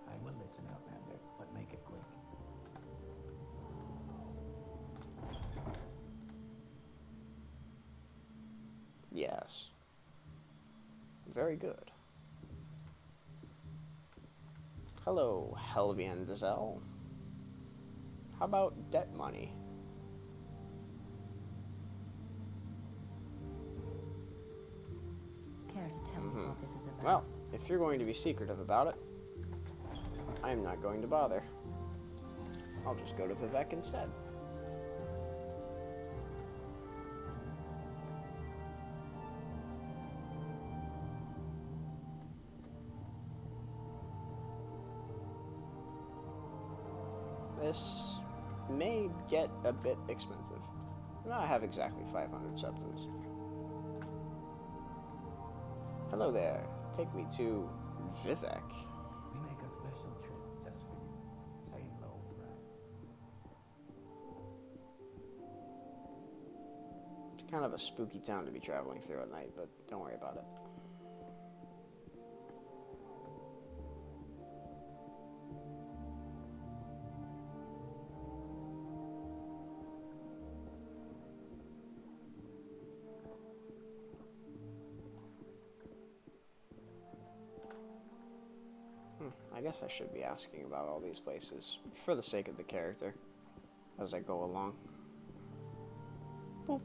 I will listen, Outlander, but make it quick. Yes. Very good. Hello, Helvian Dizel. How about debt money? Care to tell me what this is about? Well, if you're going to be secretive about it, I'm not going to bother. I'll just go to Vivek instead. This may get a bit expensive. I have exactly 500 substance. Hello there. Take me to Vivek. We make a special trip just for you. Same low price. It's kind of a spooky town to be traveling through at night, but don't worry about it. I guess I should be asking about all these places for the sake of the character as I go along. Boop.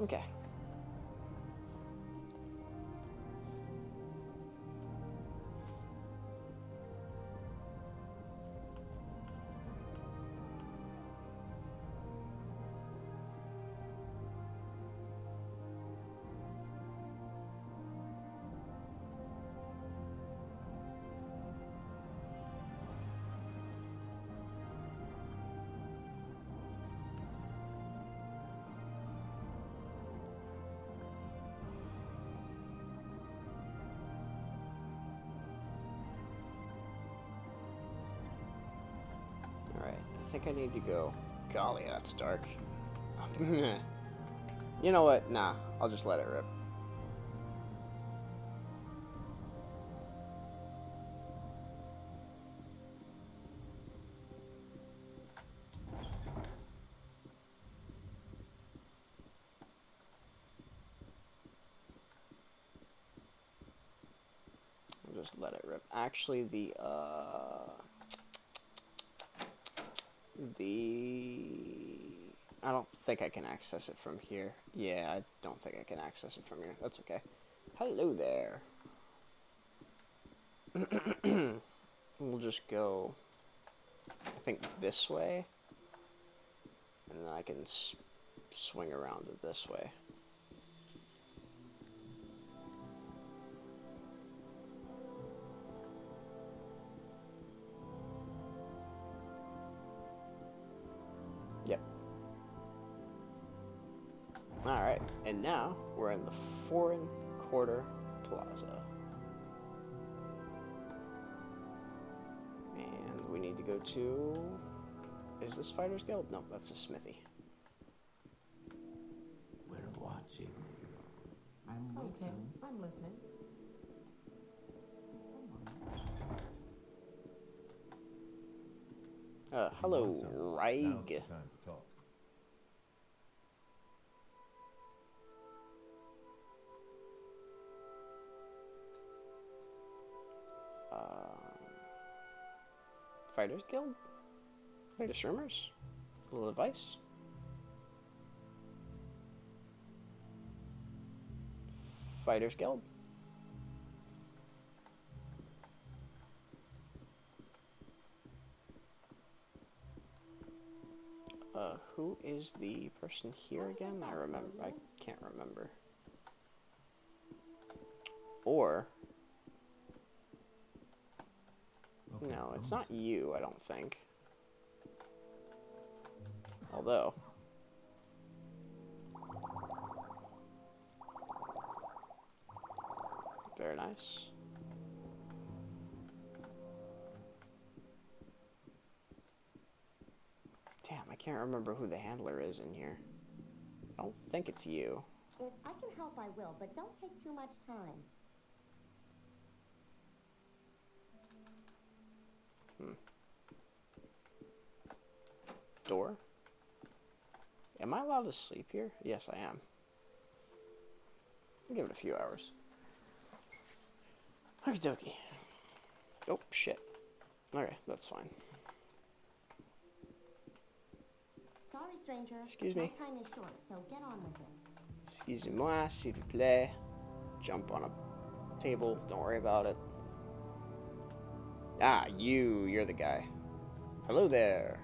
Okay. Alright, I think I need to go. Golly, that's dark. You know what? Nah, I'll just let it rip. I'll just let it rip. Actually, I don't think I can access it from here. Yeah, I don't think I can access it from here. That's okay. Hello there. We'll just go, I think, this way. And then I can swing around it this way. Yep. Alright, and now we're in the Foreign Quarter Plaza. And we need to go to... Is this Fighters Guild? No, that's a smithy. We're watching. I'm Okay, waiting. I'm listening. Hello, Now's Raig. the time to talk. Fighters Guild? Latest rumors? A little advice? Fighters Guild? Who is the person here again? I can't remember. Or... Okay, No, it's promise. not you, I don't think. Although... Very nice. Damn, I can't remember who the handler is in here. I don't think it's you. If I can help, I will, but don't take too much time. Door? Am I allowed to sleep here? Yes, I am. I'll give it a few hours. Okie dokie. Oh, shit. Okay, that's fine. Sorry, stranger. Excuse me. My time is short, so get on with it. Excusez-moi, s'il vous plaît. Jump on a table. Don't worry about it. Ah, you're the guy. Hello there.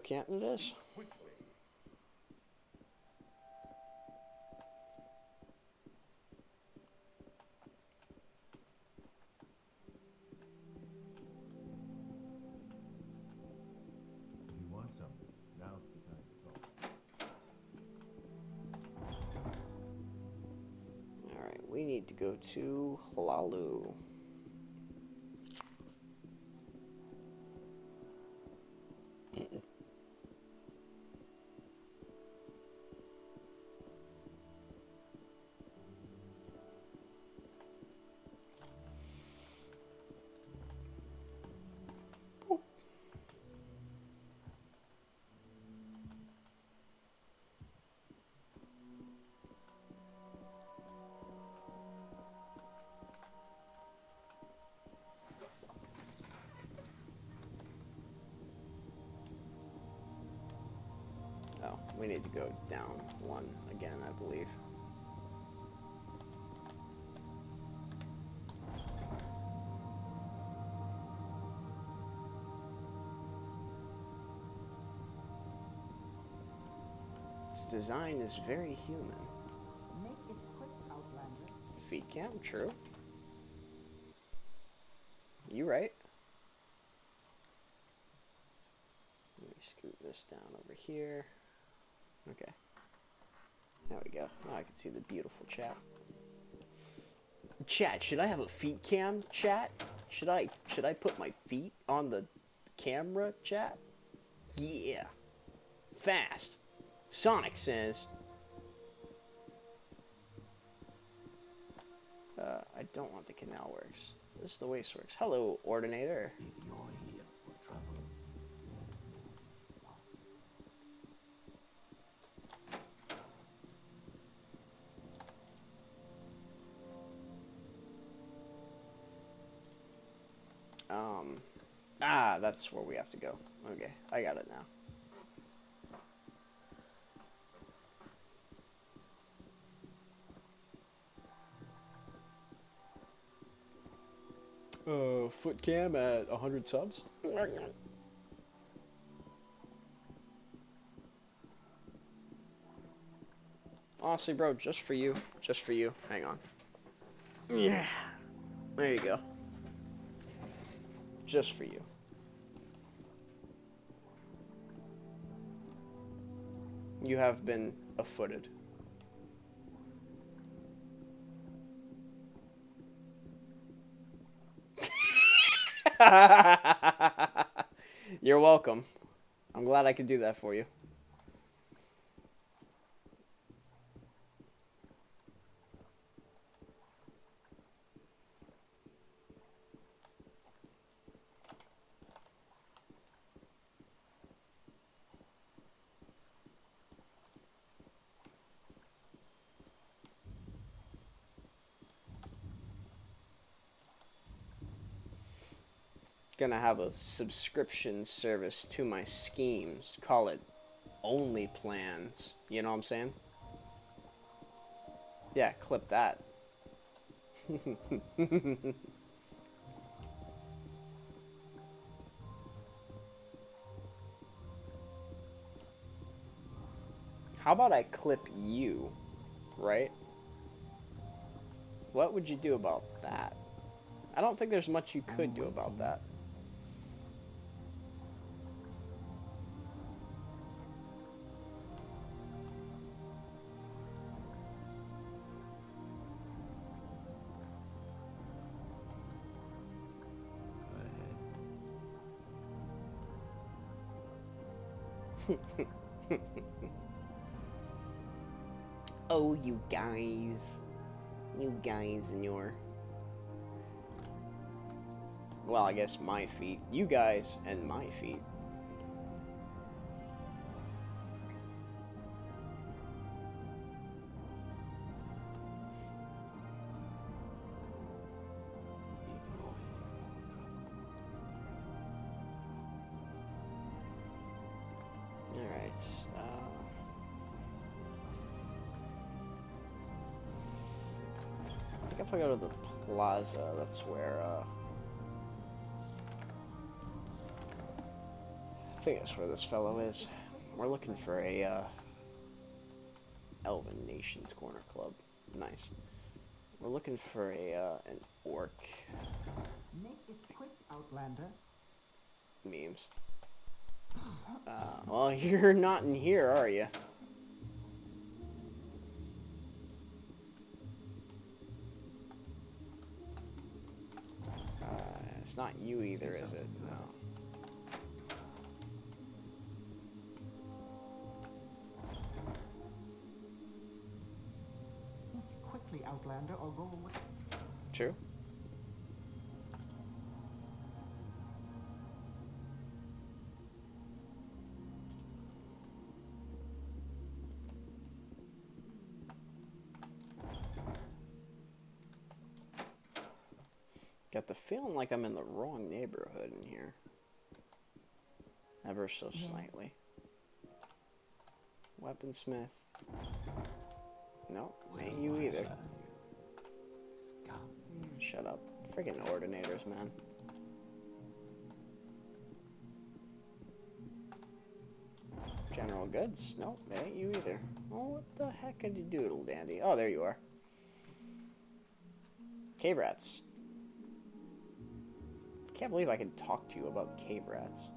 can't it is? If you want something, now's the time to talk. Alright, we need to go to Hlalu. Oh, we need to go down one again, I believe. This design is very human. Make it quick, Outlander. Feet cam, true. You right. Let me scoot this down over here. Okay. There we go. Now I can see the beautiful chat. Chat, should I have a feet cam, chat? Should I put my feet on the camera, chat? Yeah. Fast. Sonic says. I don't want the canal works. This is the waste works. Hello, Ordinator. If you're here for trouble, That's where we have to go. Okay, I got it now. Foot cam at 100 subs. Honestly, bro, just for you. Just for you. Hang on. Yeah. There you go. Just for you. You have been affooted. You're welcome. I'm glad I could do that for you. Gonna have a subscription service to my schemes. Call it only plans. You know what I'm saying? Yeah, clip that. How about I clip you, right? What would you do about that? I don't think there's much you could do about that. Oh, you guys. You guys and your... Well, I guess my feet. You guys and my feet. Alright, I think if I go to the plaza, that's where, I think that's where this fellow is. We're looking for a Elven Nations Corner Club. Nice. We're looking for an orc. Make it quick, Outlander. Memes. Well, you're not in here, are you? It's not you either, is it? No. Speak quickly, Outlander, or go away. True. Got the feeling like I'm in the wrong neighborhood in here. Ever so slightly. Weaponsmith. Nope, ain't you either. Shut up. Friggin' ordinators, man. General goods? Nope, ain't you either. Oh, what the heck could you doodle dandy? Oh, there you are. Cave rats. Can't believe I can talk to you about cave rats.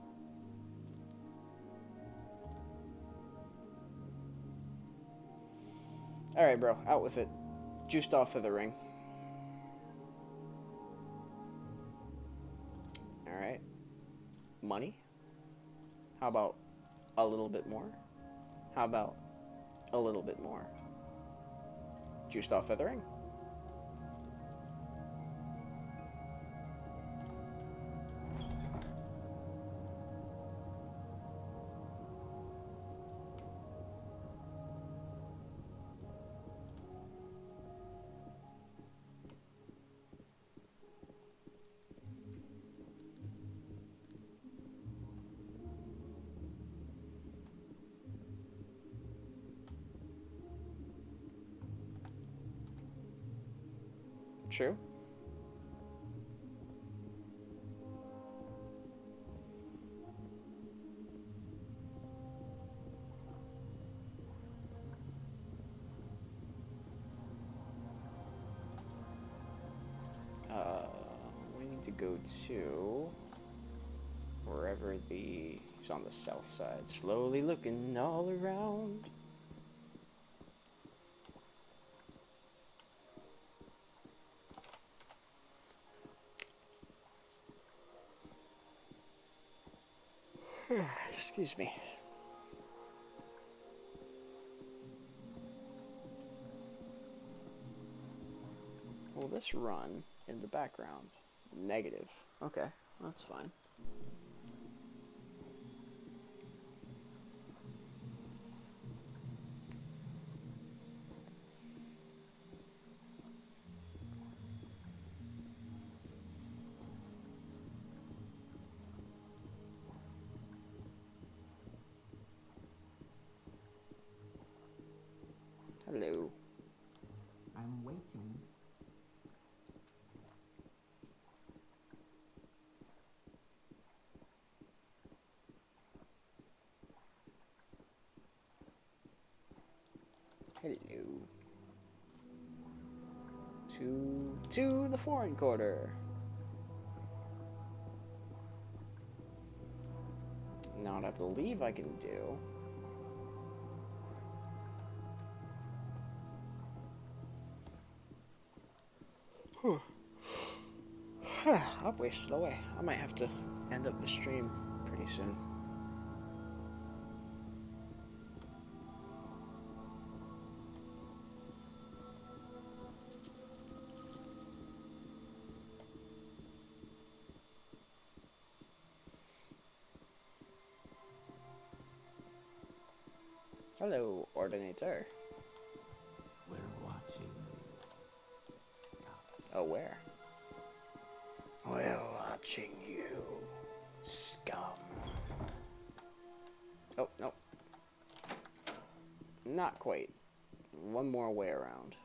Alright, bro. Out with it. Juiced off of the ring. Alright. Money? How about a little bit more? How about a little bit more? Juiced off of the ring. True. We need to go to wherever he's on the south side. Slowly looking all around. Excuse me. Will this run in the background? Negative. Okay, that's fine. Hello. I'm waiting. Hello. To the foreign quarter. Now what I believe I can do. I've wasted away. I might have to end up the stream pretty soon. Hello, Ordinator. We're watching. Oh, where? We're watching you, scum. Oh, no. Not quite. One more way around.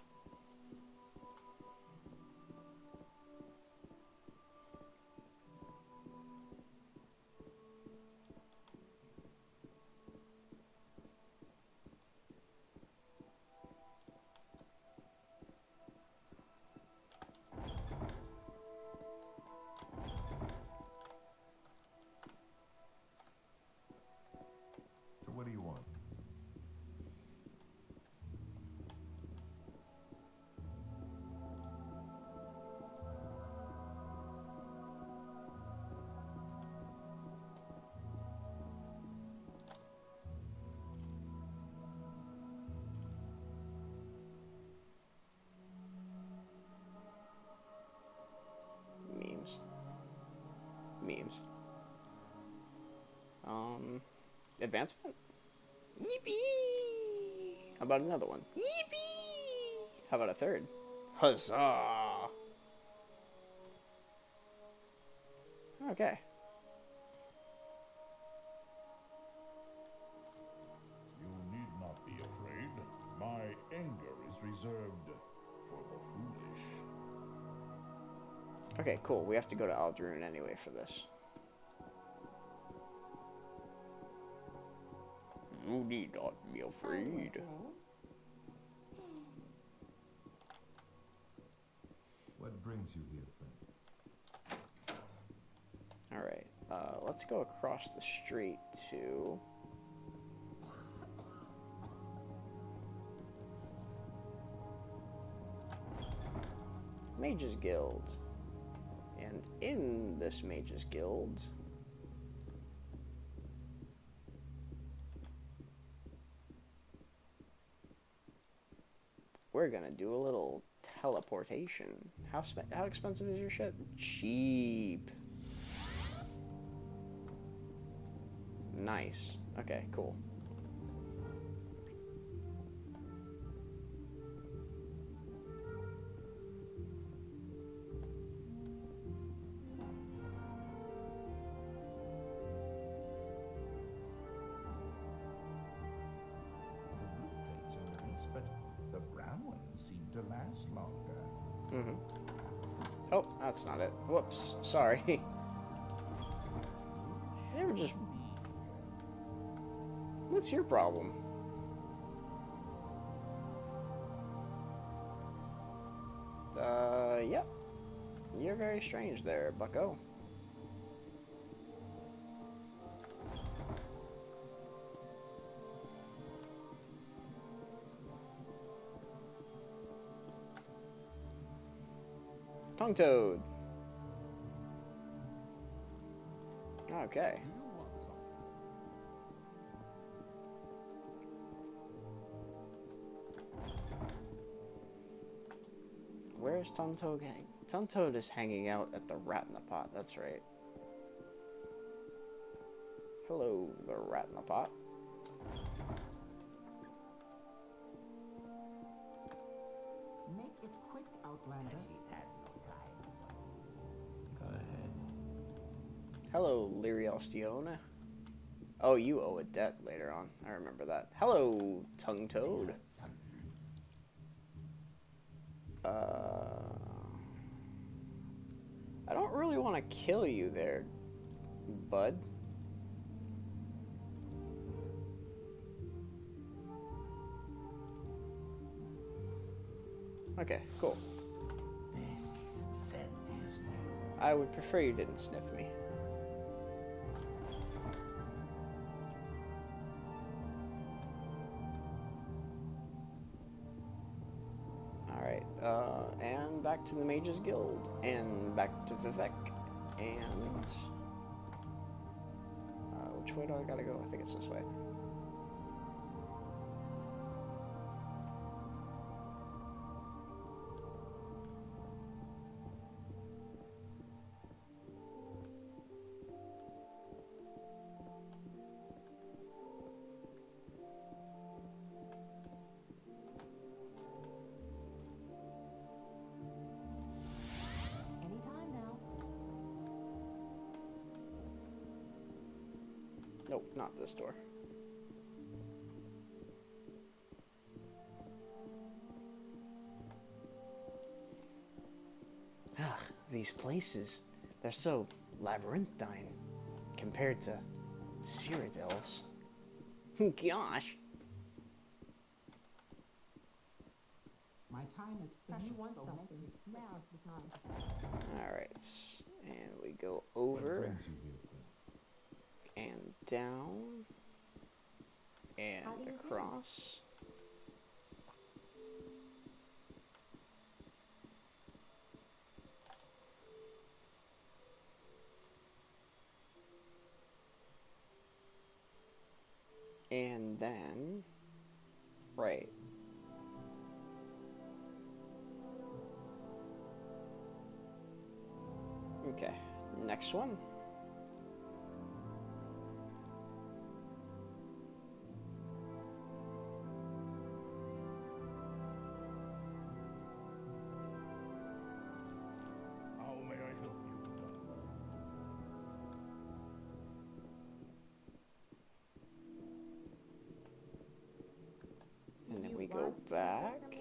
Advancement? Yippee! How about another one? Yippee! How about a third? Huzzah! Okay. You need not be afraid. My anger is reserved for the foolish. Okay, cool. We have to go to Aldrune anyway for this. You need not be afraid. What brings you here, friend? Alright, let's go across the street to... Mage's Guild. And in this Mage's Guild... we're gonna do a little teleportation. How expensive is your shit? Cheap. Nice. Okay, cool. But the brown ones seem to last longer. Mm-hmm. Oh, that's not it. Whoops. Sorry. They were just... What's your problem? Yep. You're very strange there, bucko. Tongue Toad. Okay. Where's Tongue Toad? Tongue Toad is hanging out at the Rat in the Pot. That's right. Hello, the Rat in the Pot. Make it quick, Outlander. Go ahead. Hello, Lirialstiona. Oh, you owe a debt later on. I remember that. Hello, Tongue Toad. I don't really want to kill you there, bud. Okay, cool. This scent is new. I would prefer you didn't sniff me. Alright, and back to the Mage's Guild, and back to Vivek, and... which way do I gotta go? I think it's this way. Anytime now. Nope, not this door. Ugh, these places, they're so labyrinthine compared to Cyrodiil's. Gosh. My time is precious. If you want so something, make it now's the time. Alright, and we go What over brings you here, friend? and down and How do you do? across. And then, right. Okay, next one. back.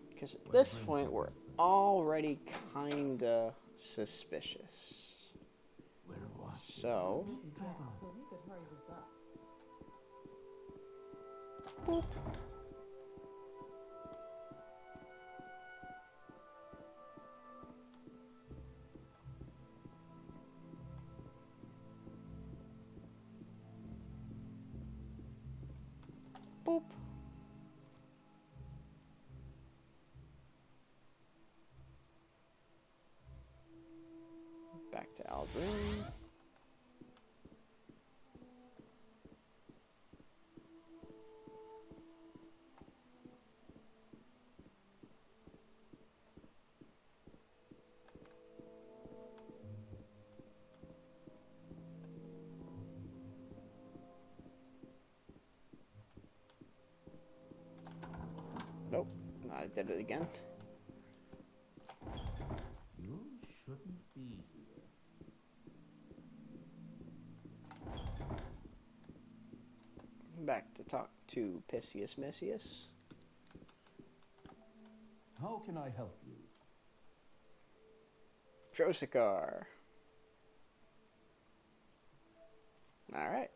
Because at this point, we're already kinda suspicious. So, So we could hurry this up. boop. Boop. Back to Aldrin. Nope, I did it again. You shouldn't be here. Back to talk to Pisius Missius. How can I help you? Drosikar. Alright.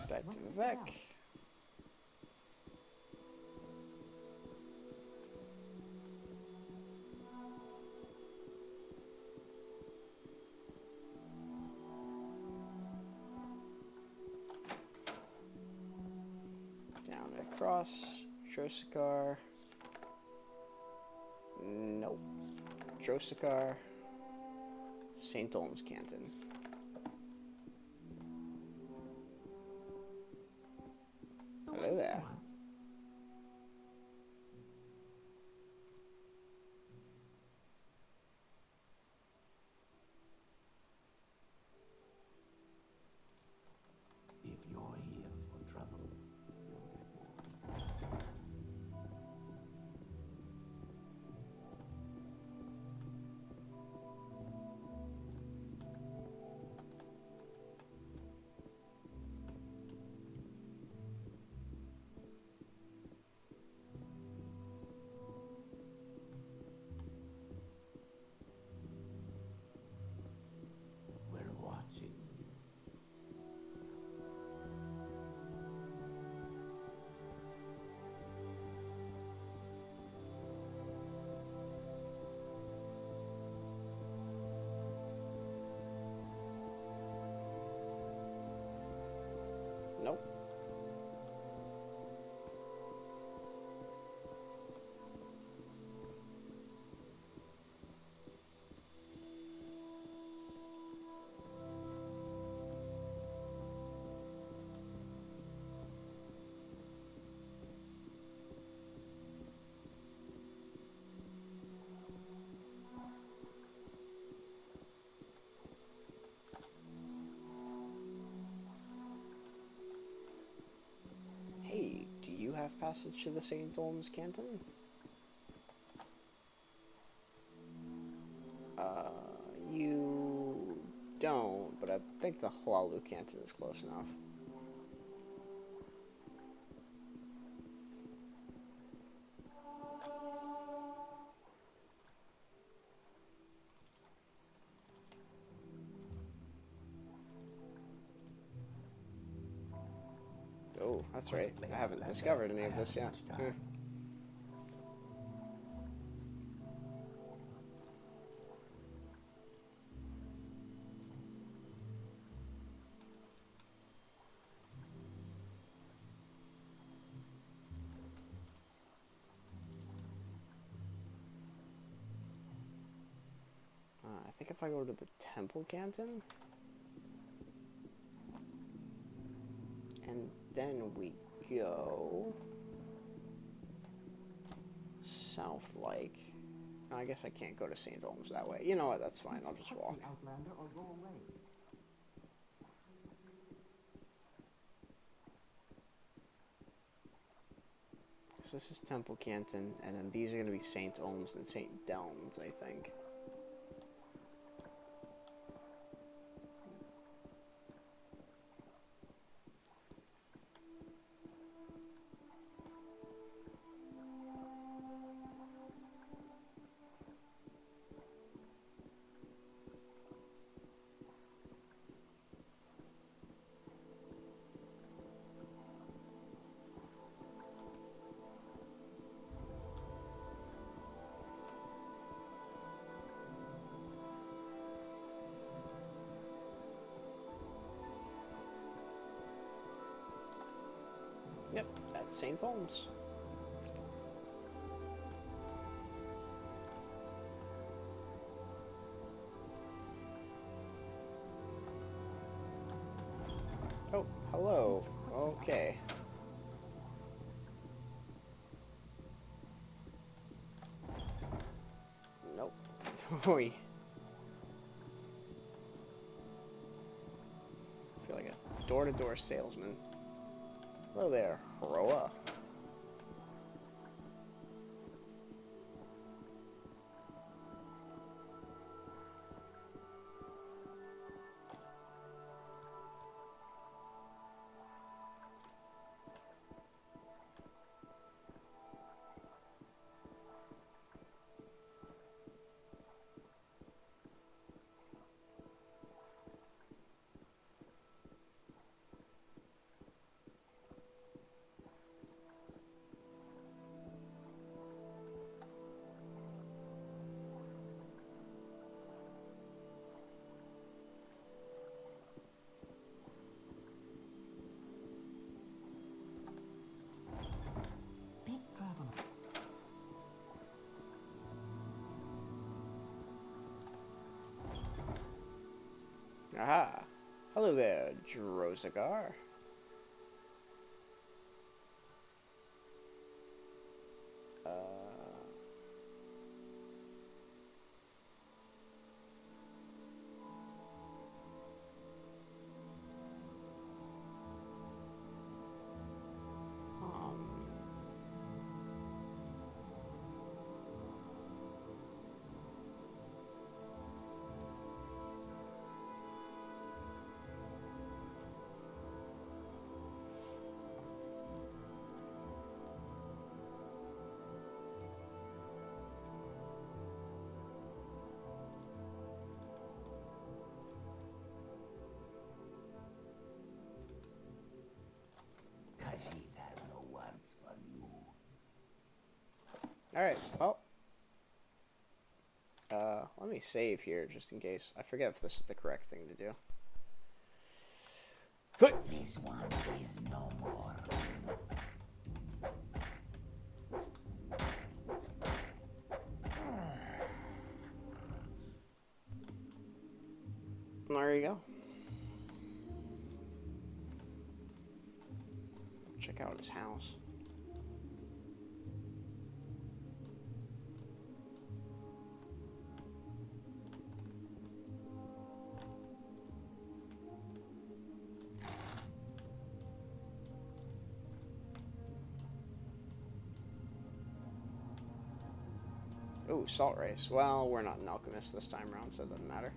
Back to Vivek. Down across Drosikar. Nope. Drosikar. St. Olm's Canton. So Hello what do you there. want? If you're here for trouble, you'll get more. We're watching you. Nope. Hey, do you have passage to the St. Olm's Canton? You don't, but I think the Hlalu Canton is close enough. Oh, that's right. I haven't discovered any of this yet. think if I go to the Temple Canton, and then we go south, like. No, I guess I can't go to St. Olms that way. You know what? That's fine. I'll just walk. Outlander, or go away. So this is Temple Canton, and then these are going to be St. Olms and St. Delms, I think. Yep, that's St. Olms. Oh, hello. Okay. Nope. Oi. I feel like a door-to-door salesman. Hello there, Hroa. Speak, traveler. Aha. Hello there, Drozagar. Khajiit has no words for you. Alright, well. Let me save here, just in case. I forget if this is the correct thing to do. This one is no more. There you go. Check out his house. Ooh, salt race. Well, we're not an alchemist this time around, so it doesn't matter.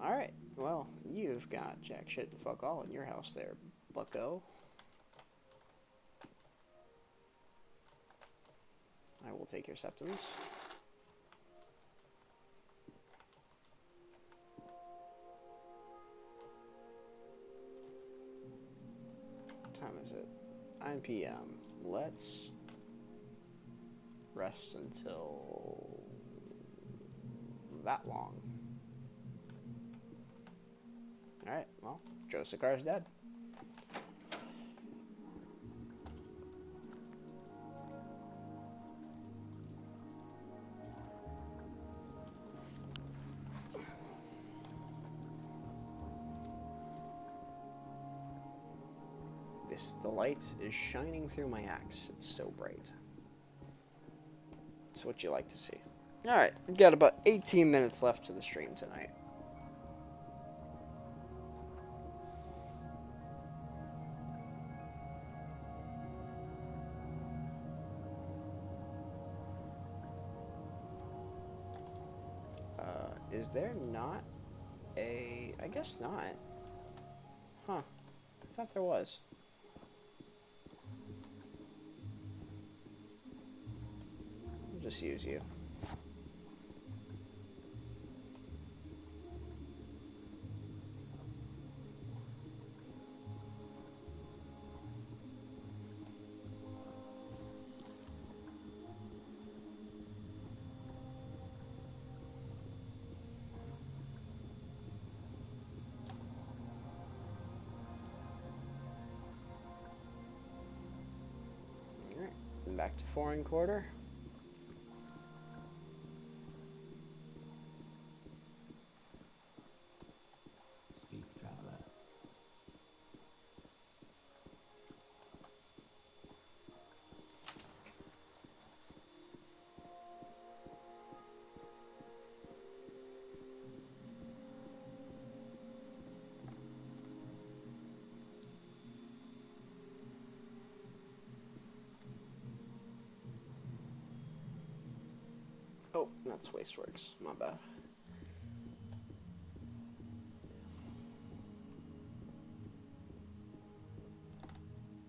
Alright. Well, you've got jack shit and fuck all in your house there, bucko. I will take your septums. What time is it? 9 p.m. Let's rest until that long. Alright, well, Drosakar's dead. The light is shining through my axe. It's so bright. It's what you like to see. Alright, we've got about 18 minutes left to the stream tonight. Is there not a... I guess not. Huh. I thought there was. I'll just use you. Alright, and back to foreign quarter. Speak, traveler. Oh, that's Wasteworks. My bad.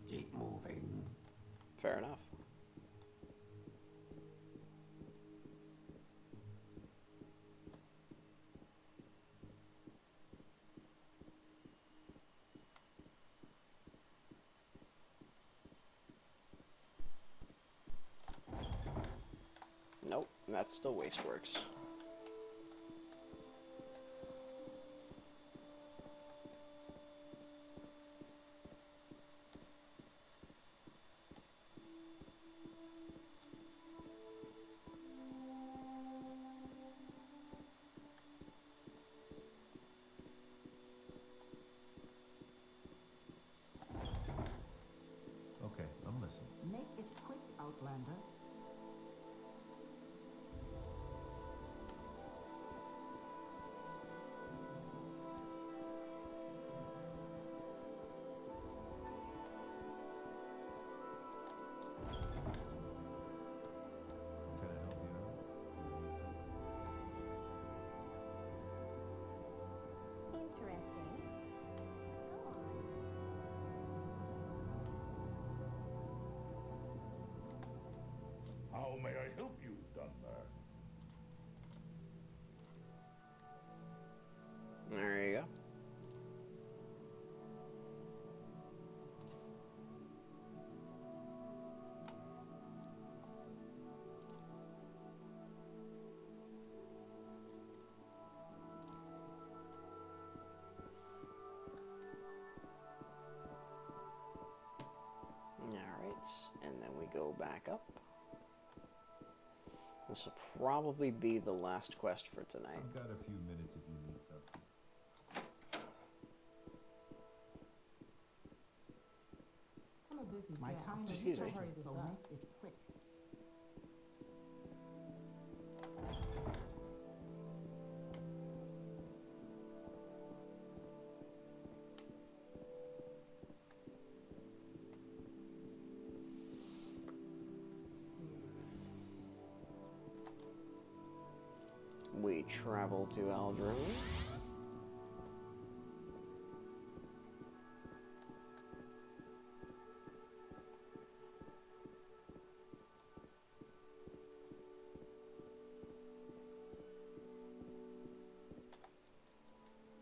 Keep moving. Fair enough. Nope, that's still Wasteworks. Okay, I'm listening. Make it quick, Outlander. Can I help you out? Interesting. Go on. How may I help you, Dunmer? There you go. Alright, and then we go back up. This will probably be the last quest for tonight. I've got a few minutes if you need something. I'm a busy My gal, time so is you can precious. hurry this up. Make it quick. We travel to Aldrin.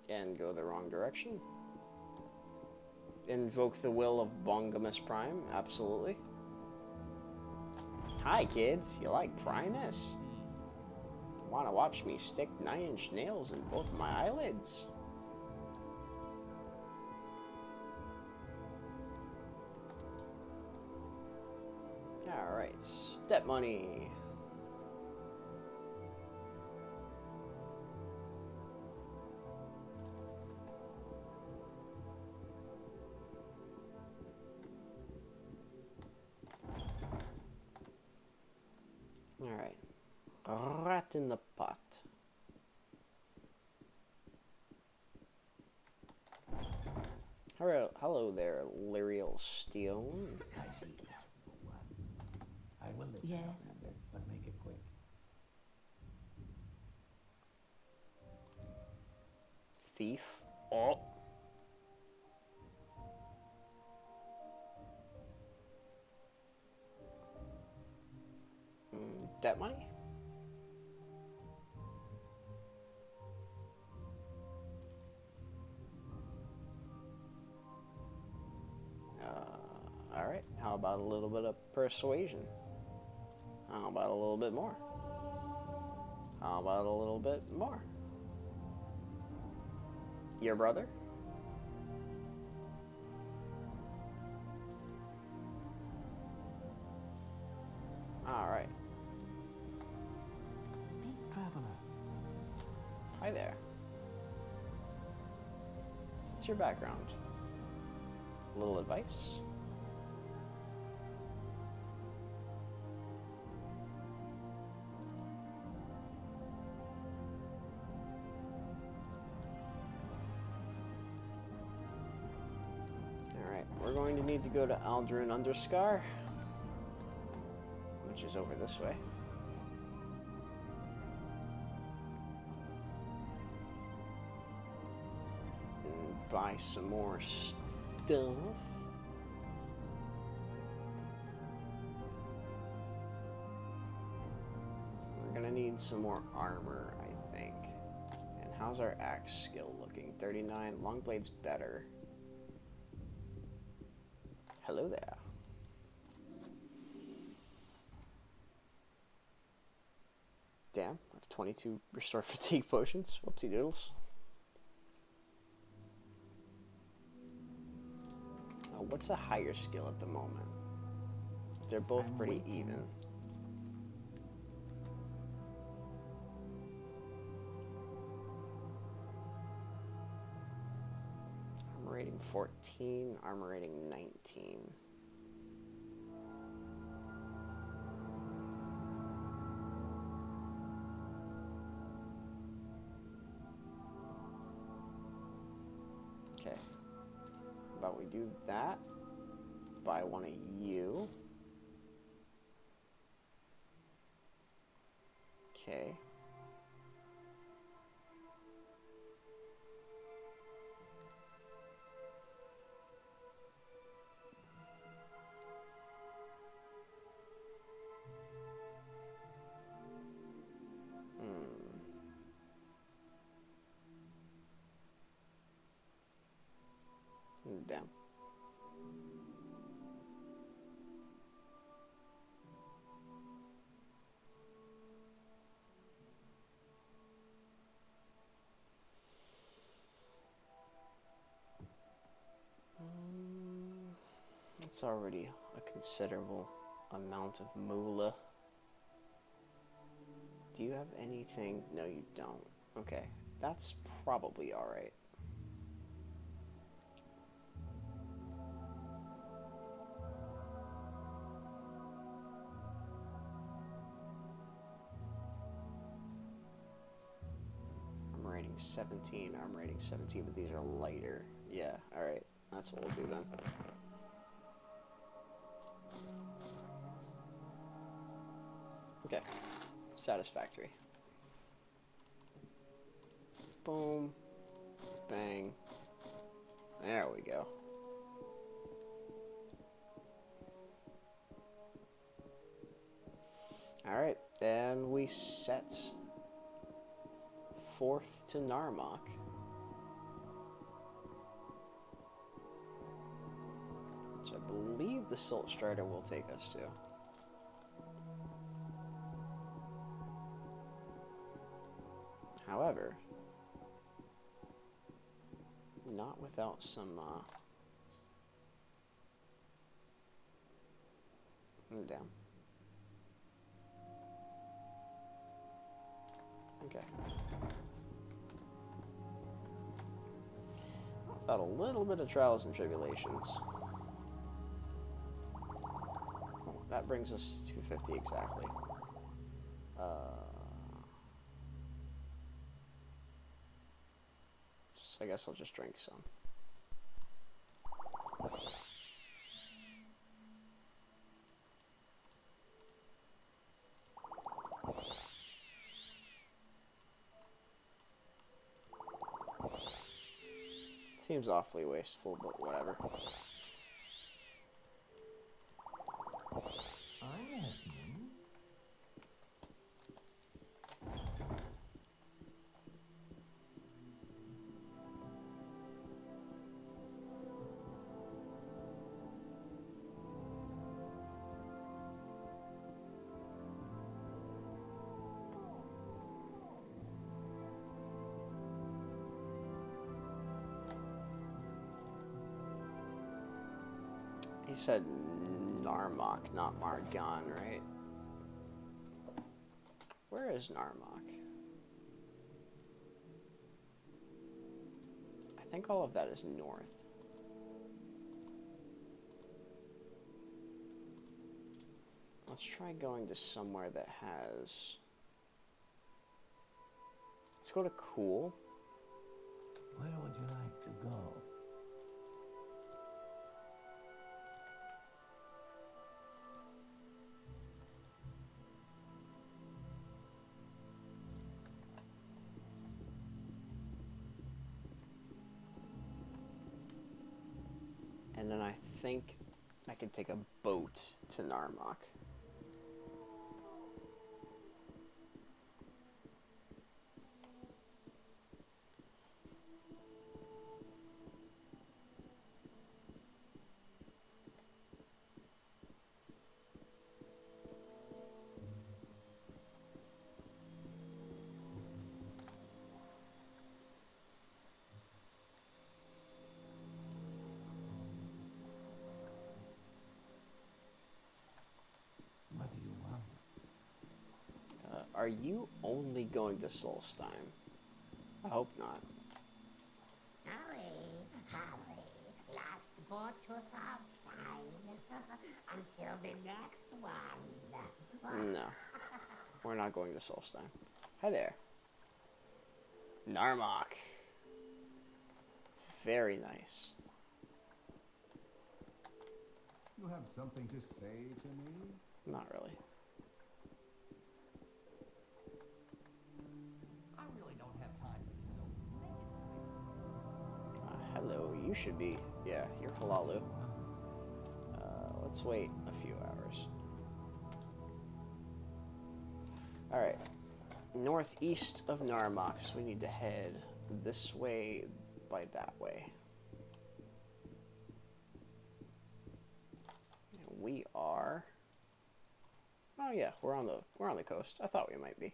And go the wrong direction. Invoke the will of Bongamus Prime, absolutely. Hi kids, you like Primus? Wanna watch me stick 9-inch nails in both my eyelids? Alright, step money. cat in the pot. Hello there, Lyrial Stone. I will listen, Yes. Outlander, but make it quick. Thief. Oh. Debt money? Alright, how about a little bit of persuasion? How about a little bit more? How about a little bit more? Your brother? Alright. Speak, traveler. Hi there. What's your background? A little advice? Alright, we're going to need to go to Alduin Underscar, which is over this way. And buy some more stuff. We're gonna need some more armor, I think. And how's our axe skill looking? 39. Longblade's better. Hello there. Damn, I have 22 restore fatigue potions. Whoopsie doodles. What's a higher skill at the moment? They're both pretty even. Armor rating 14, armor rating 19. Okay. How about we do that? Buy one of you. Okay. Damn. That's already a considerable amount of moolah. Do you have anything? No, you don't. Okay, that's probably alright. I'm rating 17, I'm rating 17, but these are lighter. Yeah, alright, that's what we'll do then. Okay, satisfactory. Boom, bang, there we go. Alright, and we set forth to Narmak. Which I believe the Silt Strider will take us to. However, not without some, damn. Okay. Without a little bit of trials and tribulations. Oh, that brings us to 250 exactly. I guess I'll just drink some. Seems awfully wasteful, but whatever. I'm listening. He said Narmak, not Margon, right? Where is Narmak? I think all of that is north. Let's try going to somewhere that has... Let's go to Cool. Where would you like to go? And then I think I could take a boat to Narmak. What do you want? Are you only going to Solstheim? I hope not. Hurry, hurry. Last boat to Salstein. Until the next one. No. We're not going to Solstheim. Hi there. Narmak. Very nice. You have something to say to me? Not really. I really don't have time for this, so Hello, you should be... Yeah, you're Halalu. Let's wait a few hours. Alright. Northeast of Narmak, so we need to head this way by that way. And we are... Oh yeah, we're on the coast. I thought we might be.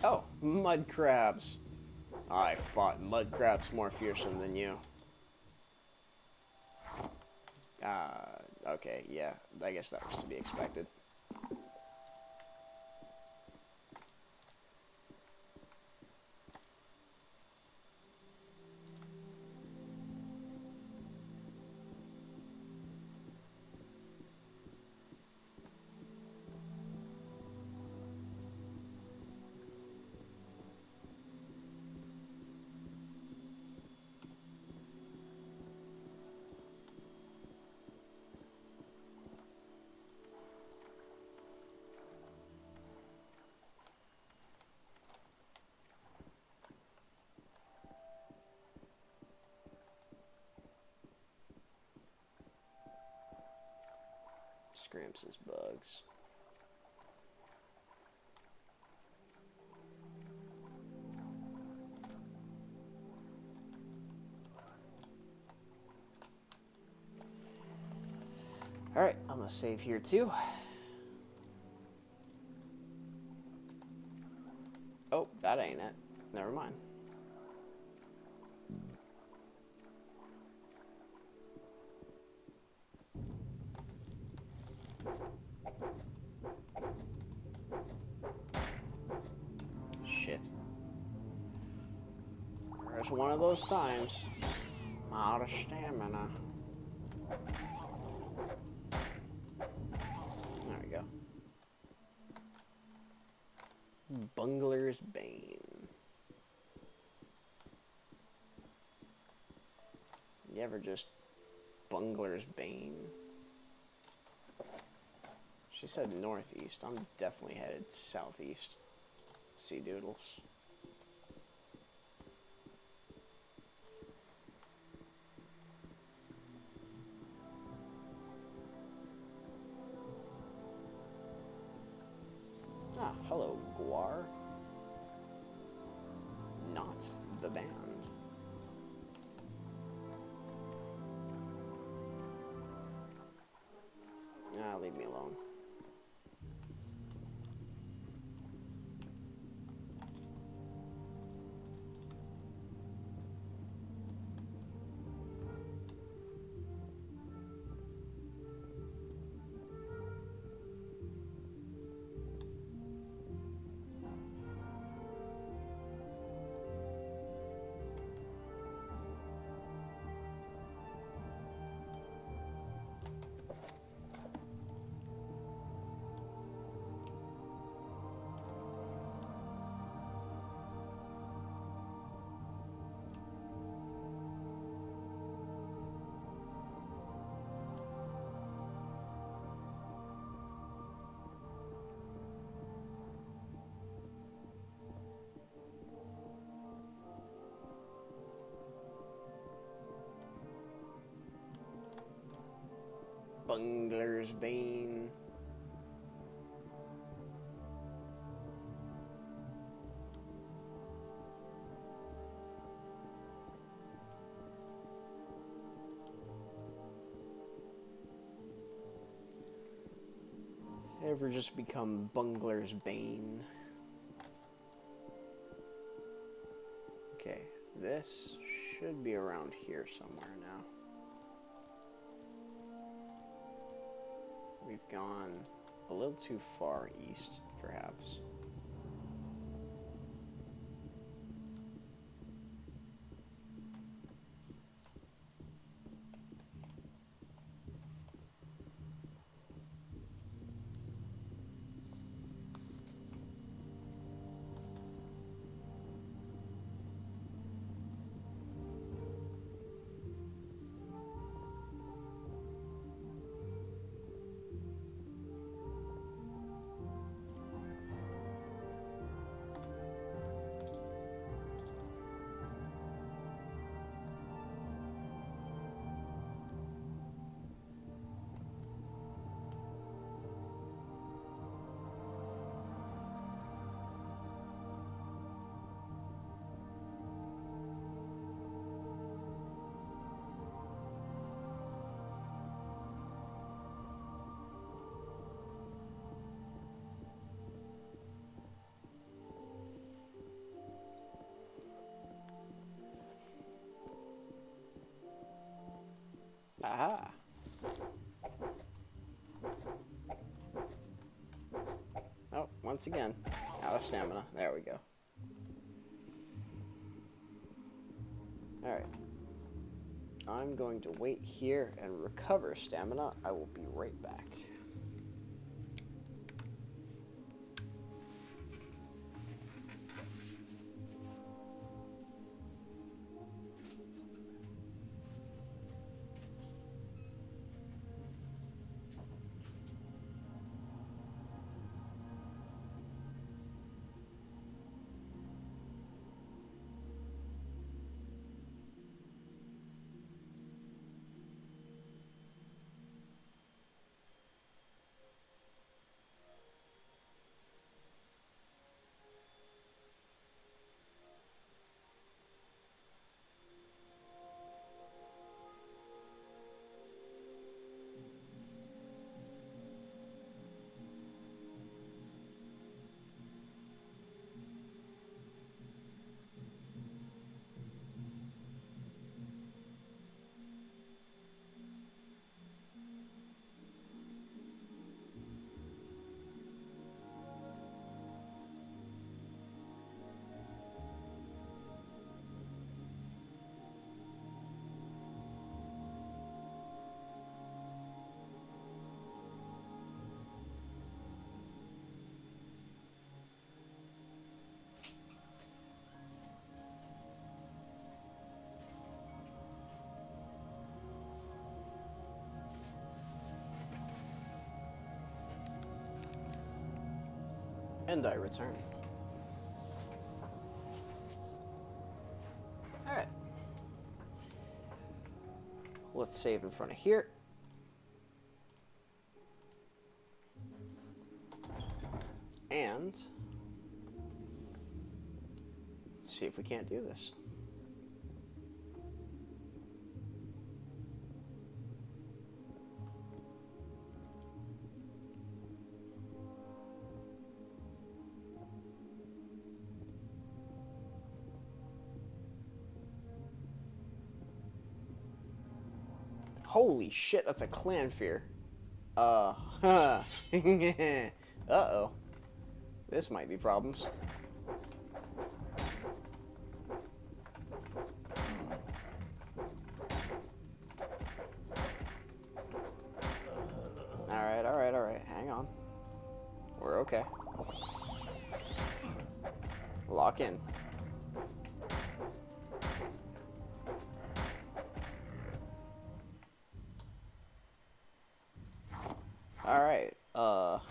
Oh, mud crabs. I fought mud crabs more fearsome than you. Okay, yeah, I guess that was to be expected. Scramps' bugs. Alright, I'm gonna save here too. Oh, that ain't it. Never mind. There's one of those times. I'm out of stamina. There we go. Bungler's Bane. You ever just Bungler's Bane? She said northeast. I'm definitely headed southeast. Sea doodles. Ah, hello, Guar. Not the band. Ah, leave me alone. Bungler's Bane. Ever just become Bungler's Bane? Okay, this should be around here somewhere now. We've gone a little too far east, perhaps. Aha! Oh, once again, out of stamina. There we go. Alright. I'm going to wait here and recover stamina. I will be right back. And I return. Alright. Let's save in front of here. And see if we can't do this. Holy shit, that's a clan fear. Uh-oh. This might be problems. Alright. Hang on. We're okay. Lock in. Alright, well,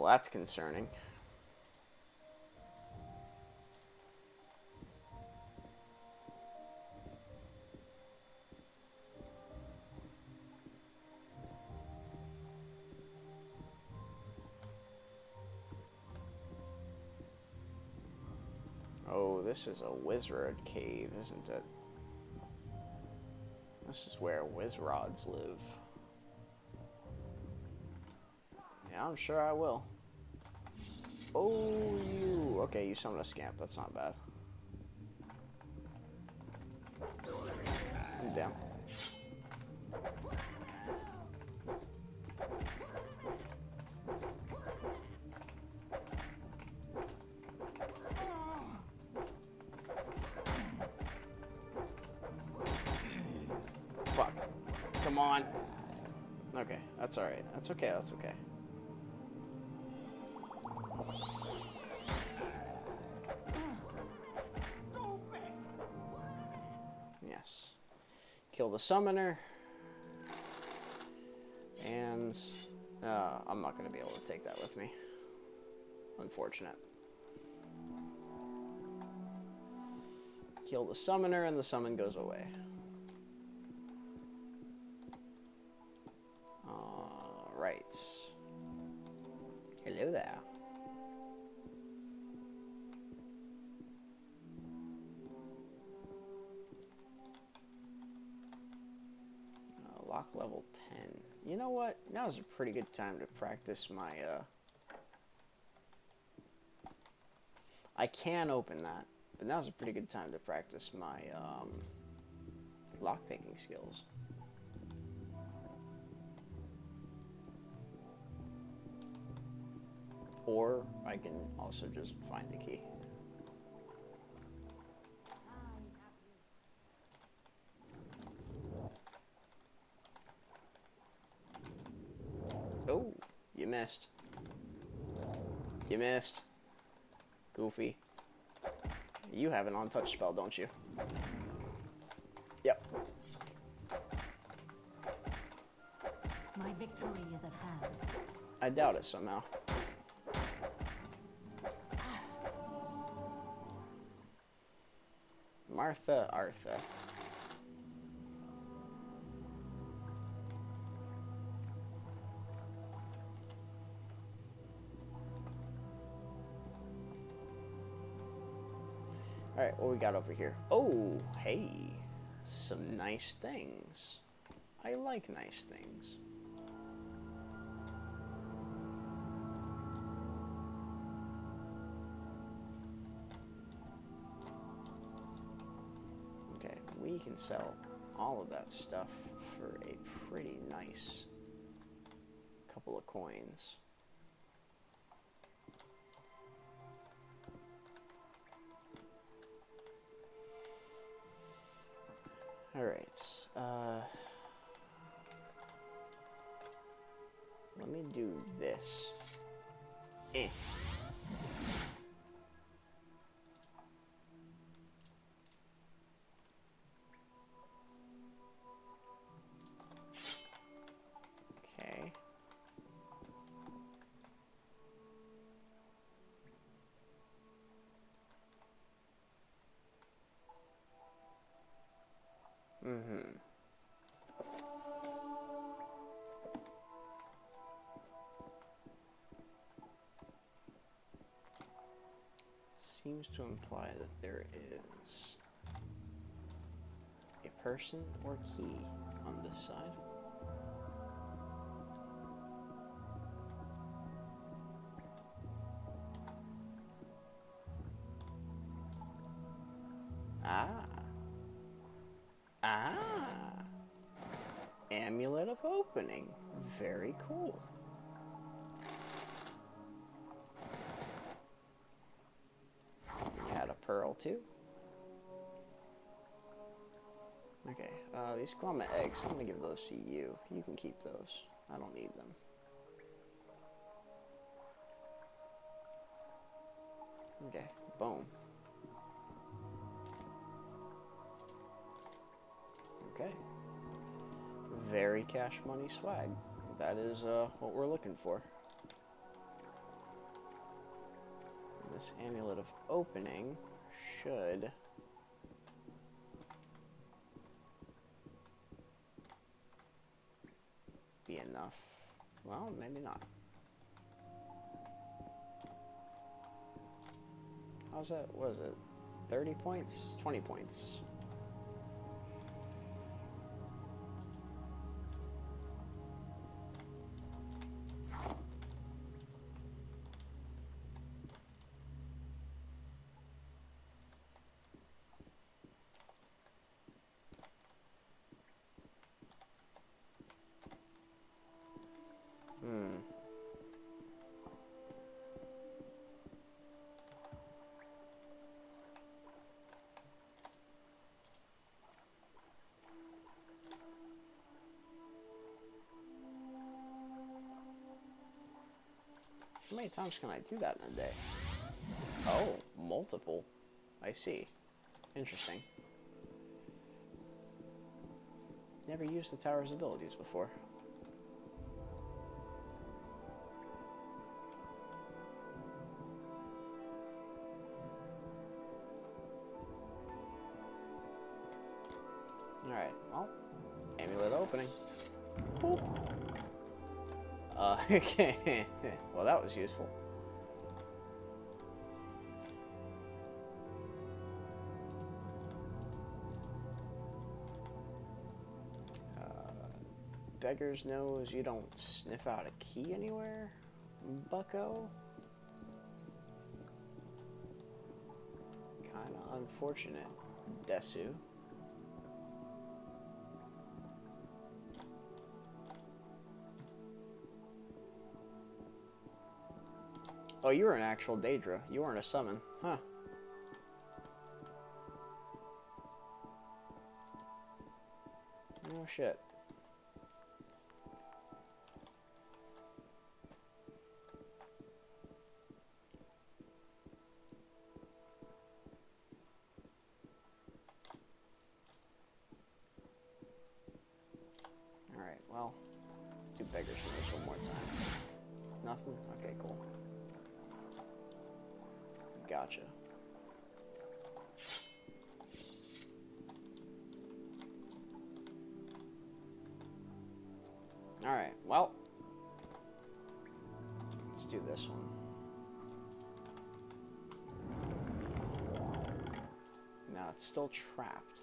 that's concerning. Oh, this is a wizard cave, isn't it? This is where wizrods live. Yeah, I'm sure I will. Oh, you... Okay, you summoned a scamp. That's not bad. Damn. Fuck. Come on. Okay, that's alright. That's okay, that's okay. Yes. Kill the summoner. And I'm not going to be able to take that with me. Unfortunate. Kill the summoner and the summon goes away. Alright. Hello there. Lock level 10. You know what? Now's a pretty good time to practice my, I can open that, but now's a pretty good time to practice my, lockpicking skills. Or I can also just find the key. Oh, you missed. You missed. Goofy. You have an untouched spell, don't you? Yep. My victory is at hand. I doubt it somehow. Martha Artha. Alright, what we got over here? Oh, hey. Some nice things. I like nice things. Okay, we can sell all of that stuff for a pretty nice couple of coins. Alright, let me do this. Eh. Okay. Mm-hmm. Seems to imply that there is a person or key on this side. Ah. Ah. Amulet of opening. Very cool. We had a pearl too. Okay, these grommet eggs, I'm gonna give those to you. You can keep those. I don't need them. Okay, boom. Okay. Very cash money swag. That is what we're looking for. This amulet of opening should be enough. Well, maybe not. How's that? What is it? 30 points? 20 points. How many times can I do that in a day? Oh, multiple. I see. Interesting. Never used the tower's abilities before. Alright, well, amulet opening. Boop. Okay. Well, that was useful. Beggar's nose, you don't sniff out a key anywhere, bucko? Kinda unfortunate, Desu. Oh, you were an actual Daedra. You weren't a summon. Huh. Oh, shit. Alright, well, do Beggar's Nose one more time. Nothing? Okay, cool. Gotcha. Alright, well, let's do this one. Now it's still trapped.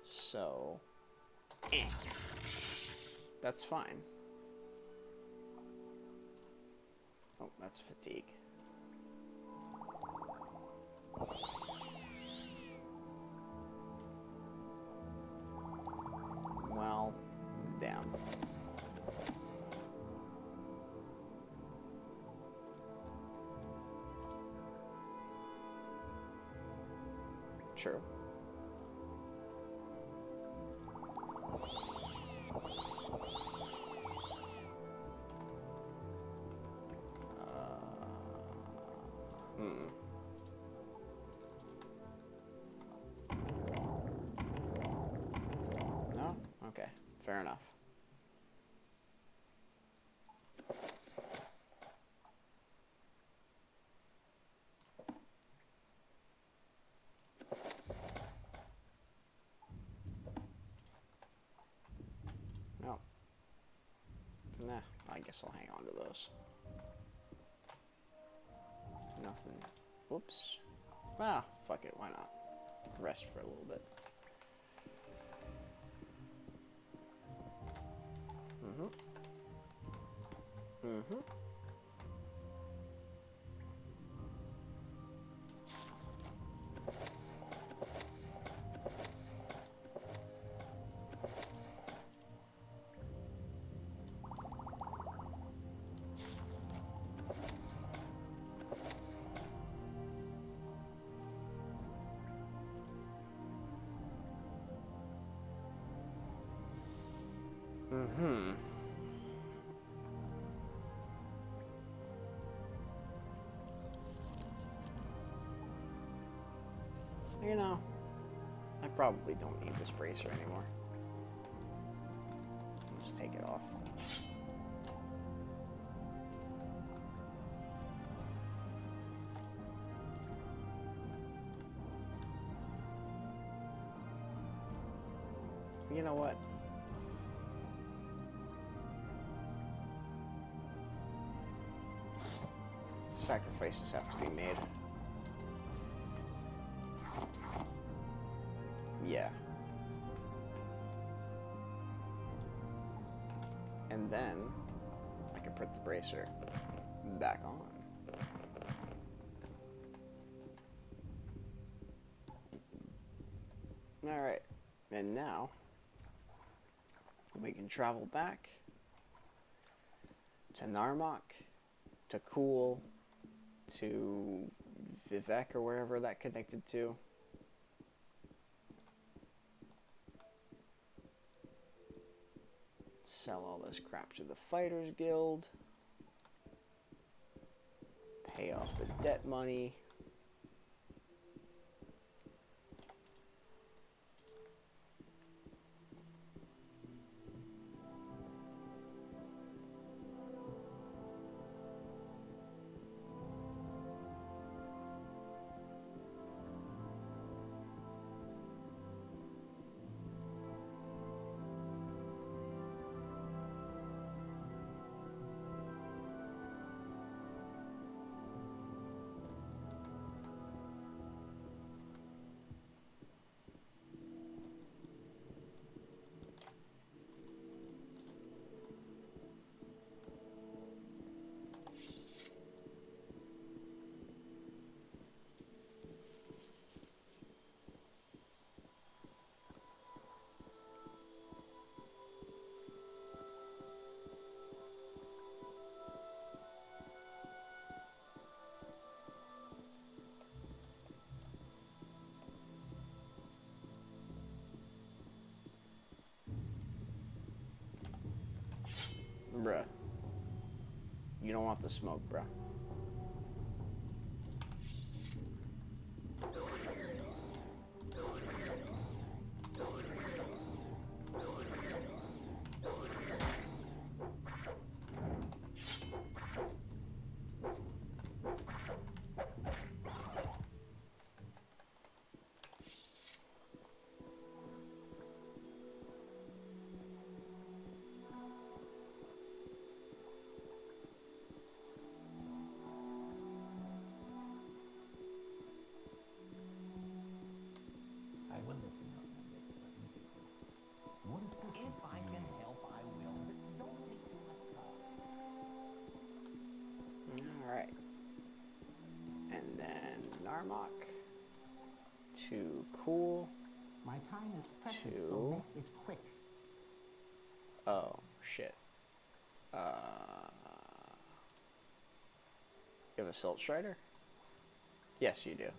So, that's fine. Oh, that's fatigue. Well, damn. True. No? Okay, fair enough. guess I'll hang on to those. Nothing. Whoops. Ah, fuck it, why not? Rest for a little bit. You know, I probably don't need this bracer anymore. I'll just take it off. You know what? Sacrifices have to be made. Yeah. And then I can put the bracer back on. Alright, and now we can travel back to Narmak, to Cool, to Vivek or wherever that connected to. Sell all this crap to the Fighters Guild. Pay off the debt money. Bruh. You don't want the smoke, bruh. I will listen, Outlander, but make it quick. What assistance If do I you can need? help, I will, but don't take too much time. Alright. And then Narmak. To Cool. My time is precious, Two. so make it quick. Oh, shit. You have a Salt Strider? Yes, you do.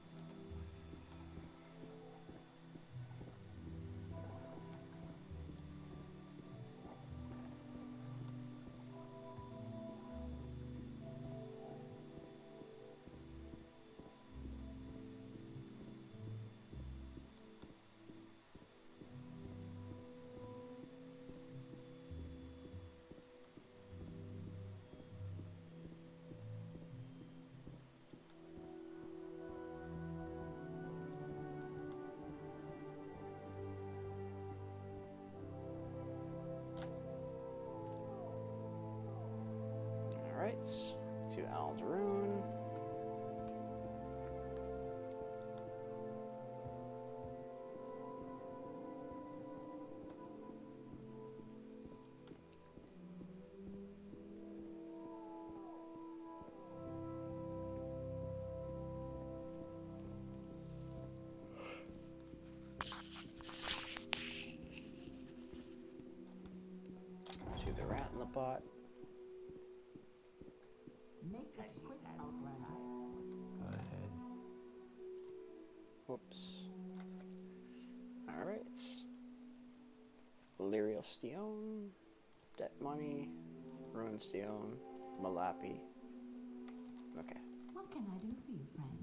Alright, to Aldaroon. To the rat in the pot. Make it quick, Outrunner. Go ahead. Whoops. Alright. Illyrial Steone. Debt Money. Ruin Steone. Malapi. Okay. What can I do for you, friend?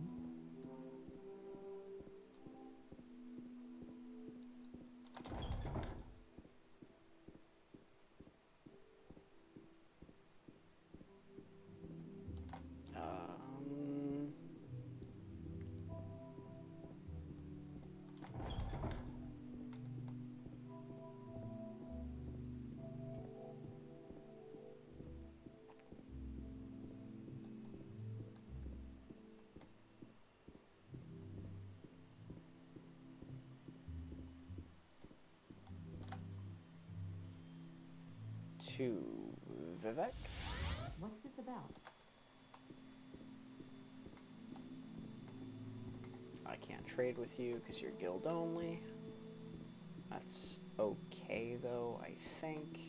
To Vivek. What's this about? I can't trade with you because you're guild only. That's okay though, I think.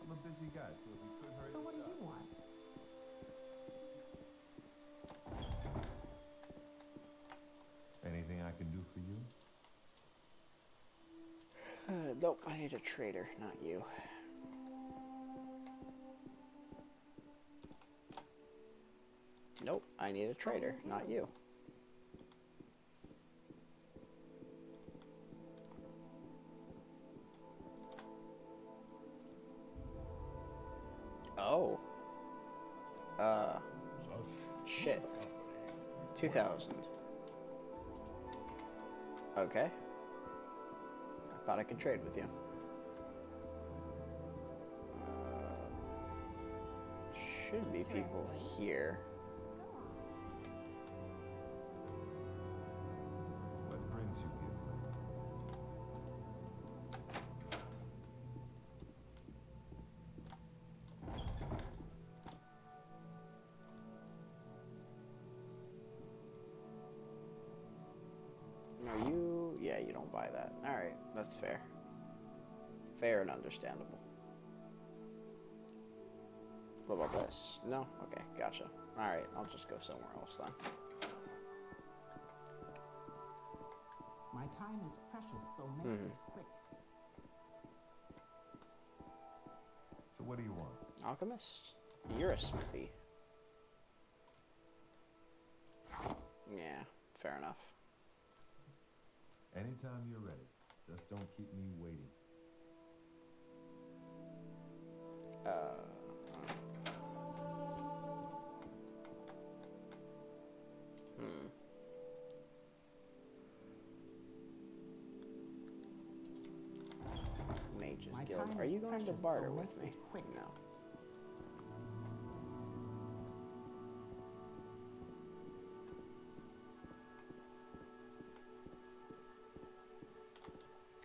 I'm a busy guy, so if we could hurry So what do this you up. want? Anything I can do for you? Nope, I need a trader, not you. Nope, I need a trader, not you. Oh. Shit. 2,000. Okay. I thought I could trade with you. Should be people here. What brings you here, friend? No, you... Yeah, you don't buy that. Alright, that's fair. Fair and understandable. What about this? No? Okay, gotcha. Alright, I'll just go somewhere else then. My time is precious, so make it quick. So what do you want? Alchemist? You're a smithy. Yeah, fair enough. Anytime you're ready. Just don't keep me waiting. Mage's My Guild. time Are is you going to precious, barter so with make me? it quick. No.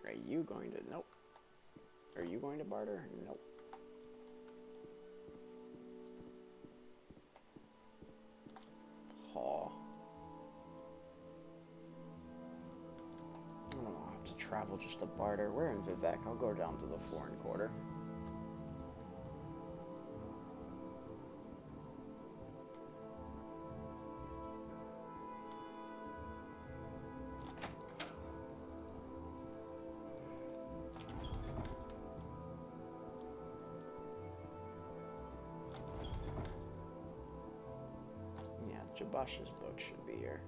Are you going to... Nope. Are you going to barter? Nope. Haw. I don't know, I'll have to travel just to barter. We're in Vivek. I'll go down to the foreign quarter. Yeah, Jabash's book should be here.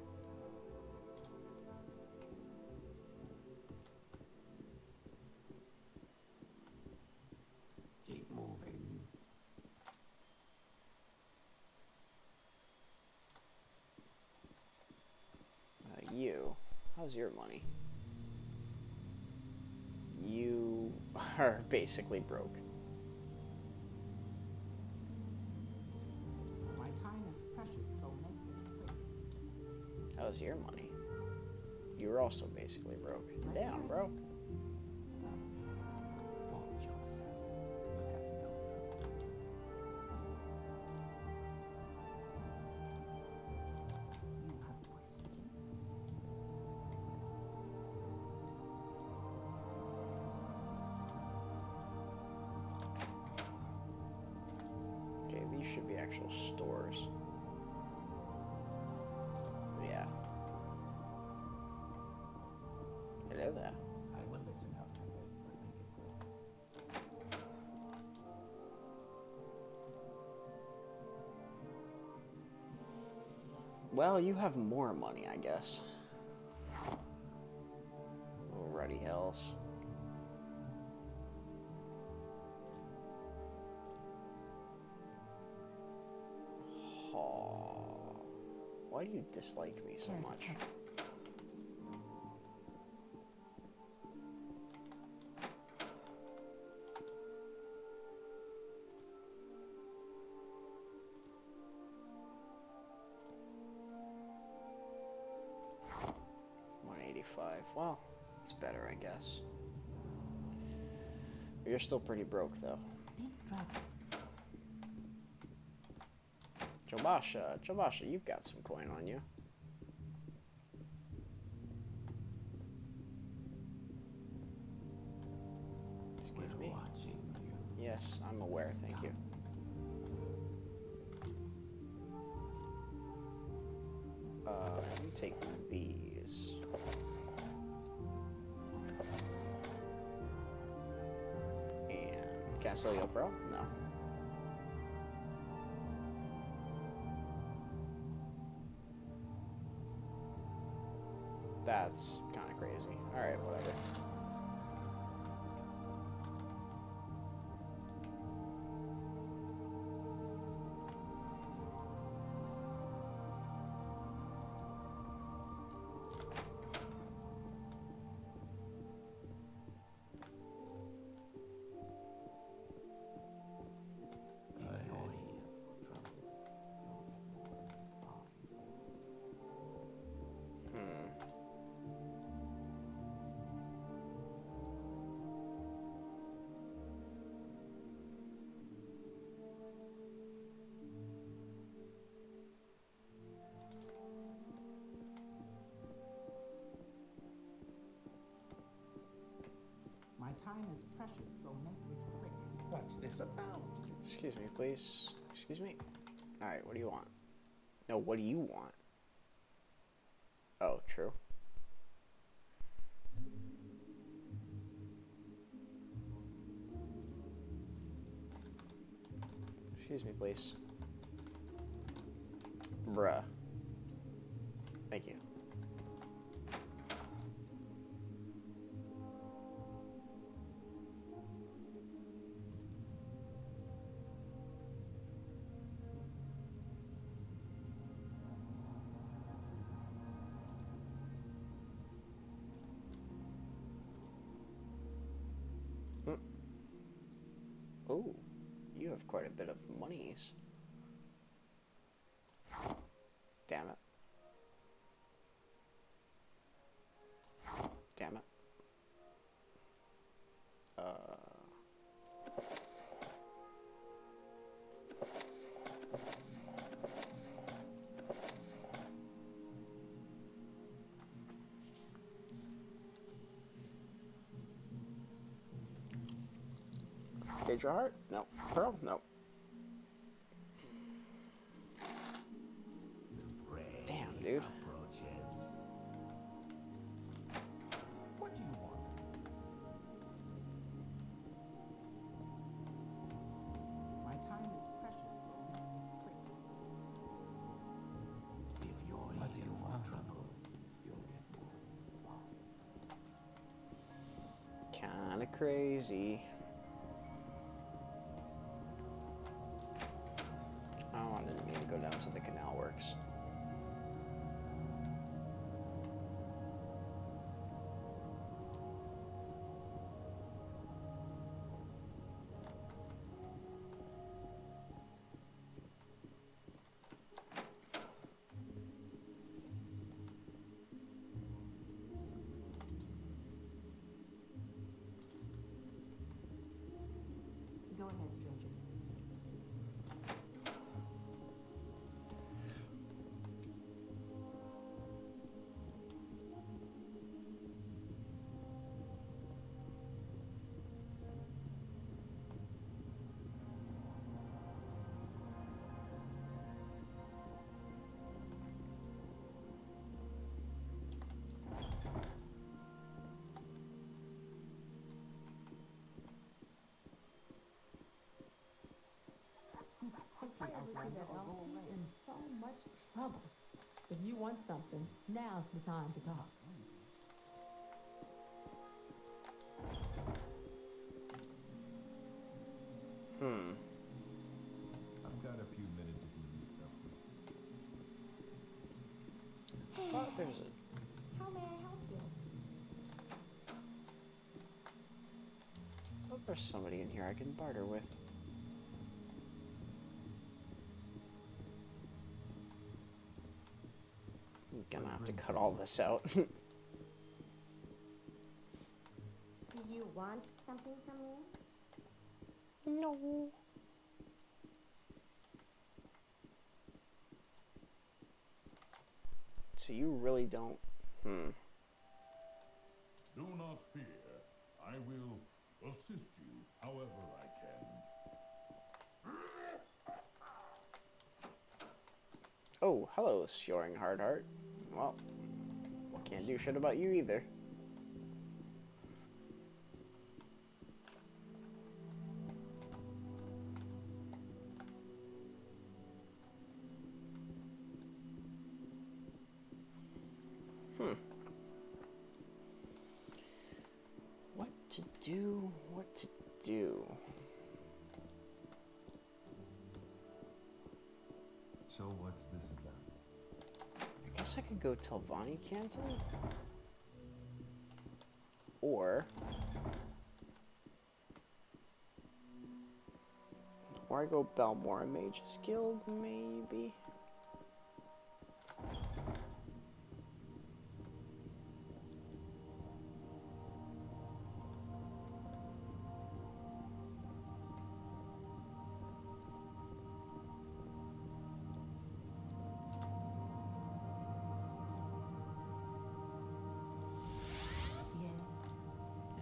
Keep moving. how's your money? You are basically broke. My time is precious, so make it quick. How's your money? You were also basically broke. Damn, bro. Watch yourself. We'll have to go through. You have questions. Okay, these should be actual stores. Yeah. Hello there. I will listen out to it, but make it quick. Well, you have more money, I guess. Alrighty, hells. Oh, why do you dislike me so much? Well, it's better, I guess. You're still pretty broke, though. Jobasha, you've got some coin on you. Excuse me. Watching you. Yes, I'm aware, thank you. Let me take these. And can I sell you a pearl? No. That's kind of crazy. Alright, whatever. My time is precious, so make it quick. What's this about? Excuse me, please. Excuse me. Alright, what do you want? No, what do you want? Oh, true. Excuse me, please. Bruh. Thank you. Oh, you have quite a bit of monies. Damn it. Damn it. Gauge your heart? No. Pearl? No. Damn, dude. What do you want? My time is precious, so make it quick. If you're here for trouble, you'll get more. Kinda crazy. Oh, I didn't mean to go down to the canal works. ahead, stranger. Quickly, Outlander, or he's in so much trouble. If you want something, now's the time to talk. I've got a few minutes if you need something. Oh, there's a... How may I help you? Oh, there's somebody in here I can barter with. I'm gonna have to cut all this out. Do you want something from me? No. So you really don't... Do not fear. I will assist you however I can. Oh, hello, Shoring Hardheart. Well, can't do shit about you either. What to do? What to do? So what's this about? I guess I could go Telvanni Canton? Or I go Balmora Mages Guild, maybe? Yes.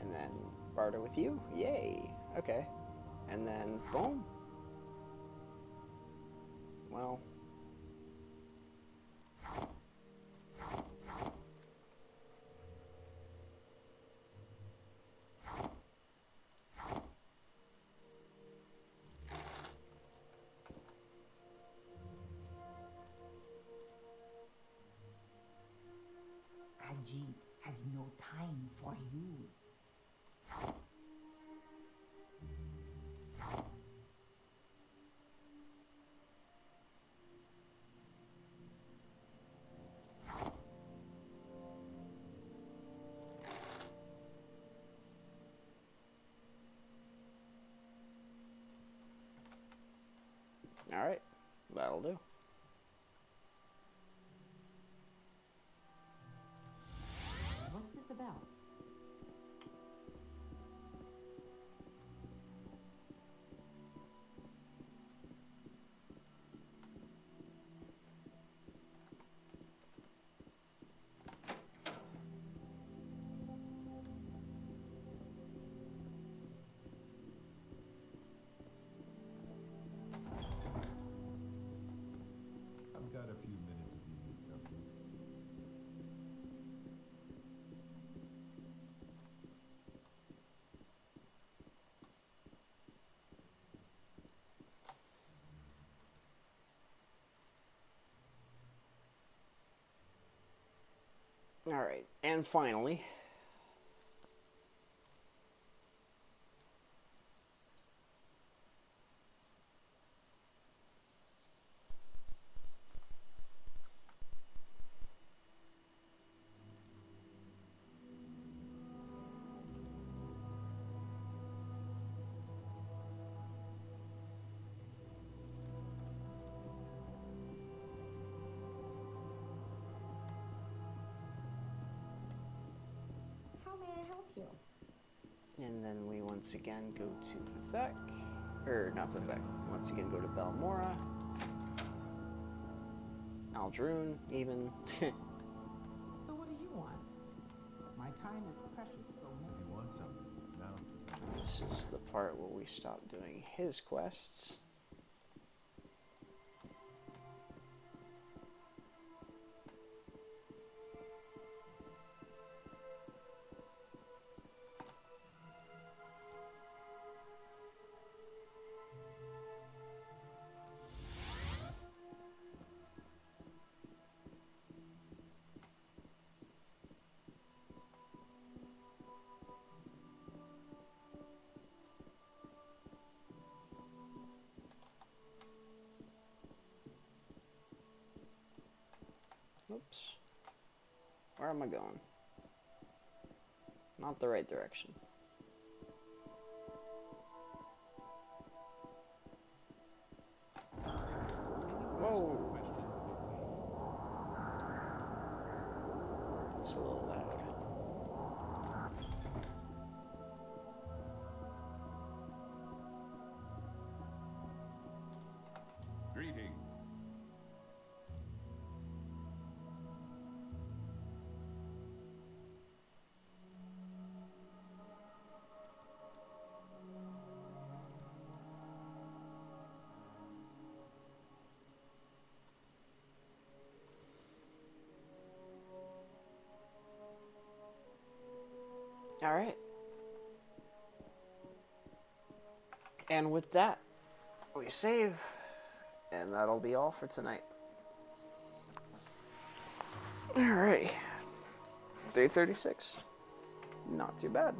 And then barter with you? Yay! Okay. And then, boom. Well. Angie has no time for you. Alright. That'll do. What's this about? I've got a few minutes if you need something. Alright. And finally. How may I help you? And then we once again go to Vivek. Or not Vivek. Once again, go to Mora. Aldrune, even. So what do you want? My time is precious, so If you want something, now's the time. This is the part where we stop doing his quests. Oops. Where am I going? Not the right direction. Whoa! It's a little loud. Greetings. Alright. And with that, we save. And that'll be all for tonight. Alright. Day 36. Not too bad.